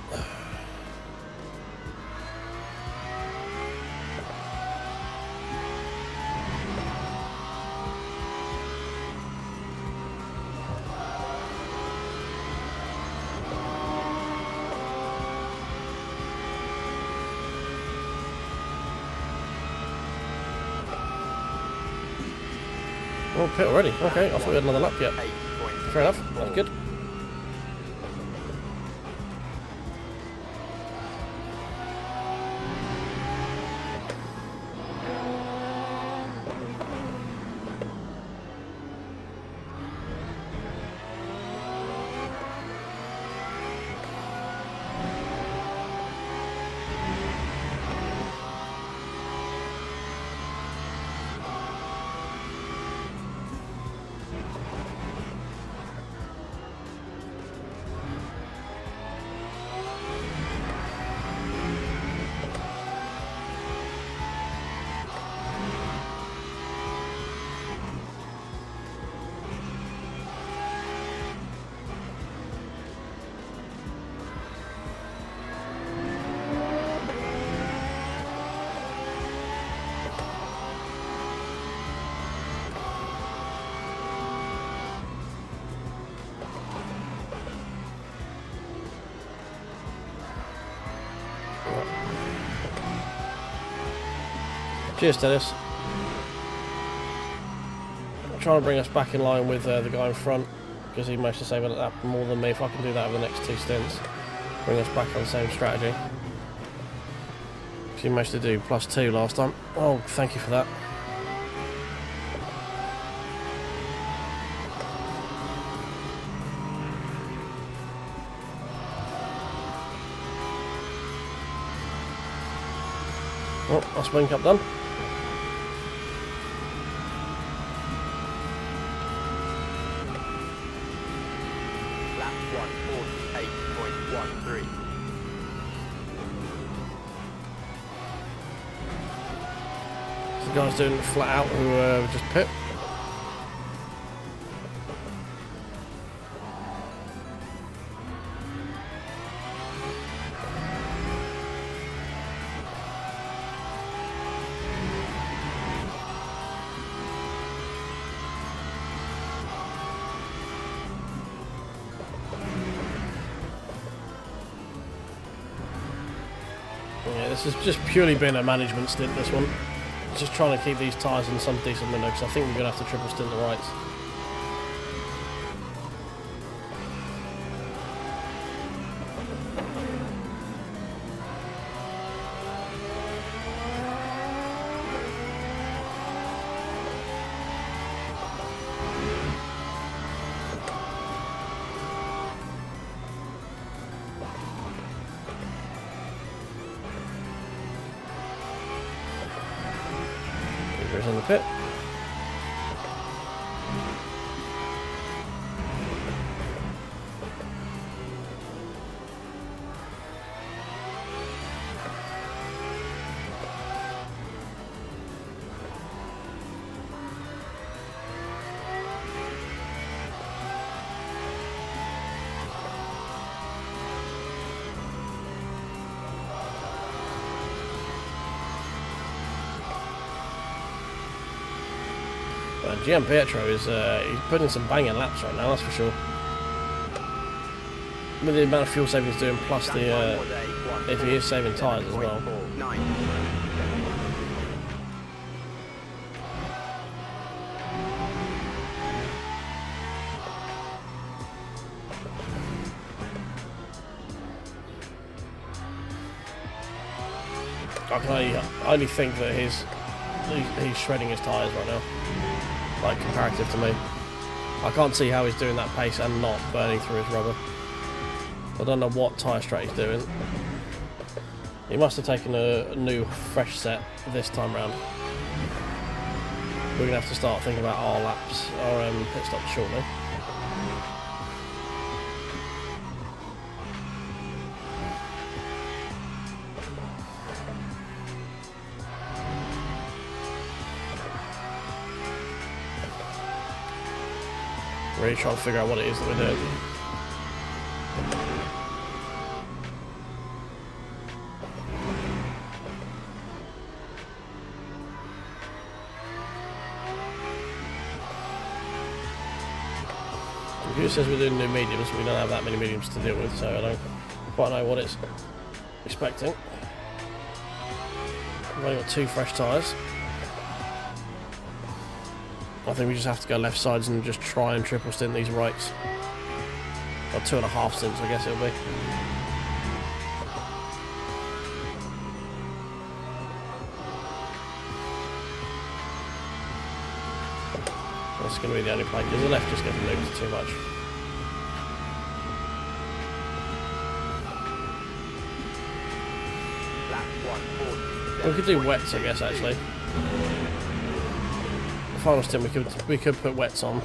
Oh, pit already. Okay, I thought we had another lap yet. Fair enough. That's good. Cheers, Dennis. I'm trying to bring us back in line with the guy in front, because he managed to save it up more than me. If I can do that over the next 2 stints, bring us back on the same strategy. He managed to do +2 last time. Oh, thank you for that. Oh, that's wing up done. Lap 148.13. The guy's doing it flat out who just pit. Yeah, this has just purely been a management stint, this one. Just trying to keep these tyres in some decent window, because I think we're going to have to triple stint the rights. In the pit. GM Pietro is he's putting some banging laps right now, that's for sure. With the amount of fuel saving he's doing, plus the if he is saving tyres as well. I can only think that he's shredding his tyres right now. Like, comparative to me. I can't see how he's doing that pace and not burning through his rubber. I don't know what tyre strat he's doing. He must have taken a new fresh set this time round. We're going to have to start thinking about our laps, our pit stops shortly. Really trying to figure out what it is that we're doing. The computer says we're doing new mediums, we don't have that many mediums to deal with, so I don't quite know what it's expecting. We've only got 2 fresh tyres. I think we just have to go left sides and just try and triple stint these rights. Or 2.5 stints, I guess it'll be. That's going to be the only play, because the left just gets moved too much. We could do wets, I guess, actually. Final stint we could put wets on.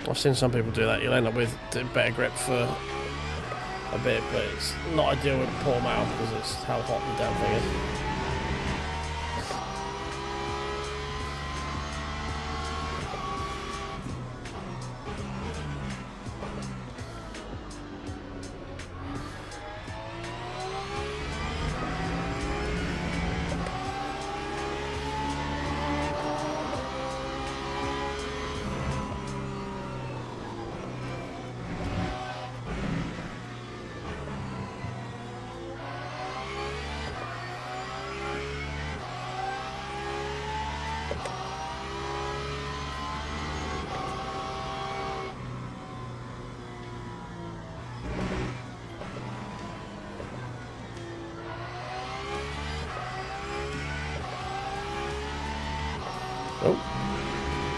I've seen some people do that. You'll end up with better grip for a bit, but it's not ideal with Portimao because it's how hot the damn thing is. Oh,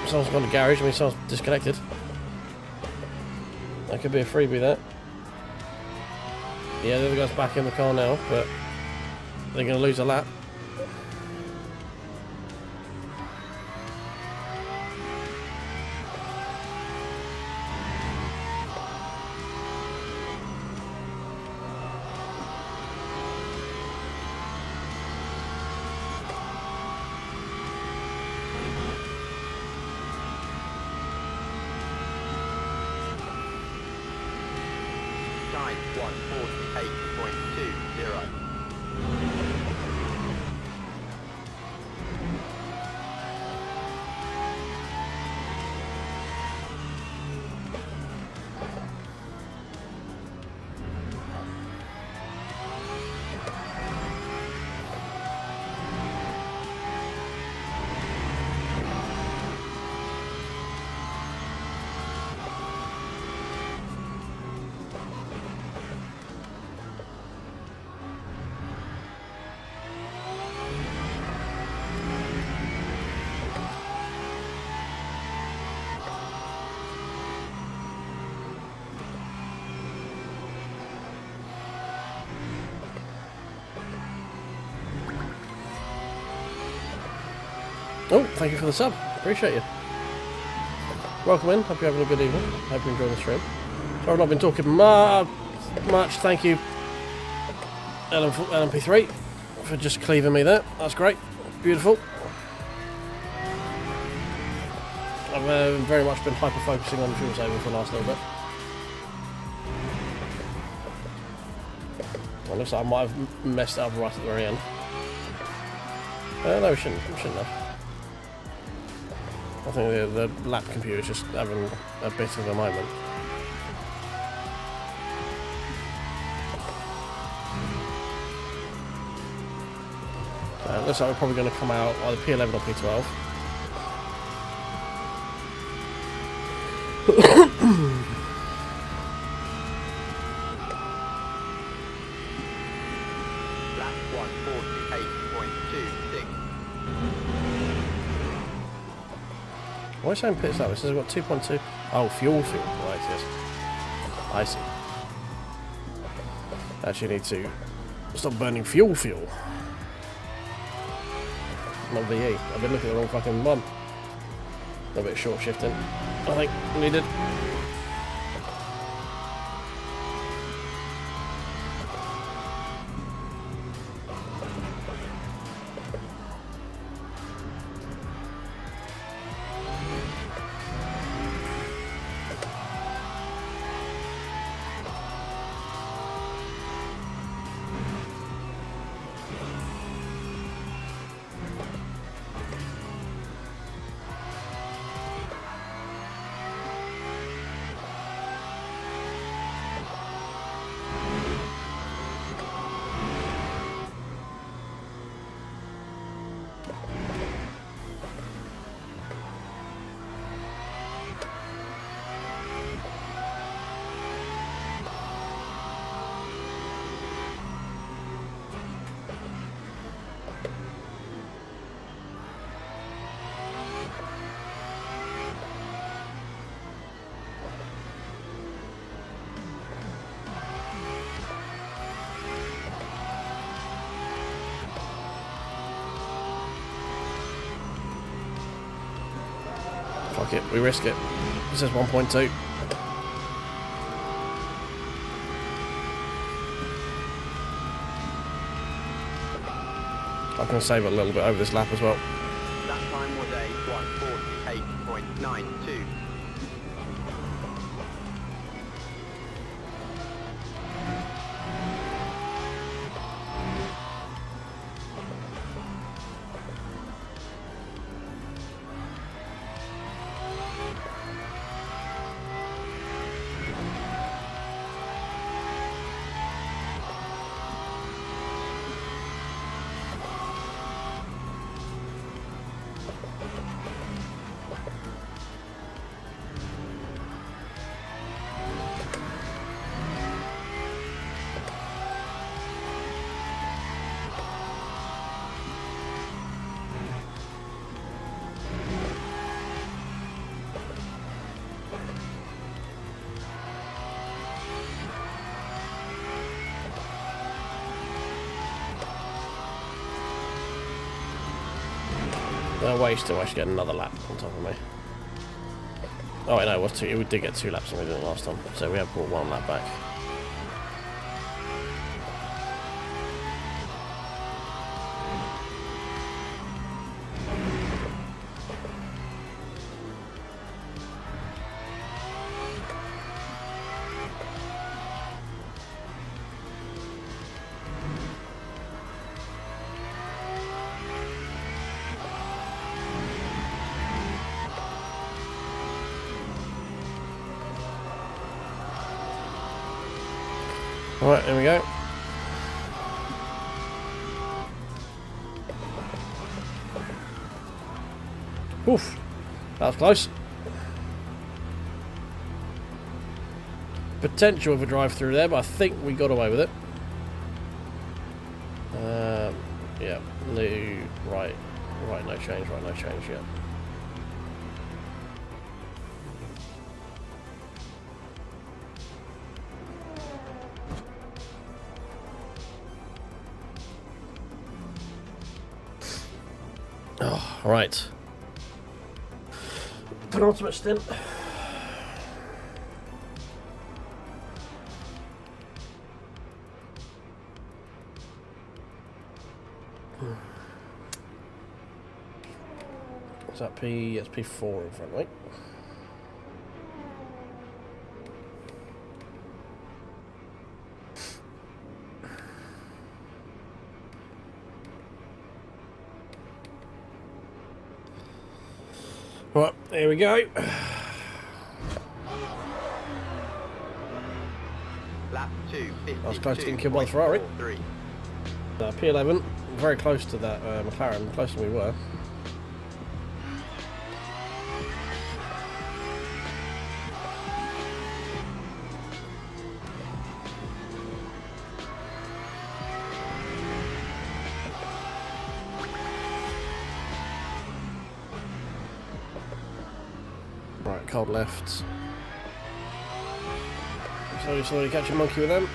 someone's gone to the garage. I mean, someone's disconnected. That could be a freebie, that. Yeah, the other guy's back in the car now, but they're going to lose a lap. Time 148.20. Oh, thank you for the sub. Appreciate you. Welcome in. Hope you're having a good evening. Hope you're enjoying the stream. So I've not been talking much. Thank you, LMP3, for just cleaving me there. That's great. Beautiful. I've very much been hyper-focusing on fuel saving for the last little bit. Well, looks like I might have messed up right at the very end. No, we shouldn't have. I think the lap computer is just having a bit of a moment. Looks like we're probably going to come out either P11 or P12. Lap 148.26. Why is it saying pit stop? It says we've got 2.2. Oh, fuel. Right, yes. I see. Actually need to stop burning fuel. Not VE. I've been looking at the wrong fucking one. A bit short shifting. I think needed. Fuck it, we risk it. It says 1.2. I can save it a little bit over this lap as well. That time was a 148.92. Wait, still, I should get another lap on top of me. Oh, wait, no, it was two. We did get 2 laps on we did it last time, so we have brought 1 lap back. Alright, here we go. Oof, that was close. Potential of a drive through there, but I think we got away with it. Yeah, right, no change, yeah. Oh, right. Penultimate stint. Is that P? It's P4 in front, right? Right, here we go. Lap 2, I was close to getting killed by the Ferrari. P11, very close to that McLaren, closer than we were. Right, cold left. Slowly catch a monkey with them.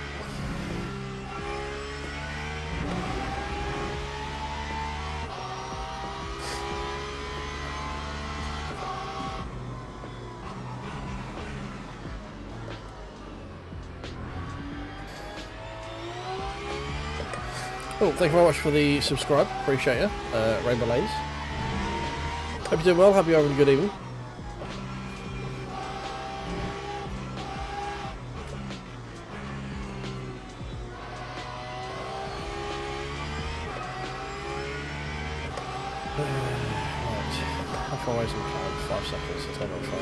Oh, thank you very much for the subscribe. Appreciate you. Rainbow Lanes. Hope you're doing well. Hope you're having a good evening. Right. How far away is the cab? 5 seconds. That's not very far.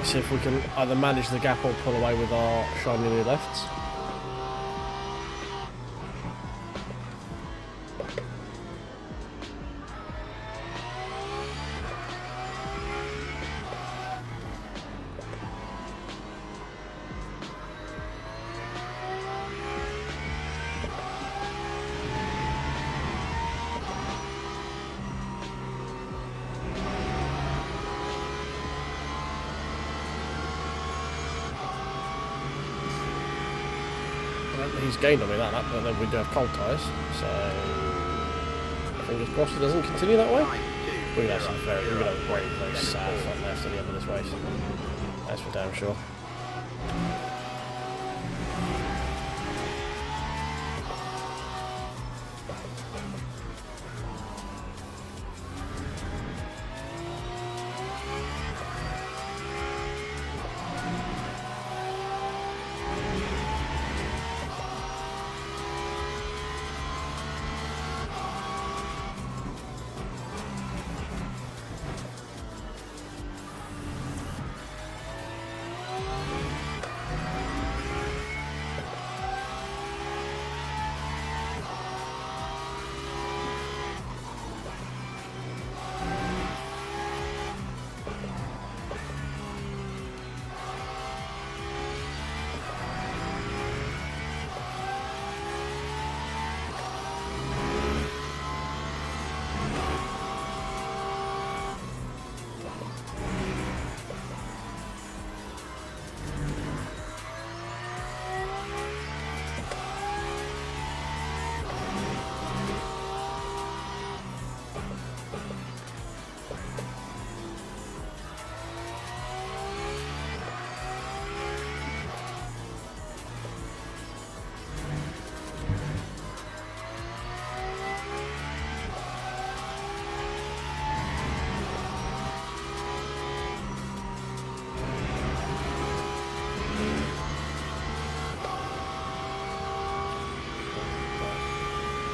See if we can either manage the gap or pull away with our shiny new lefts. He's gained on me that lap, but then we do have cold tyres, so fingers crossed it doesn't continue that way. We're going to have a very sad front left at the end of this race. That's for damn sure.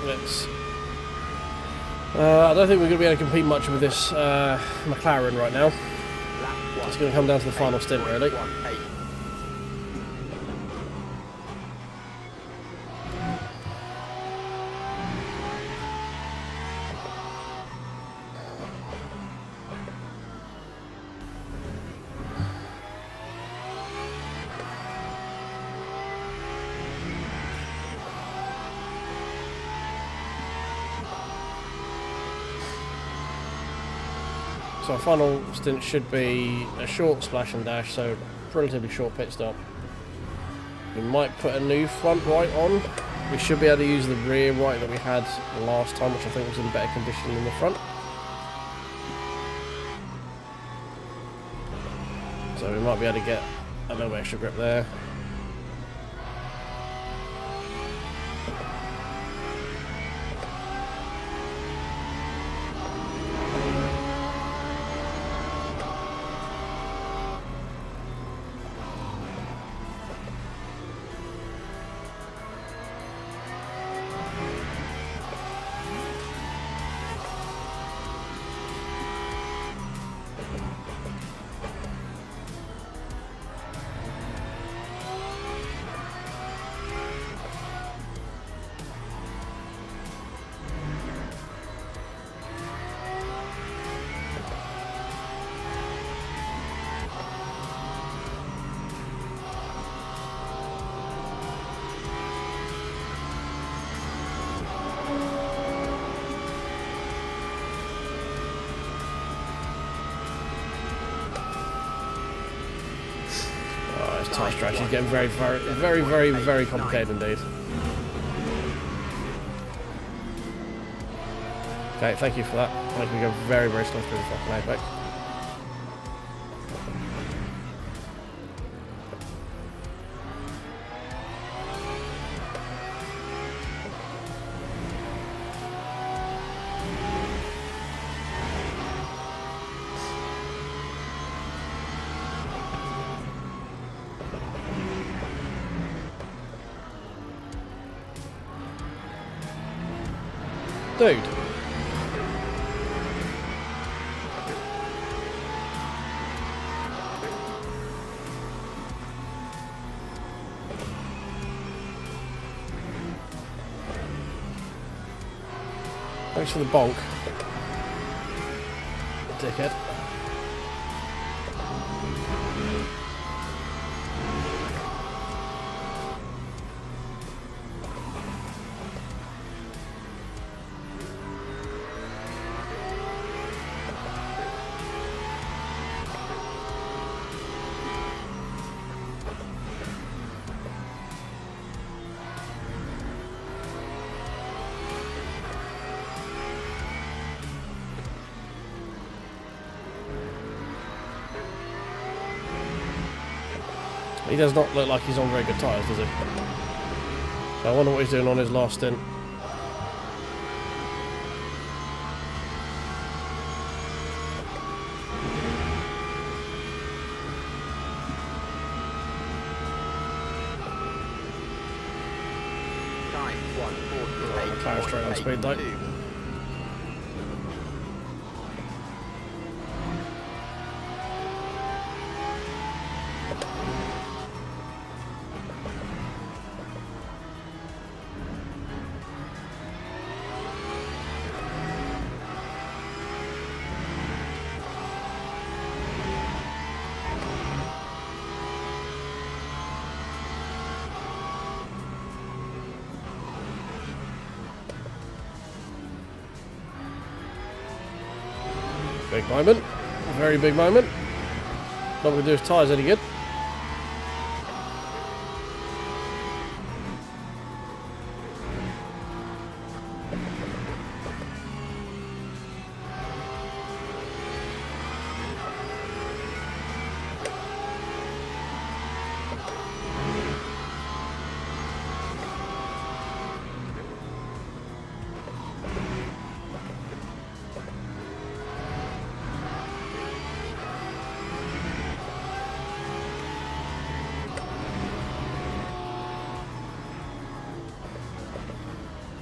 let's... I don't think we're going to be able to compete much with this McLaren right now. It's going to come down to the final stint, really. So our final stint should be a short splash and dash, so relatively short pit stop. We might put a new front right on. We should be able to use the rear right that we had last time, which I think was in better condition than the front. So we might be able to get a little extra grip there. Tyre strategy is getting very complicated indeed. Okay, thank you for that. Making me go very slow through the fucking apex. Dude. Thanks for the bonk, dickhead. He does not look like he's on very good tyres, does he? So I wonder what he's doing on his last stint. McLaren straight on speed though. Big moment, very big moment. Not going to do his tyres any good.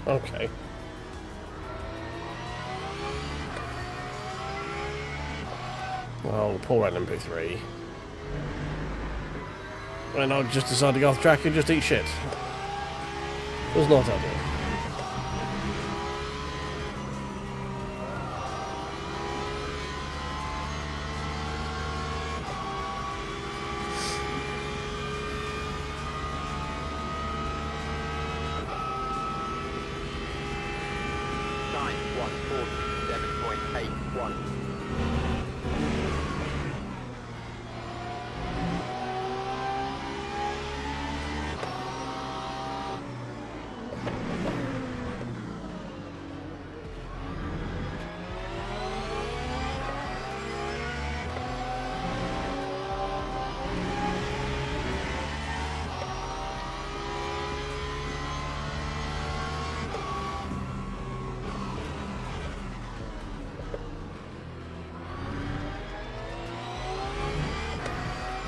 Okay. poor LMP3. And I just decided to go off track and just eat shit. It was not ideal.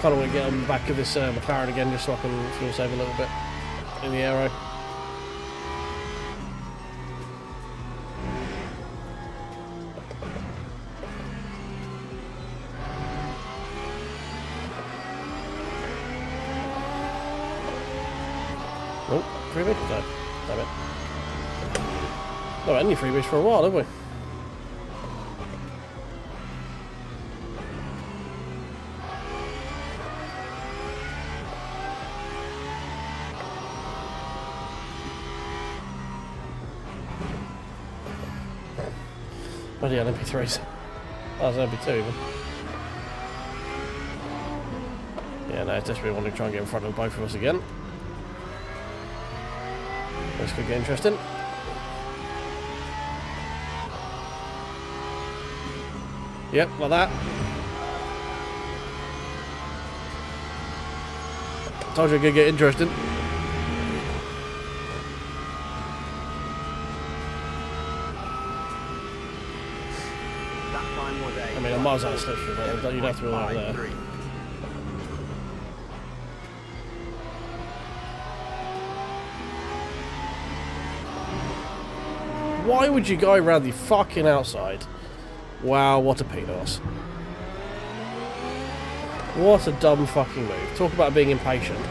Kind of want to get on the back of this McLaren again just so I can fuel save a little bit in the aero. Oh, freebie? No, damn it. Not had any freebies for a while, have we? Bloody LMP3s. Oh, there's LMP2 even. Yeah, no, desperately want to try and get in front of both of us again. This could get interesting. Yep, like that. Told you it could get interesting. I mean, I might as well slip through, but you'd have to be over there. Why would you go around the fucking outside? Wow, what a penis. What a dumb fucking move. Talk about being impatient.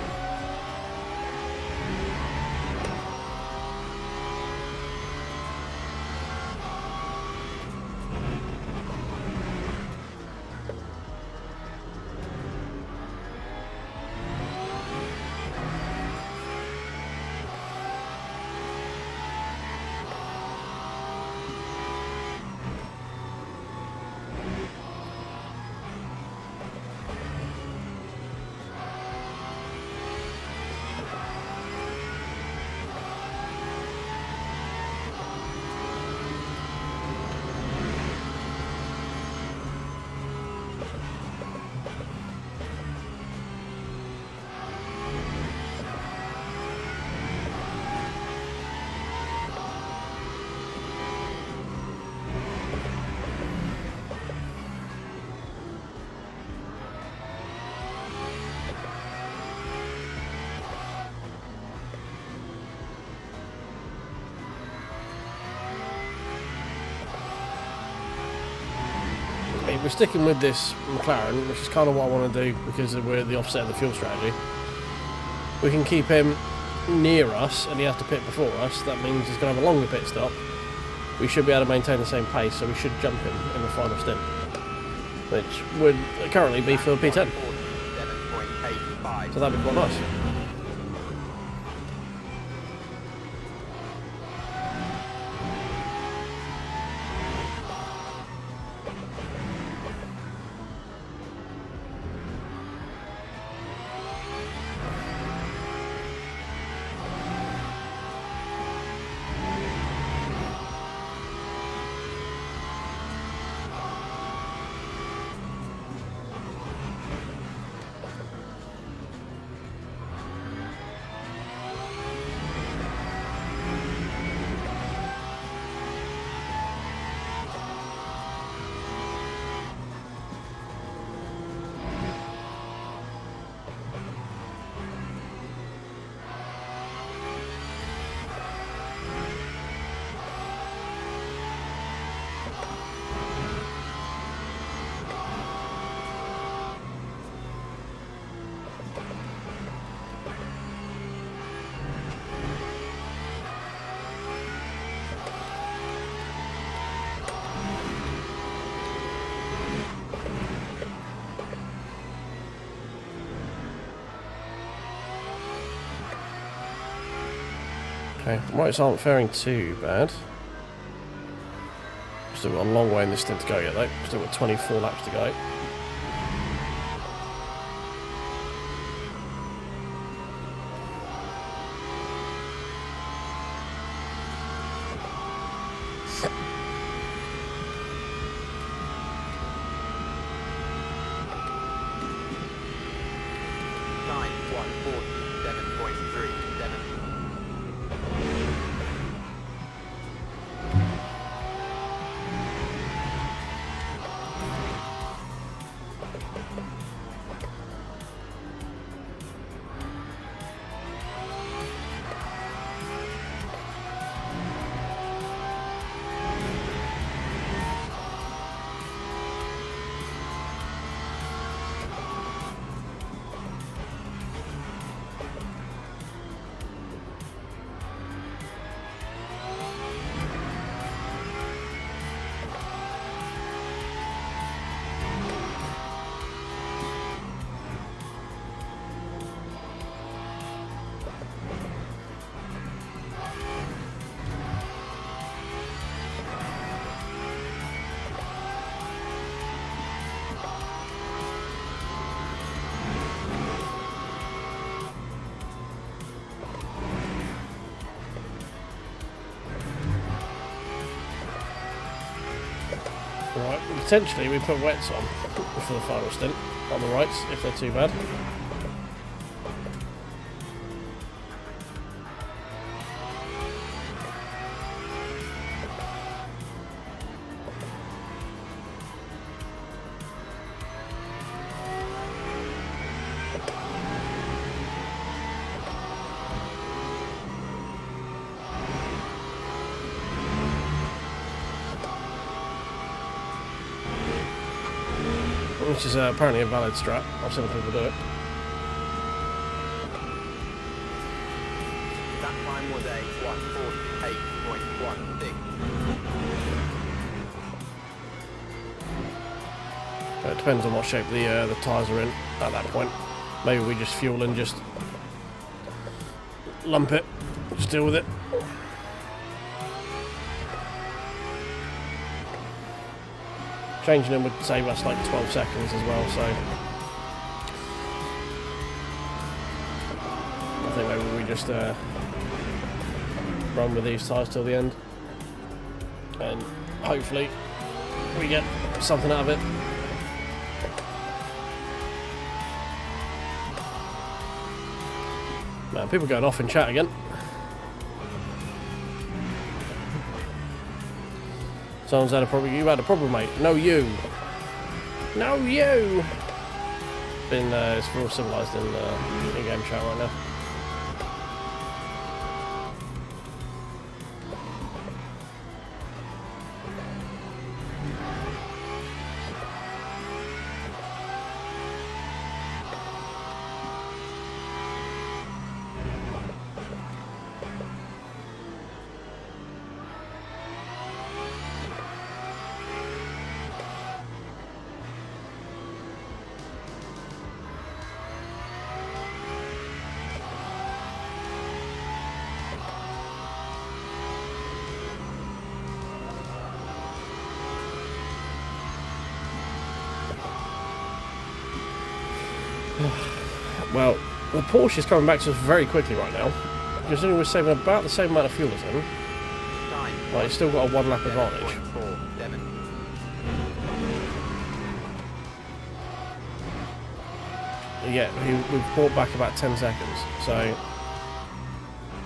We're sticking with this McLaren, which is kind of what I want to do because we're the offset of the fuel strategy. We can keep him near us and he has to pit before us. That means he's going to have a longer pit stop. We should be able to maintain the same pace, so we should jump him in the final stint, which would currently be for P10. So that'd be quite nice. Okay, rights aren't faring too bad. Still got a long way in this stint to go yet though. Still got 24 laps to go. Right, potentially we put wets on for the final stint on the rights if they're too bad. Which is apparently a valid strat. I've seen people do it. That time was a 1:48.16. It depends on what shape the tyres are in at that point. Maybe we just fuel and just lump it, just deal with it. Changing them would save us like 12 seconds as well, so I think maybe we just run with these tyres till the end and hopefully we get something out of it. Man, people going off in chat again. Someone's had a problem. You had a problem, mate. No, you. No, you. It's real civilised in game chat right now. Well, the Porsche is coming back to us very quickly right now. Considering we're saving about the same amount of fuel as him. Well, he's still got a 1 lap advantage. Yeah, we've brought back about 10 seconds. So,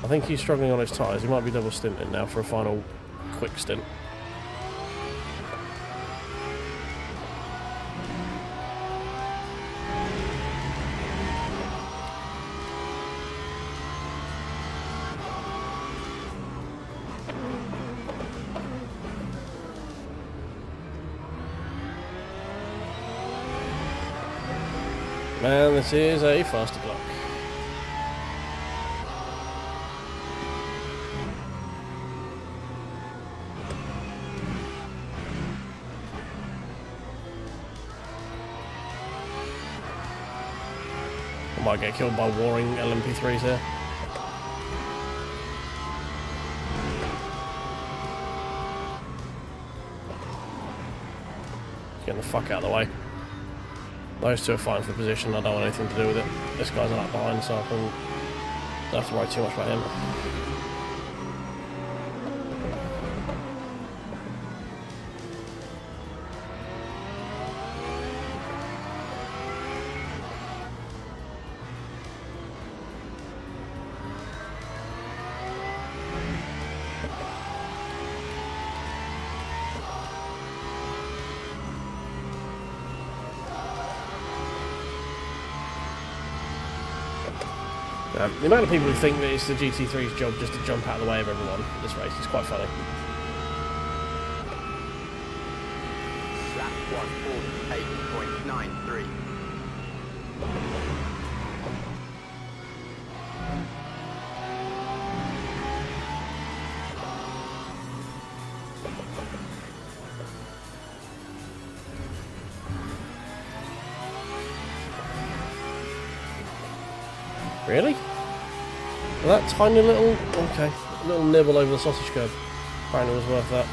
I think he's struggling on his tyres. He might be double stinting now for a final quick stint. Man, this is a faster clock. I might get killed by warring LMP3s here. Getting the fuck out of the way. Those two are fighting for position. I don't want anything to do with it. This guy's up behind, so I don't have to worry too much about him. The amount of people who think that it's the GT3's job just to jump out of the way of everyone in this race is quite funny. Lap 148.93. Really? That tiny little, okay, little nibble over the sausage curd apparently was worth that.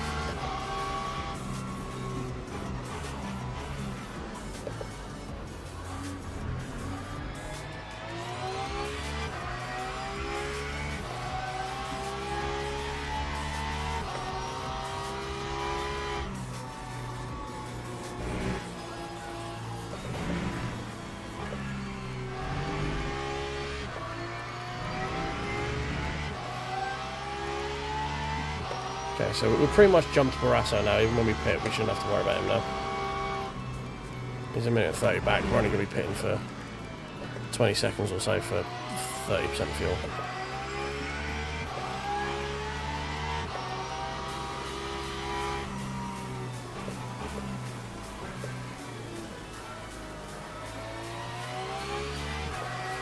Okay, so we've pretty much jumped Barrasso now. Even when we pit, we shouldn't have to worry about him now. He's a minute and 30 back. We're only going to be pitting for 20 seconds or so for 30% fuel.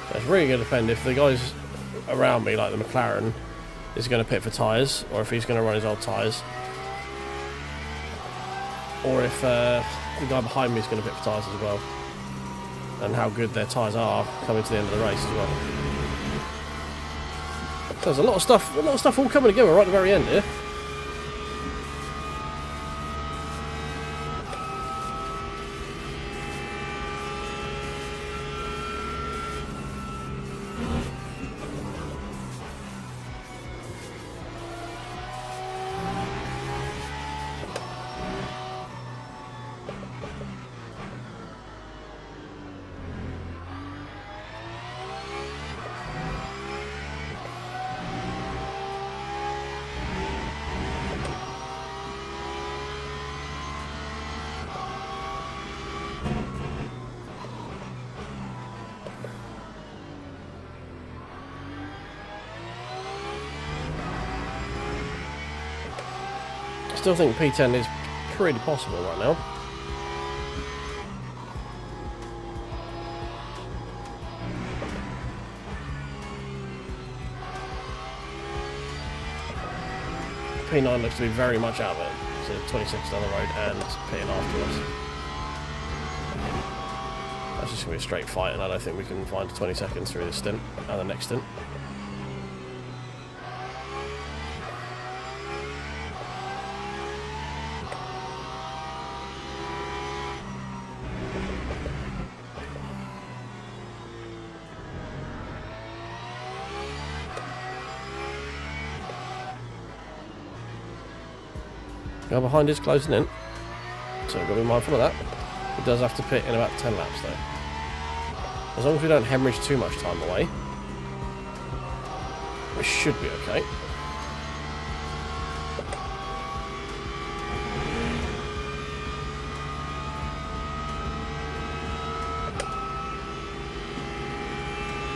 So it's really going to depend if the guys around me, like the McLaren, is going to pit for tyres, or if he's going to run his old tyres, or if the guy behind me is going to pit for tyres as well, and how good their tyres are coming to the end of the race as well. So there's a lot of stuff all coming together right at the very end here. I still think P10 is pretty possible right now. P9 looks to be very much out of it. So 26 down the road and pitting after us. That's just going to be a straight fight, and I don't think we can find 20 seconds through this stint and the next stint. Guy behind is closing in, so we've got to be mindful of that. He does have to pit in about 10 laps though. As long as we don't hemorrhage too much time away, we should be okay.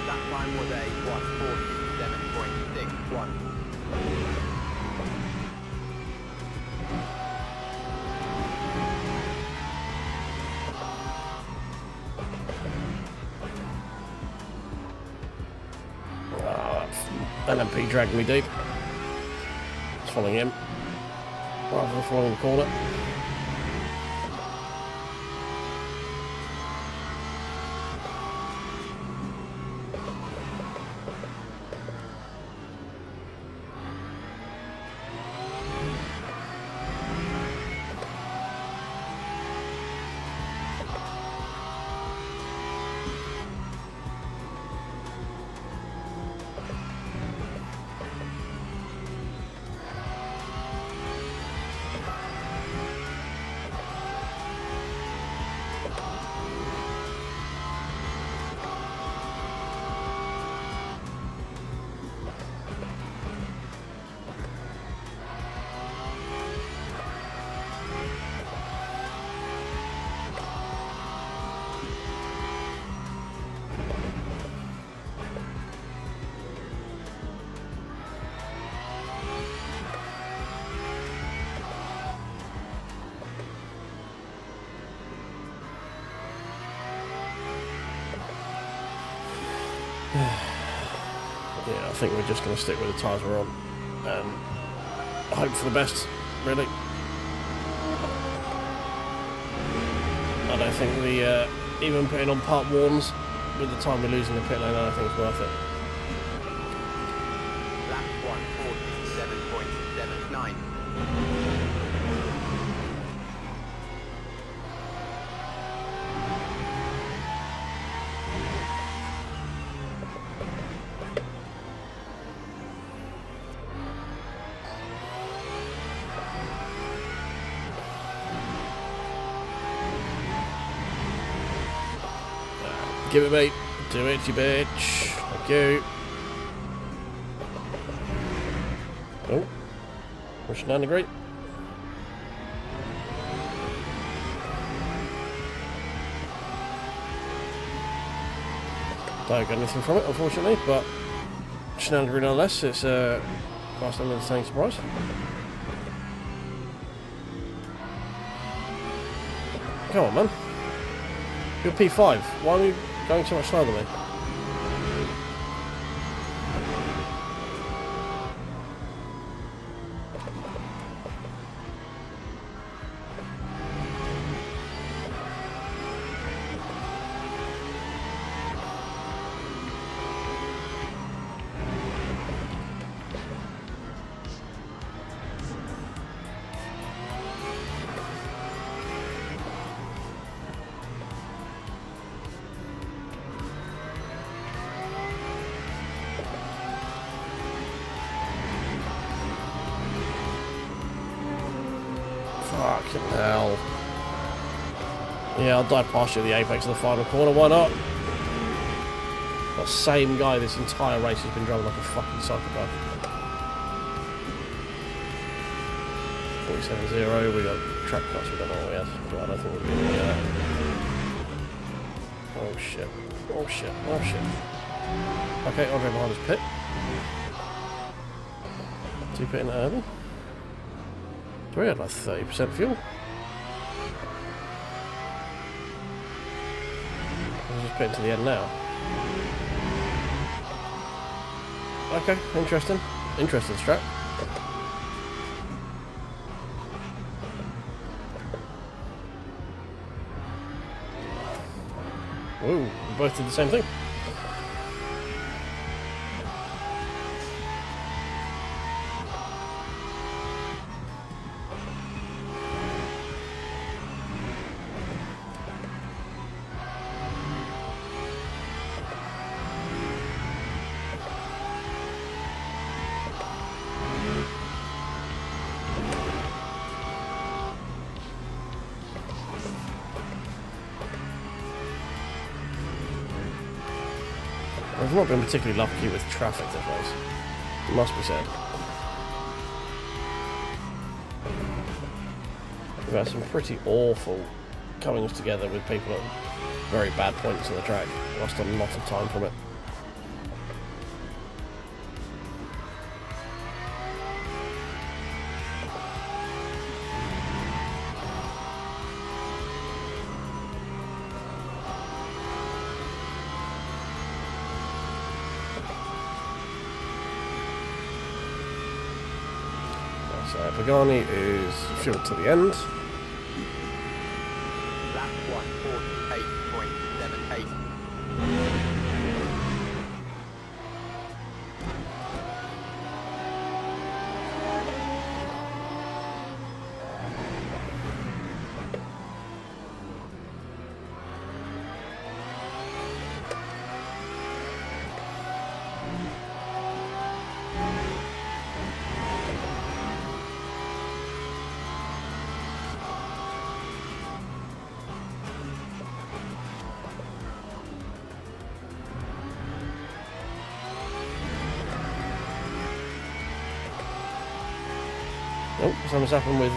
That time was a 147.61. LMP dragged me deep. Just following him rather than following the corner. I think we're just going to stick with the tyres we're on and hope for the best, really. I don't think the even putting on part warns with the time we're losing the pit lane, I don't think it's worth it. Lap 147.79. Give it, mate. Do it, you bitch. Thank you. Oh. Pushing down the grate. Don't get anything from it, unfortunately, but shenanigans nonetheless. It's quite an entertaining surprise. Come on, man. You're P5. Why are you going so much slower than me? Fucking hell. Yeah, I'll dive past you at the apex of the final corner, why not? That same guy this entire race has been driving like a fucking psychopath. 47.0, we got track cuts, we don't know what we had. But I don't think we'll be able to that. Oh shit. Oh shit. Oh shit. Okay, Andre behind us pit. Is he pitting early? Do we have like 30% fuel? I'll just pitting to the end now. Okay, interesting. Interesting strat. Whoa, we both did the same thing. We've not been particularly lucky with traffic this race, it must be said. We've had some pretty awful comings together with people at very bad points on the track. Lost a lot of time from it. So Pagani is fueled to the end. Lap 148.78. Oh, something's happened with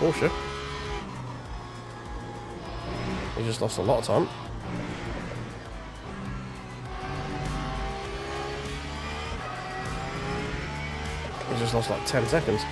Porsche. He just lost a lot of time. He just lost like 10 seconds.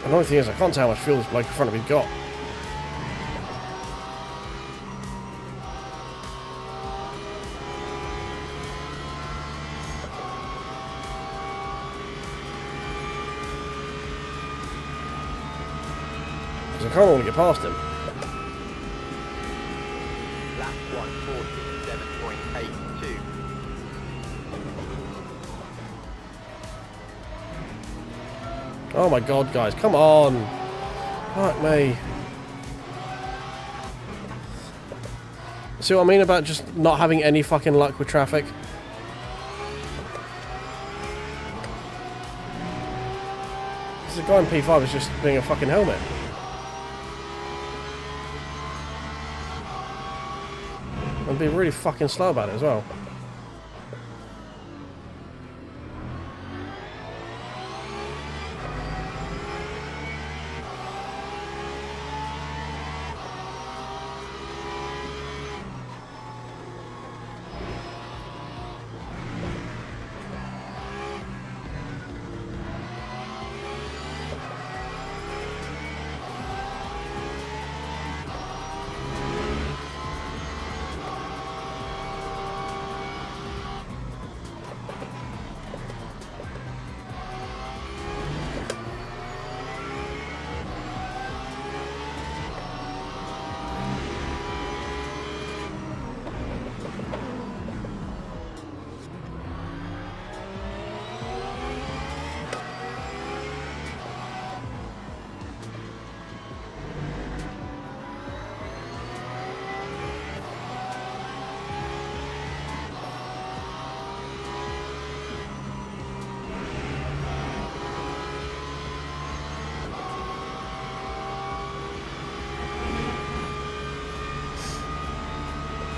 And the only thing is, I can't tell how much fuel this bloke in front of me's got. Because I can't want to get past him. Lap 147.82. Oh my god, guys, come on! Fuck me. See what I mean about just not having any fucking luck with traffic? This guy in P5 is just being a fucking helmet. And being really fucking slow about it as well.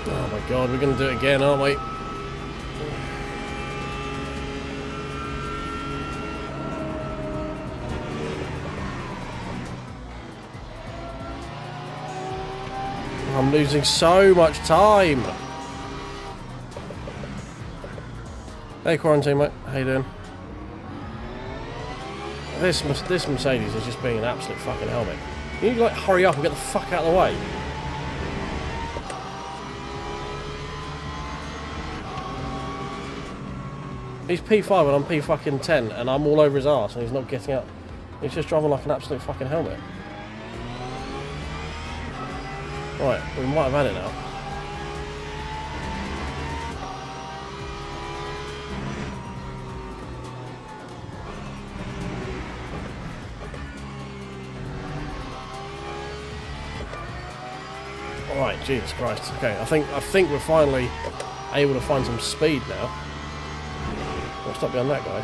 Oh my god, we're going to do it again, aren't we? I'm losing so much time. Hey Quarantine mate, how you doing? This Mercedes is just being an absolute fucking helmet. You need to like hurry up and get the fuck out of the way. He's P5 and I'm P fucking 10 and I'm all over his arse and he's not getting up. He's just driving like an absolute fucking helmet. Right, we might have had it now. Alright, Jesus Christ. Okay, I think we're finally able to find some speed now. I'll stop behind that guy.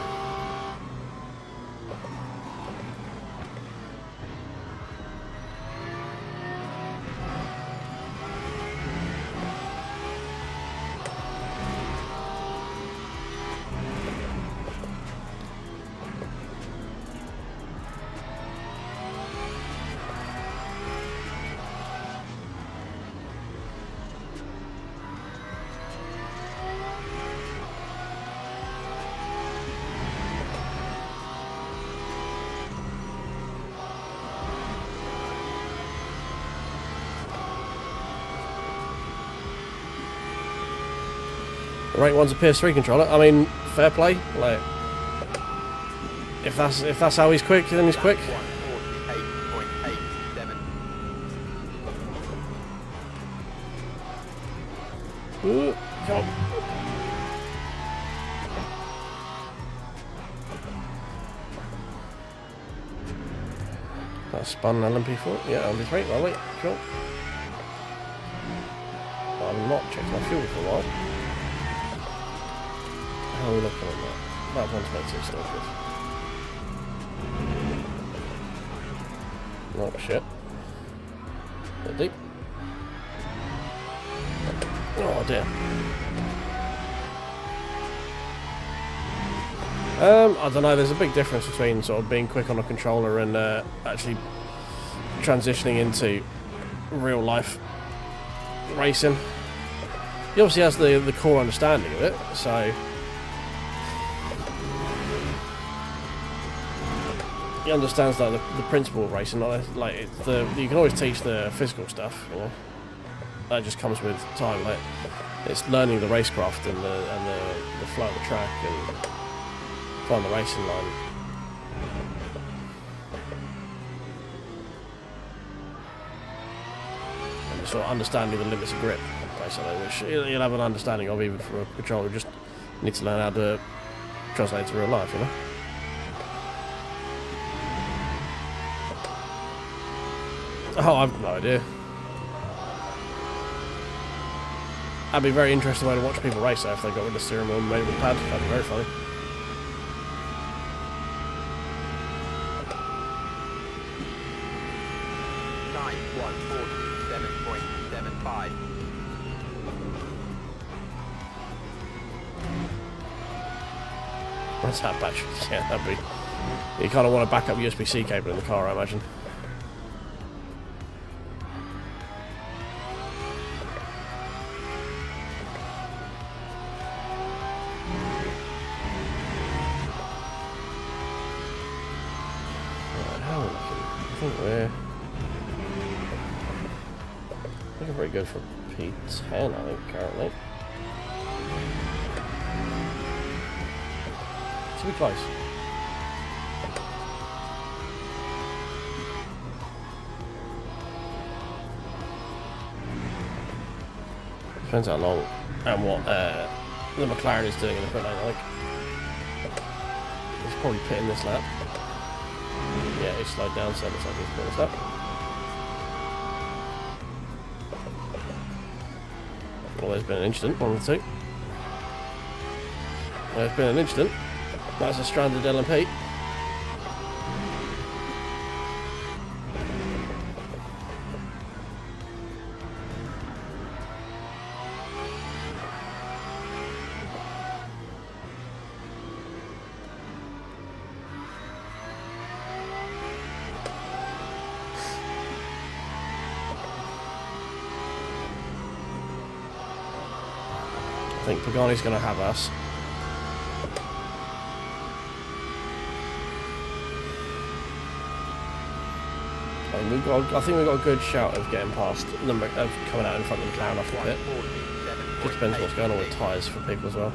The rank one's a PS3 controller. I mean, fair play. Like, if that's how he's quick, then he's quick. 148.87. Ooh, come on. That's spun LMP4. Yeah, LMP3. Well, wait, sure. I'm not checking my fuel for a while. How are we looking at that? That 126 still good. Oh shit. Bit deep. Oh dear. I don't know, there's a big difference between sort of being quick on a controller and actually transitioning into real life racing. He obviously has the core understanding of it, so he understands like the principle of racing. Not like it's you can always teach the physical stuff, you know. That just comes with time. Like it's learning the racecraft and the flow of the track and find the racing line. And sort of understanding the limits of grip, basically, which you'll have an understanding of even for a controller. You just need to learn how to translate to real life, you know. Oh, I've no idea. That'd be a very interesting way to watch people race though, if they got rid of the steering wheel and made it with a pad. That'd be very funny. That's that battery. Yeah, that'd be. You kind of want to back up USB-C cable in the car, I imagine. We're looking pretty good for P10, I think, currently. Should be close. Depends how long and what the McLaren is doing in the pit lane, I think. He's probably pitting this lap. Yeah, he slowed down, so it looks like he's putting this up. Well, there's been an incident, one of the two. There's been an incident. That's a stranded LMP. I think Pagani's going to have us. I think we've got a good shout of getting past of coming out in front of the McLaren off the pit. Just depends what's going on with tyres for people as well.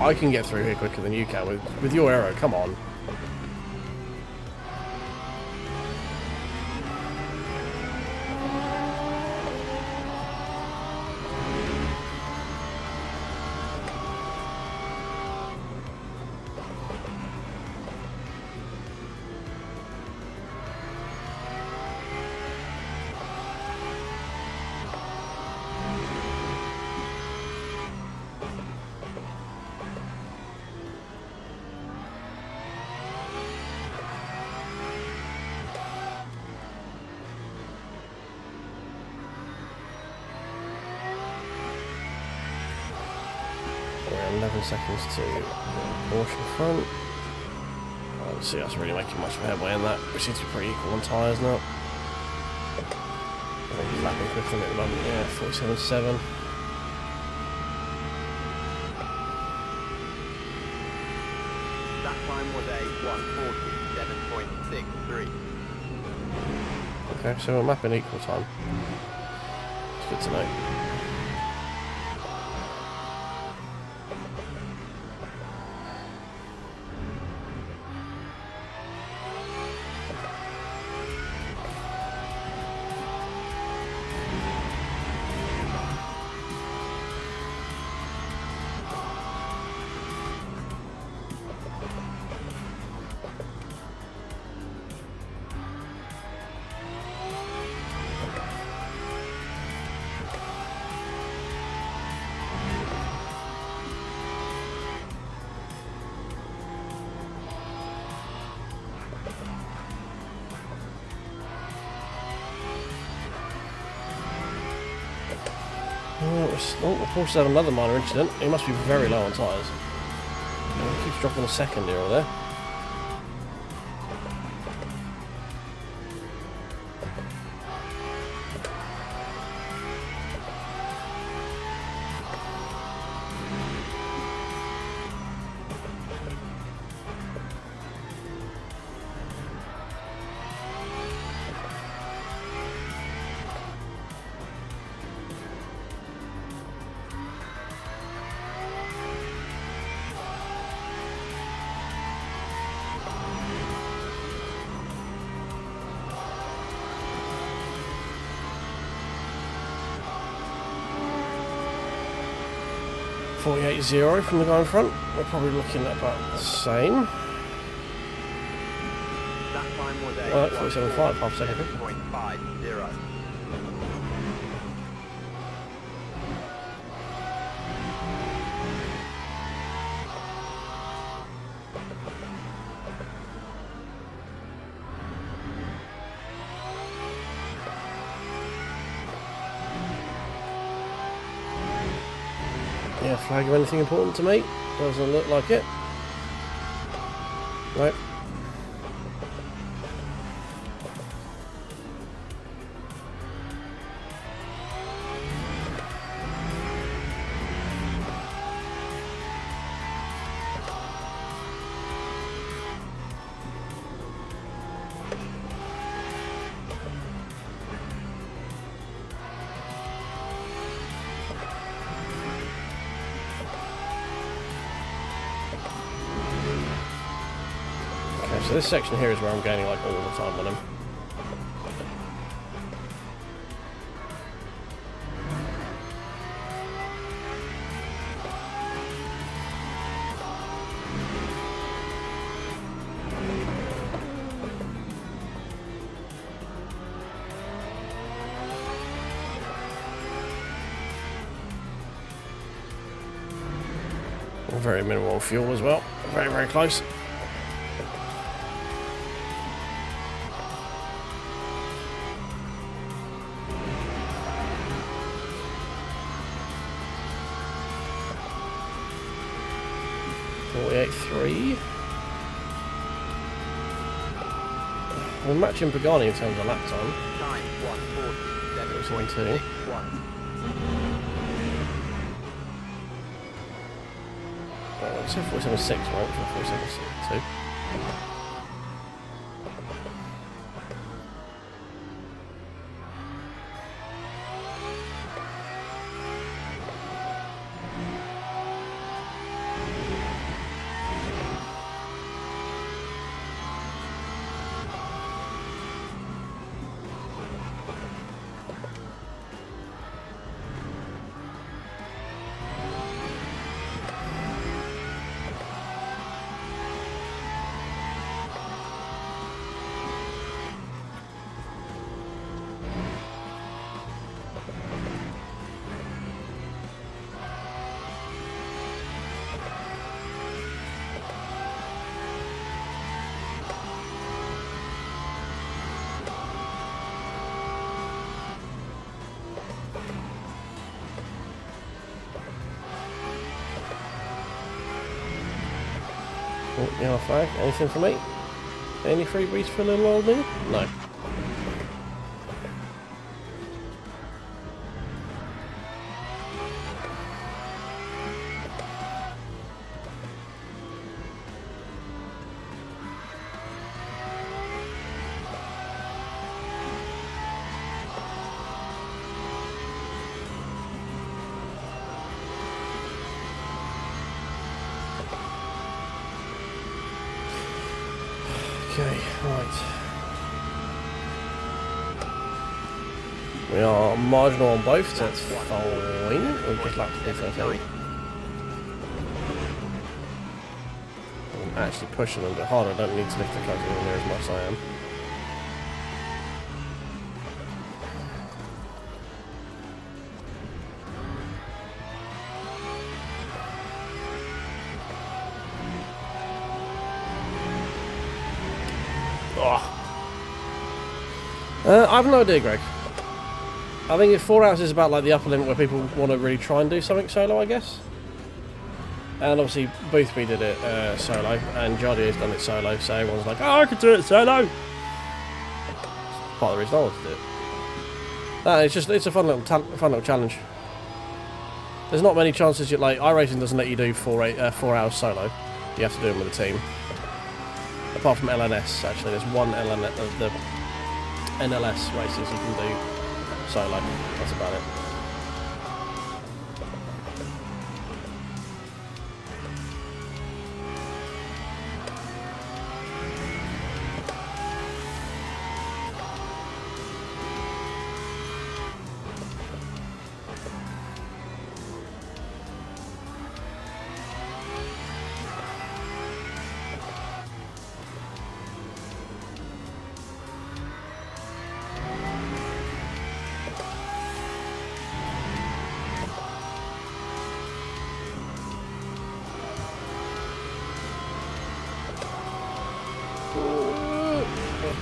I can get through here quicker than you can with your aero, come on. We're 11 seconds to Porsche front. I don't see us really making much of a headway in that. We seem to be pretty equal on tyres now. I think he's lapping quicker than at the moment, yeah, 47.7. That time was a 1:47.63. Okay, so we're mapping equal time. It's good to know. Oh, the Porsche's had another minor incident. He must be very low on tyres. He keeps dropping a second here or there. .48.0 from the guy in front. We're probably looking at about the same. That time was a 47.5, half second. 147.50. Yeah, flag of anything important to me? Doesn't look like it. Nope. So this section here is where I'm gaining like all the time on him. Very minimal fuel as well. Very, very close. We're matching Pagani in terms of lap time. Time 147.61. Let's say 47.6, right? 47.2. Oh, yellow flag. Anything for me? Any freebies for little old me? No. Okay, right. We are marginal on both, so that's fine. We've just lapped to D13. I'm actually pushing a little bit harder. I don't need to lift the clutch anywhere near as much as I am. I have no idea, Greg. I think if 4 hours is about like the upper limit where people want to really try and do something solo, I guess. And obviously Boothby did it solo, and Jardier's done it solo, so everyone's like, oh, I could do it solo. Part of the reason I wanted to do it. It's a fun little challenge. There's not many chances. Like iRacing doesn't let you do 4 hours solo. You have to do them with a team. Apart from LNS, actually, there's one LNS of the NLS races you can do solo. That's about it.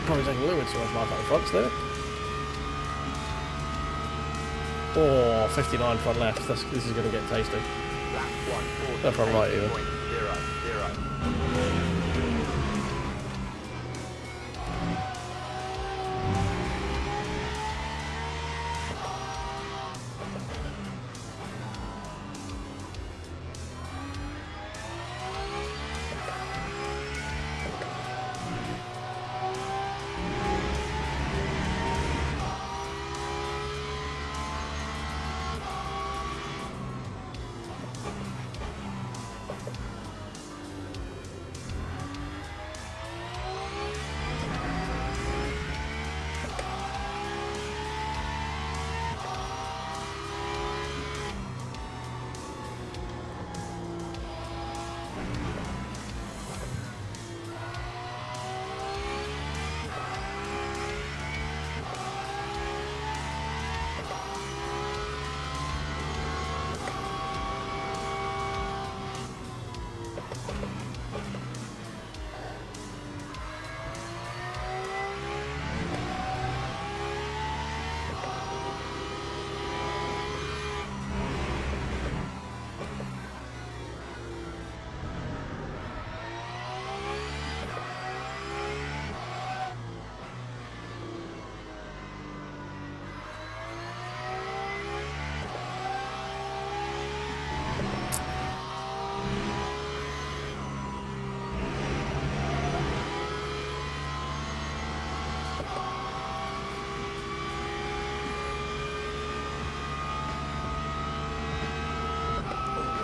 Probably taking a little bit too much life out of the fronts there. Oh, 59 front left. This is going to get tasty. No front right even.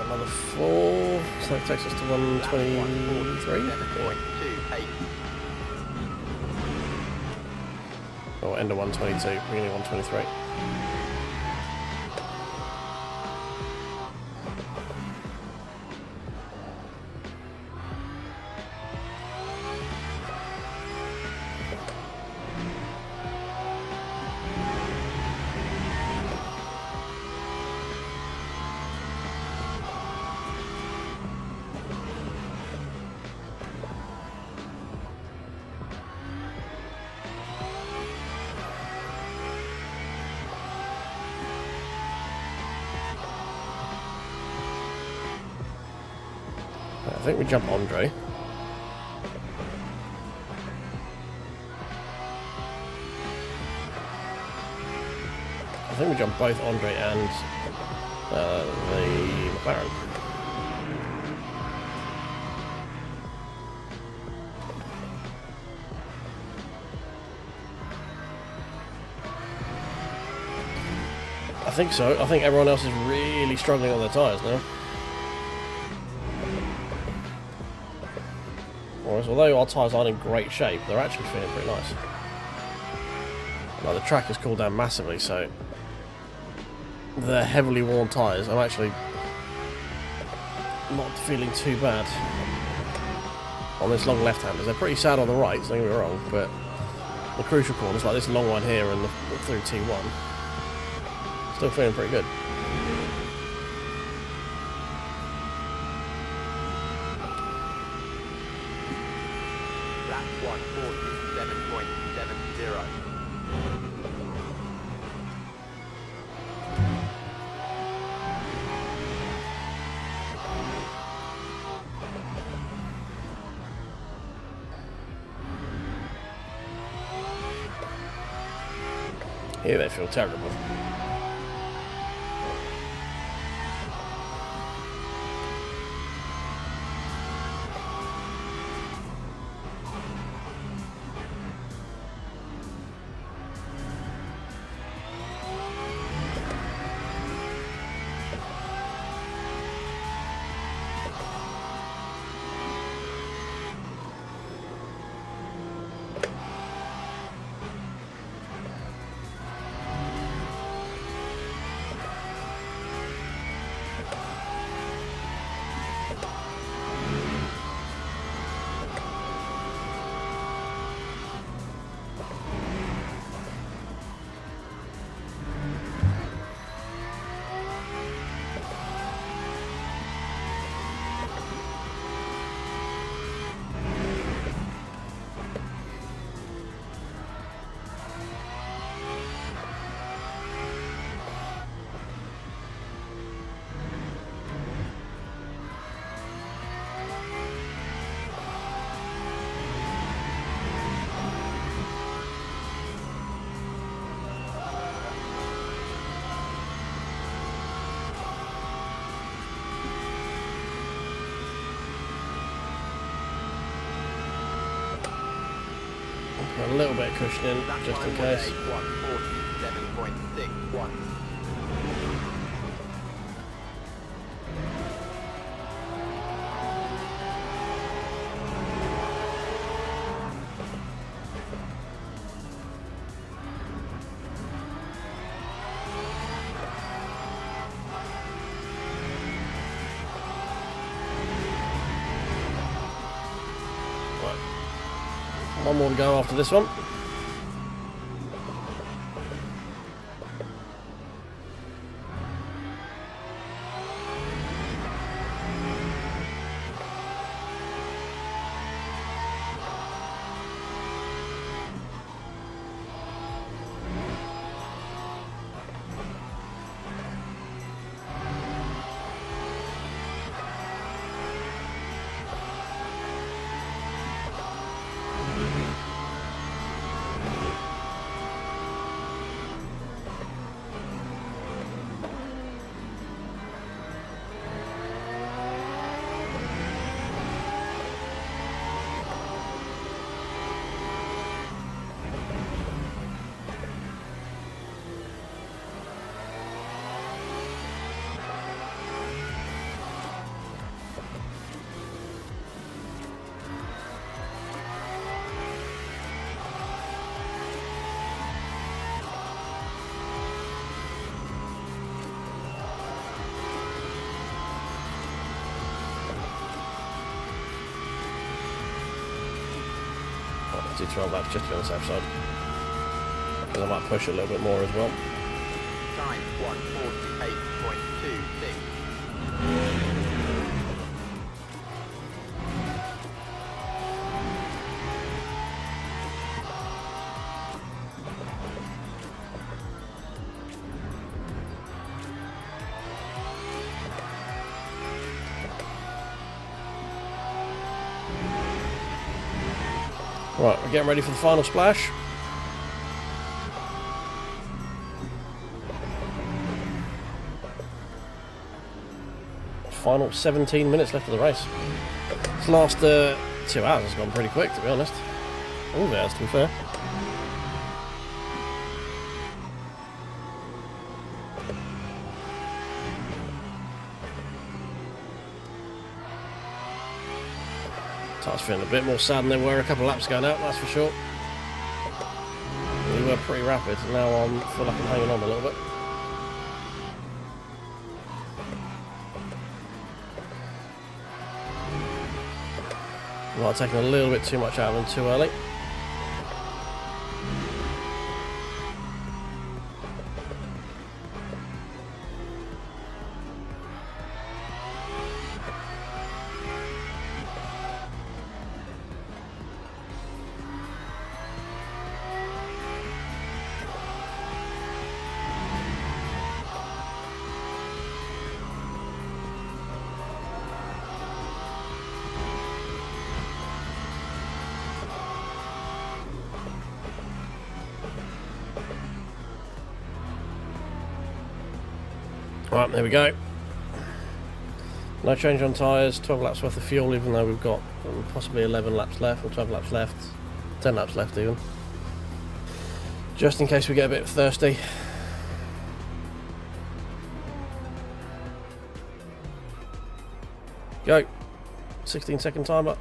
Another 4, so that takes us to 123. Or end of 122, beginning of 123. I think we jump Andre. I think we jump both Andre and the McLaren. I think so. I think everyone else is really struggling on their tyres now. Whereas although our tyres aren't in great shape, they're actually feeling pretty nice. Like the track has cooled down massively, so the heavily worn tyres, I'm actually not feeling too bad on this long left-handers. They're pretty sad on the right, don't get me wrong, but the crucial corners, like this long one here and through T1, still feeling pretty good. Lap 147.70. Here they feel terrible. A little bit of cushioning, just in case. 147.61. One more to go after this one. Do 12 laps just to be on the safe side, because I might push a little bit more as well. Time 148.26. Right, we're getting ready for the final splash. Final 17 minutes left of the race. This last 2 hours has gone pretty quick, to be honest. All the hours, to be fair. Tyres feeling a bit more sad than they were a couple of laps ago now, that's for sure. We were pretty rapid, now I feel like I'm hanging on a little bit. Might have taken a little bit too much out of them too early. Right, there we go. No change on tyres, 12 laps worth of fuel, even though we've got possibly 11 laps left, or 12 laps left, 10 laps left even. Just in case we get a bit thirsty. Go. 16-second timer.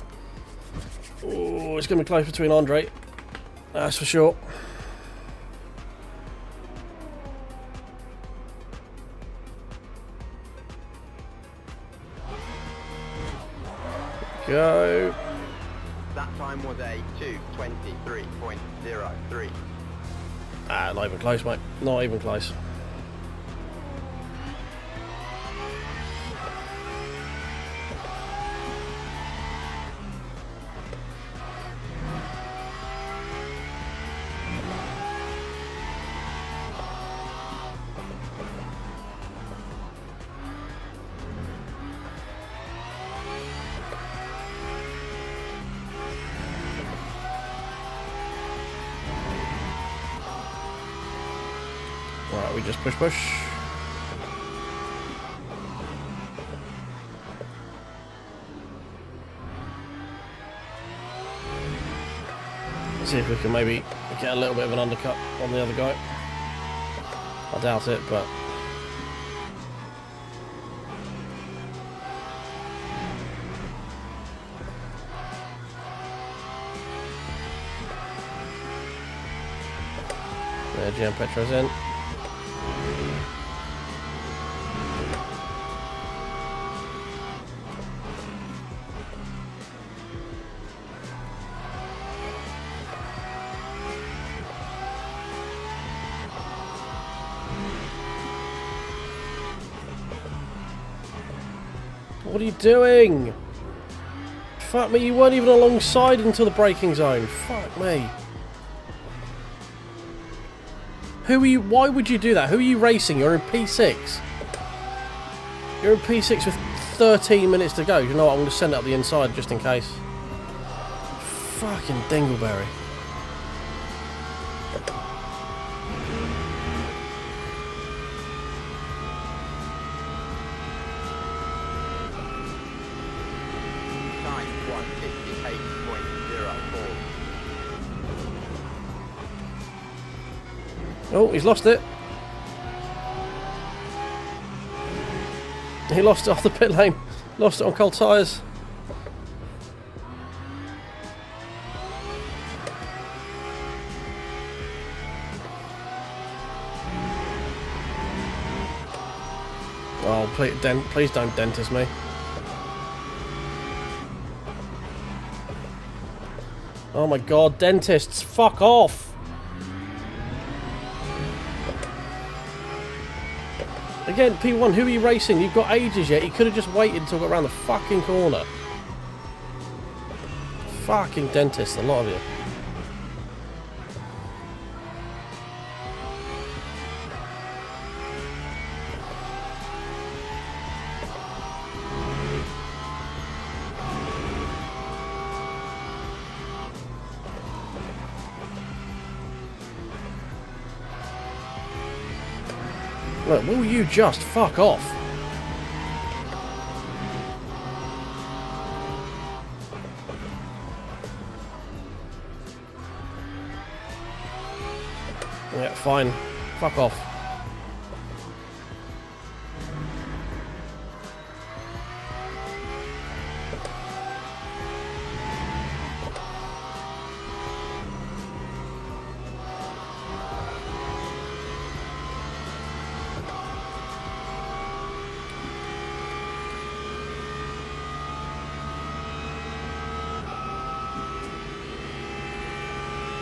Oh, it's going to be close between Andre. That's for sure. Go. That time was a 2:23.03. Ah, not even close, mate. Not even close. Right, we just push. See if we can maybe get a little bit of an undercut on the other guy. I doubt it, but there, GM Petro's in. What are you doing? Fuck me, you weren't even alongside until the braking zone. Fuck me. Who are you? Why would you do that? Who are you racing? You're in P6. You're in P6 with 13 minutes to go. You know what? I'm going to send it up the inside just in case. Fucking dingleberry. Time 1:58.04. Oh, he's lost it. He lost it off the pit lane. Lost it on cold tyres. Oh, please don't dentist me. Oh my god, dentists, fuck off! Again, P1, who are you racing? You've got ages yet. You could have just waited until we got around the fucking corner. Fucking dentists, a lot of you. Look, will you just fuck off? Yeah, fine. Fuck off.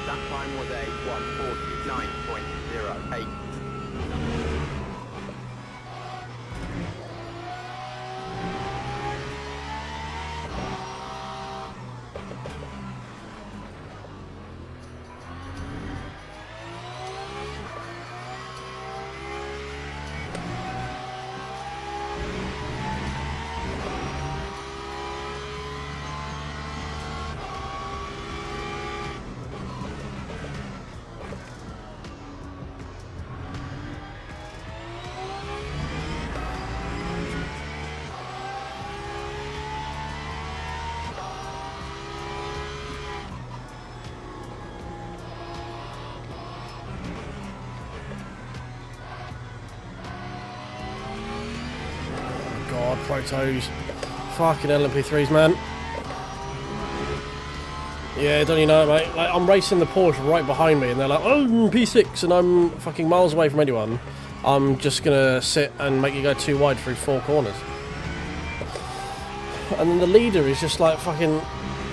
That time was a 1:49.08. protos. Fucking LMP3s, man. Yeah, don't you know it, mate? Like, I'm racing the Porsche right behind me, and they're like, oh, P6, and I'm fucking miles away from anyone. I'm just gonna sit and make you go too wide through 4 corners. And then the leader is just like fucking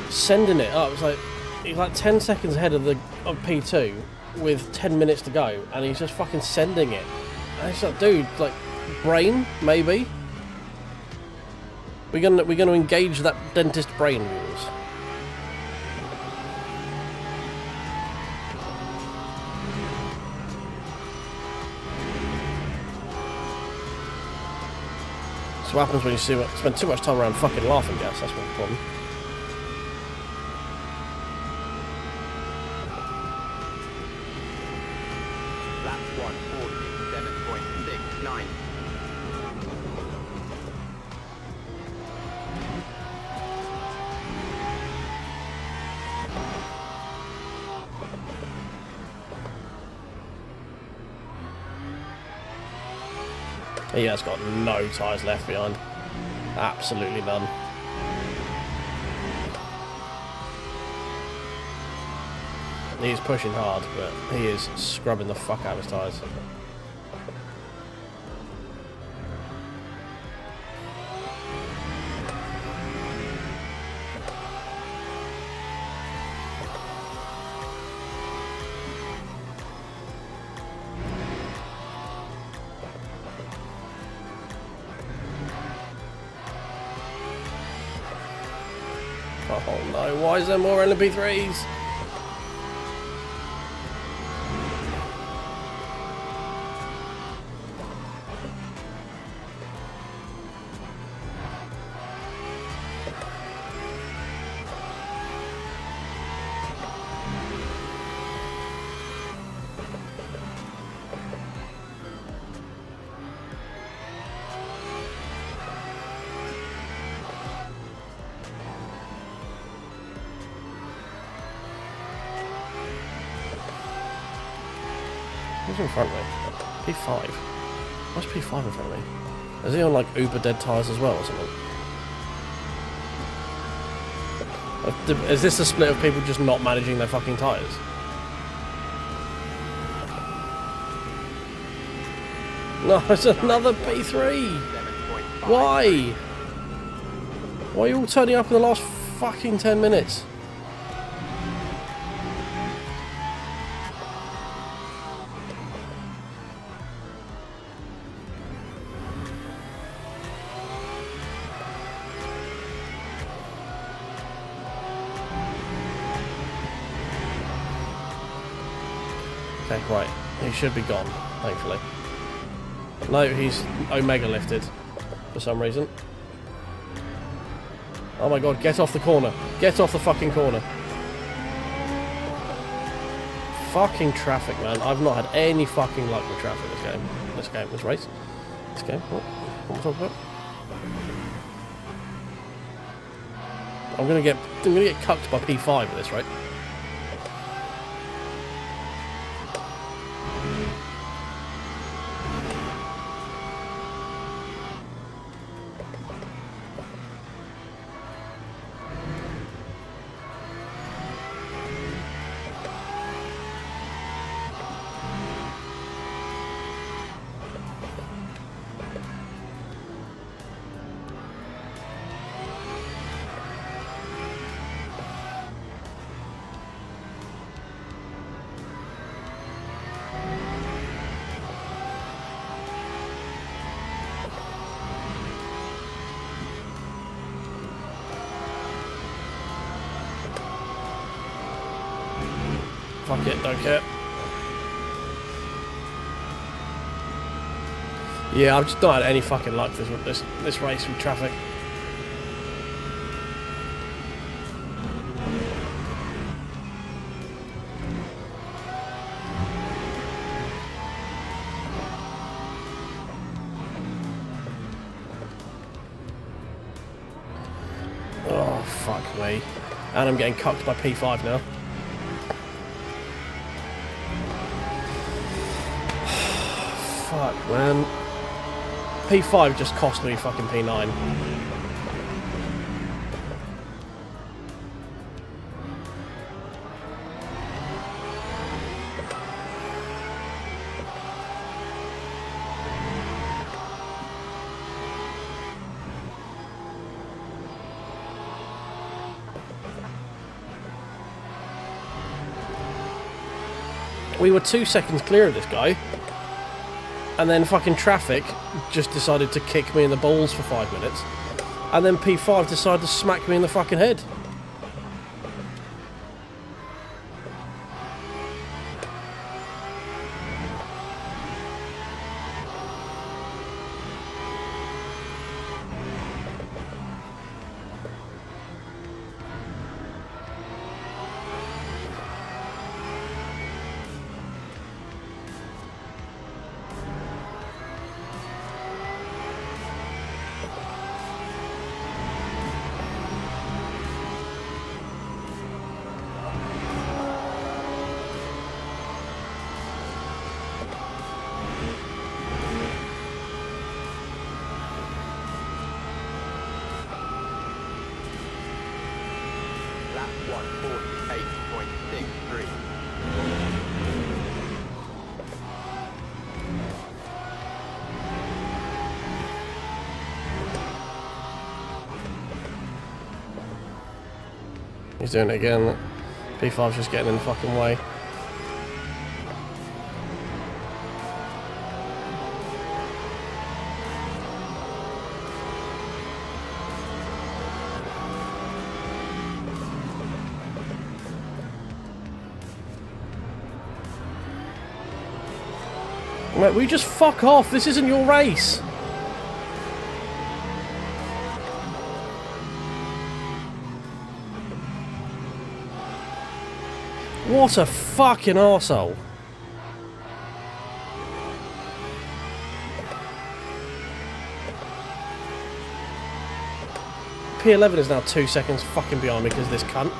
sending it up. It's like he's like 10 seconds ahead of P2 with 10 minutes to go, and he's just fucking sending it. And it's like, dude, like, brain, maybe? We're gonna engage that dentist brain of yours. That's what happens when you spend too much time around fucking laughing gas. That's what the problem. Lap 147.69. He has got no tyres left behind. Absolutely none. He is pushing hard, but he is scrubbing the fuck out of his tyres. Oh no, why is there more LMP3s? Who's in front of me? P5. Why's P5 in front of me? Is he on like uber dead tyres as well or something? Is this a split of people just not managing their fucking tyres? No, it's another P3! Why? Why are you all turning up in the last fucking 10 minutes? Okay, right. He should be gone, thankfully. No, he's Omega lifted for some reason. Oh my god, get off the corner. Get off the fucking corner. Fucking traffic, man. I've not had any fucking luck with traffic this game. This race. This game. What am I talking about? I'm gonna get cucked by P5 at this rate. Fuck it, don't care. Yeah, I've just not had any fucking luck this race with traffic. Oh, fuck me. And I'm getting cucked by P5 now. Fuck, man. P5 just cost me fucking P9. We were 2 seconds clear of this guy, and then fucking traffic just decided to kick me in the balls for 5 minutes, and then P5 decided to smack me in the fucking head. Lap 148.63. He's doing it again. P5's just getting in the fucking way. Mate, will you just fuck off? This isn't your race. What a fucking arsehole. P11 is now 2 seconds fucking behind me because of this cunt.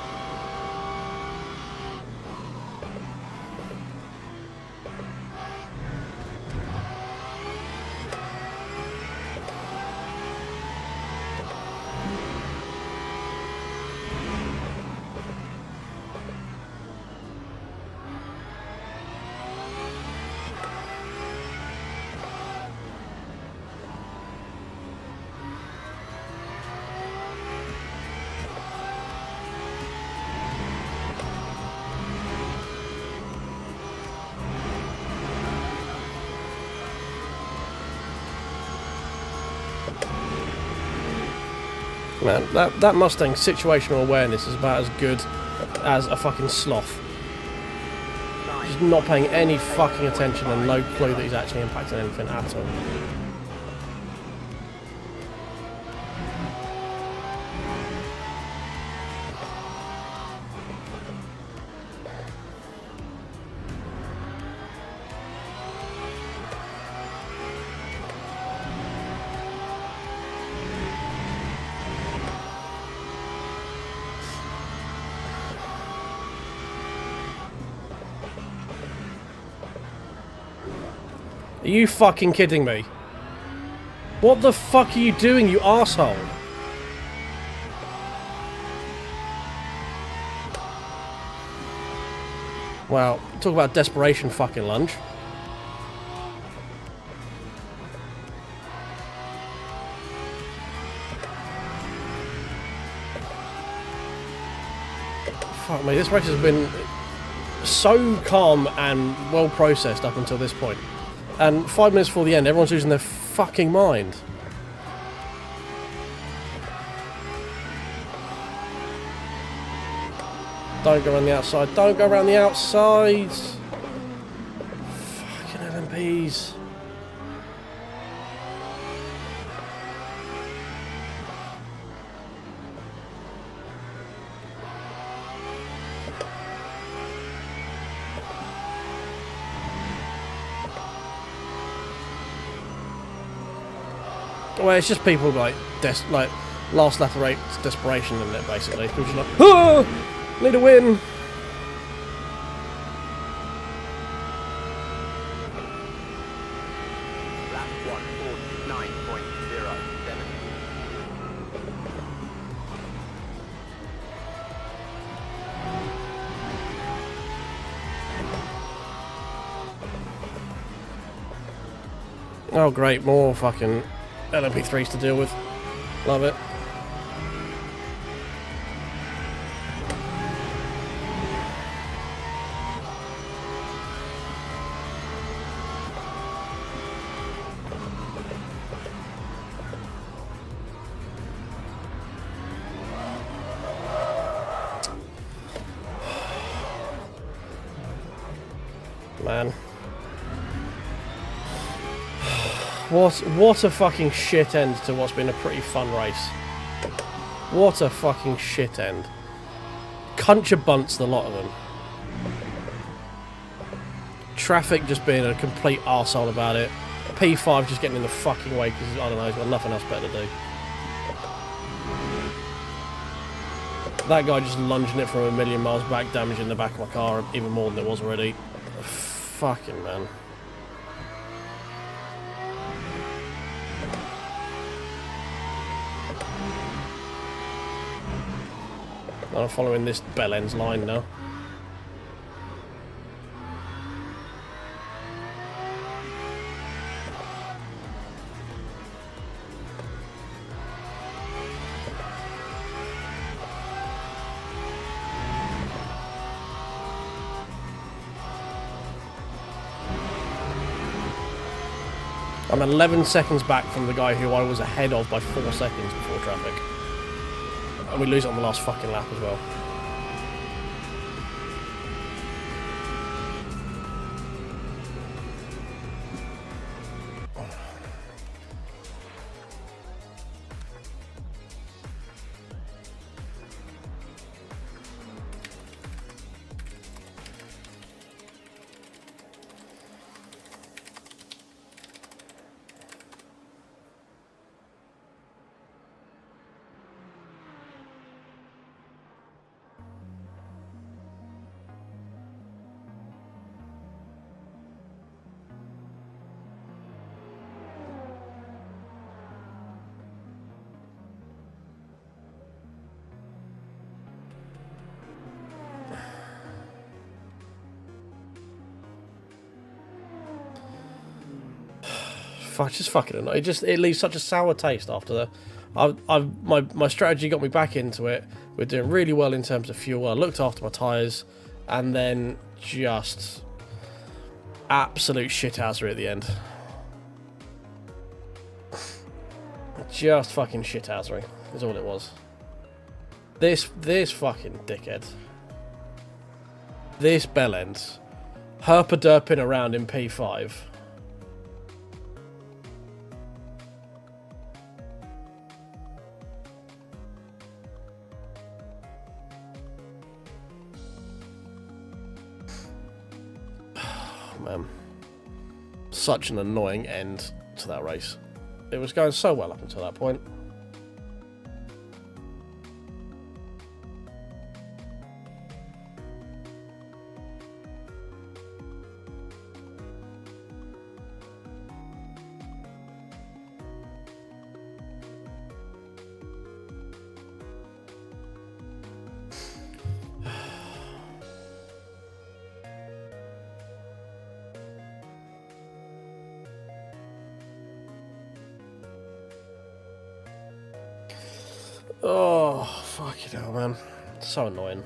Man, that Mustang's situational awareness is about as good as a fucking sloth. He's not paying any fucking attention and no clue that he's actually impacting anything at all. Are you fucking kidding me? What the fuck are you doing, you arsehole? Wow, talk about desperation fucking lunge. Fuck me, this race has been so calm and well processed up until this point. And 5 minutes before the end, everyone's losing their fucking mind. Don't go around the outside. Don't go around the outside. Fucking LMPs. Well, it's just people like last lap rate desperation, isn't it? Basically, people just like, oh, need a win. Lap Oh great, more fucking LMP3s to deal with. Love it. Man. What a fucking shit end to what's been a pretty fun race. What a fucking shit end. Cunt bunts, the lot of them. Traffic just being a complete arsehole about it. P5 just getting in the fucking way because, I don't know, he's got nothing else better to do. That guy just lunging it from a million miles back, damaging the back of my car even more than it was already. Fucking man. I'm following this bell end's line now. I'm 11 seconds back from the guy who I was ahead of by 4 seconds before traffic. And we lose it on the last fucking lap as well. Just fucking annoying. It leaves such a sour taste after the. My strategy got me back into it. We're doing really well in terms of fuel. I looked after my tyres, and then just absolute shithousery at the end. Just fucking shithousery is all it was. This fucking dickhead. This bellend, herpa-derping around in P5. Man, such an annoying end to that race. It was going so well up until that point. Oh, fucking hell, man. So annoying.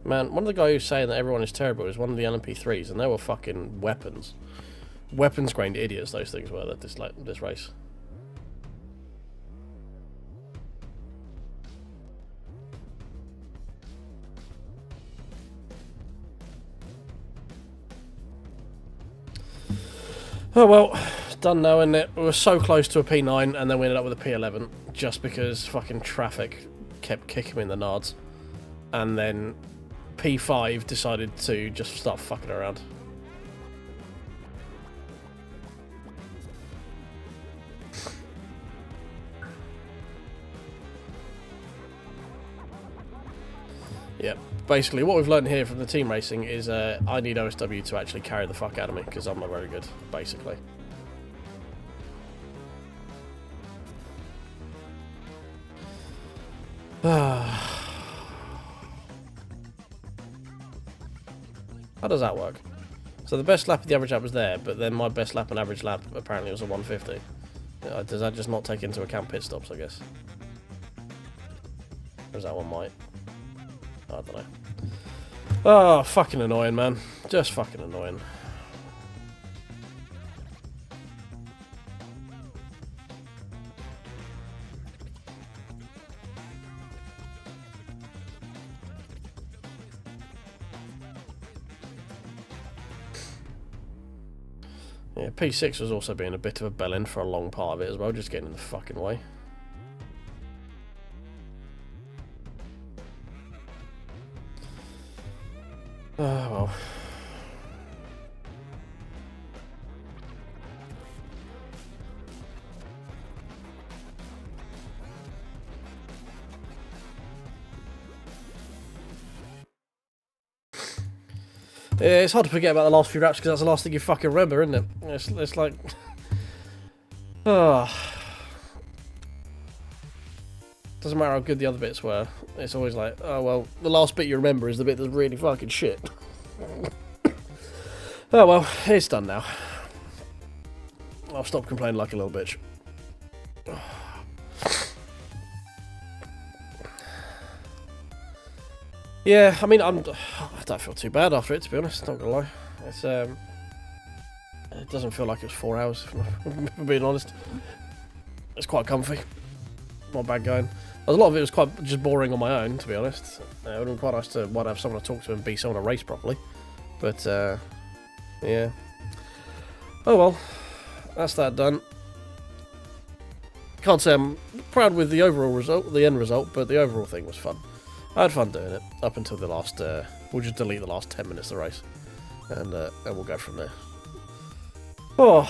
Man, one of the guys who's saying that everyone is terrible is one of the LMP3s, and they were fucking weapons. Weapons-grained idiots, those things were, that this race. Oh well, it's done now, isn't it? We were so close to a P9, and then we ended up with a P11, just because fucking traffic kept kicking me in the nards. And then P5 decided to just start fucking around. Yeah, basically what we've learned here from the team racing is I need OSW to actually carry the fuck out of me because I'm not very good, basically. How does that work? So the best lap of the average lap was there, but then my best lap and average lap apparently was a 150. Does that just not take into account pit stops, I guess? Or is that one might? I don't know. Oh, fucking annoying, man. Just fucking annoying. Yeah, P6 was also being a bit of a bellend for a long part of it as well, just getting in the fucking way. Oh, well. Yeah, it's hard to forget about the last few laps because that's the last thing you fucking remember, isn't it? It's like... Oh. Doesn't matter how good the other bits were. It's always like, oh well, the last bit you remember is the bit that's really fucking shit. Oh well, it's done now. I'll stop complaining like a little bitch. Yeah, I mean, I don't feel too bad after it, to be honest, not gonna lie. It's, it doesn't feel like it was 4 hours, if I'm being honest. It's quite comfy. Not bad going. A lot of it was quite just boring on my own, to be honest. It would have been quite nice to have someone to talk to and be someone to race properly. But, yeah. Oh well, that's that done. Can't say I'm proud with the overall result, the end result, but the overall thing was fun. I had fun doing it, up until the last, we'll just delete the last 10 minutes of the race. And we'll go from there. Oh,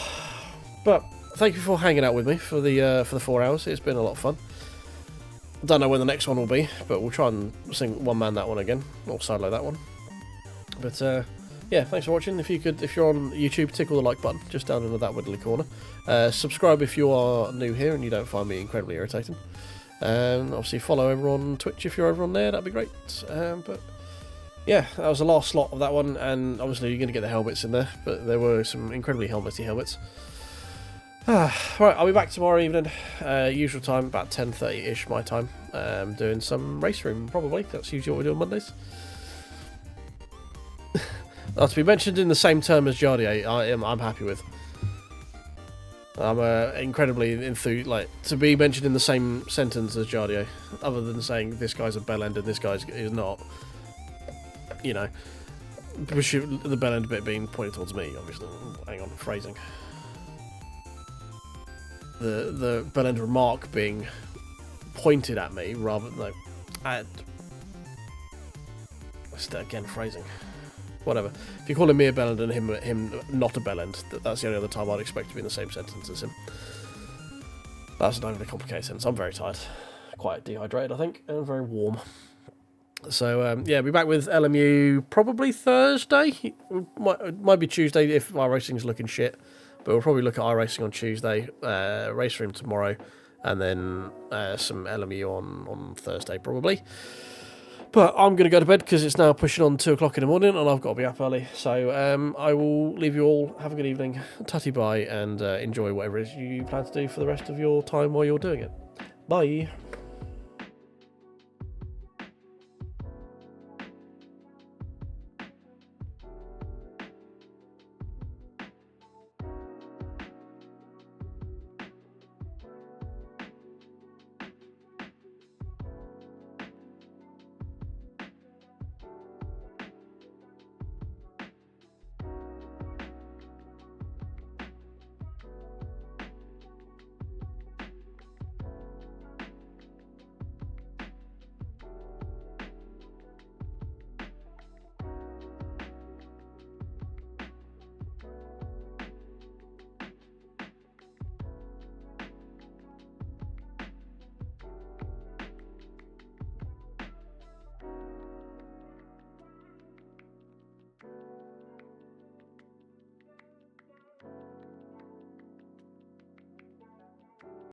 but thank you for hanging out with me for the 4 hours. It's been a lot of fun. Don't know when the next one will be, but we'll try and sing one man that one again, or solo that one. But yeah, thanks for watching. If you're on YouTube, tickle the like button just down in that widdly corner. Subscribe if you are new here and you don't find me incredibly irritating. Obviously follow over on Twitch if you're over on there. That'd be great. But yeah, that was the last slot of that one, and obviously you're going to get the helmets in there, but there were some incredibly helmety helmets. Right, I'll be back tomorrow evening, usual time, about 10:30ish my time, doing some race room, probably. That's usually what we do on Mondays. To be mentioned in the same term as Jardier, I'm happy with. I'm incredibly enthused, like, to be mentioned in the same sentence as Jardier, other than saying this guy's a bell end and this guy is not, you know, the bell end bit being pointed towards me, obviously. Hang on, phrasing. The bell end remark being pointed at me rather than again, phrasing. Whatever. If you call him me a bell end and him not a bell end, that's the only other time I'd expect to be in the same sentence as him. That's not even a complicated sentence. I'm very tired, quite dehydrated, I think, and very warm. So yeah, be back with LMU probably Thursday. Might be Tuesday if our racing's looking shit. But we'll probably look at iRacing on Tuesday, race room tomorrow, and then some LMU on Thursday probably. But I'm going to go to bed because it's now pushing on 2 o'clock in the morning and I've got to be up early. So I will leave you all. Have a good evening. Tutty bye and enjoy whatever it is you plan to do for the rest of your time while you're doing it. Bye.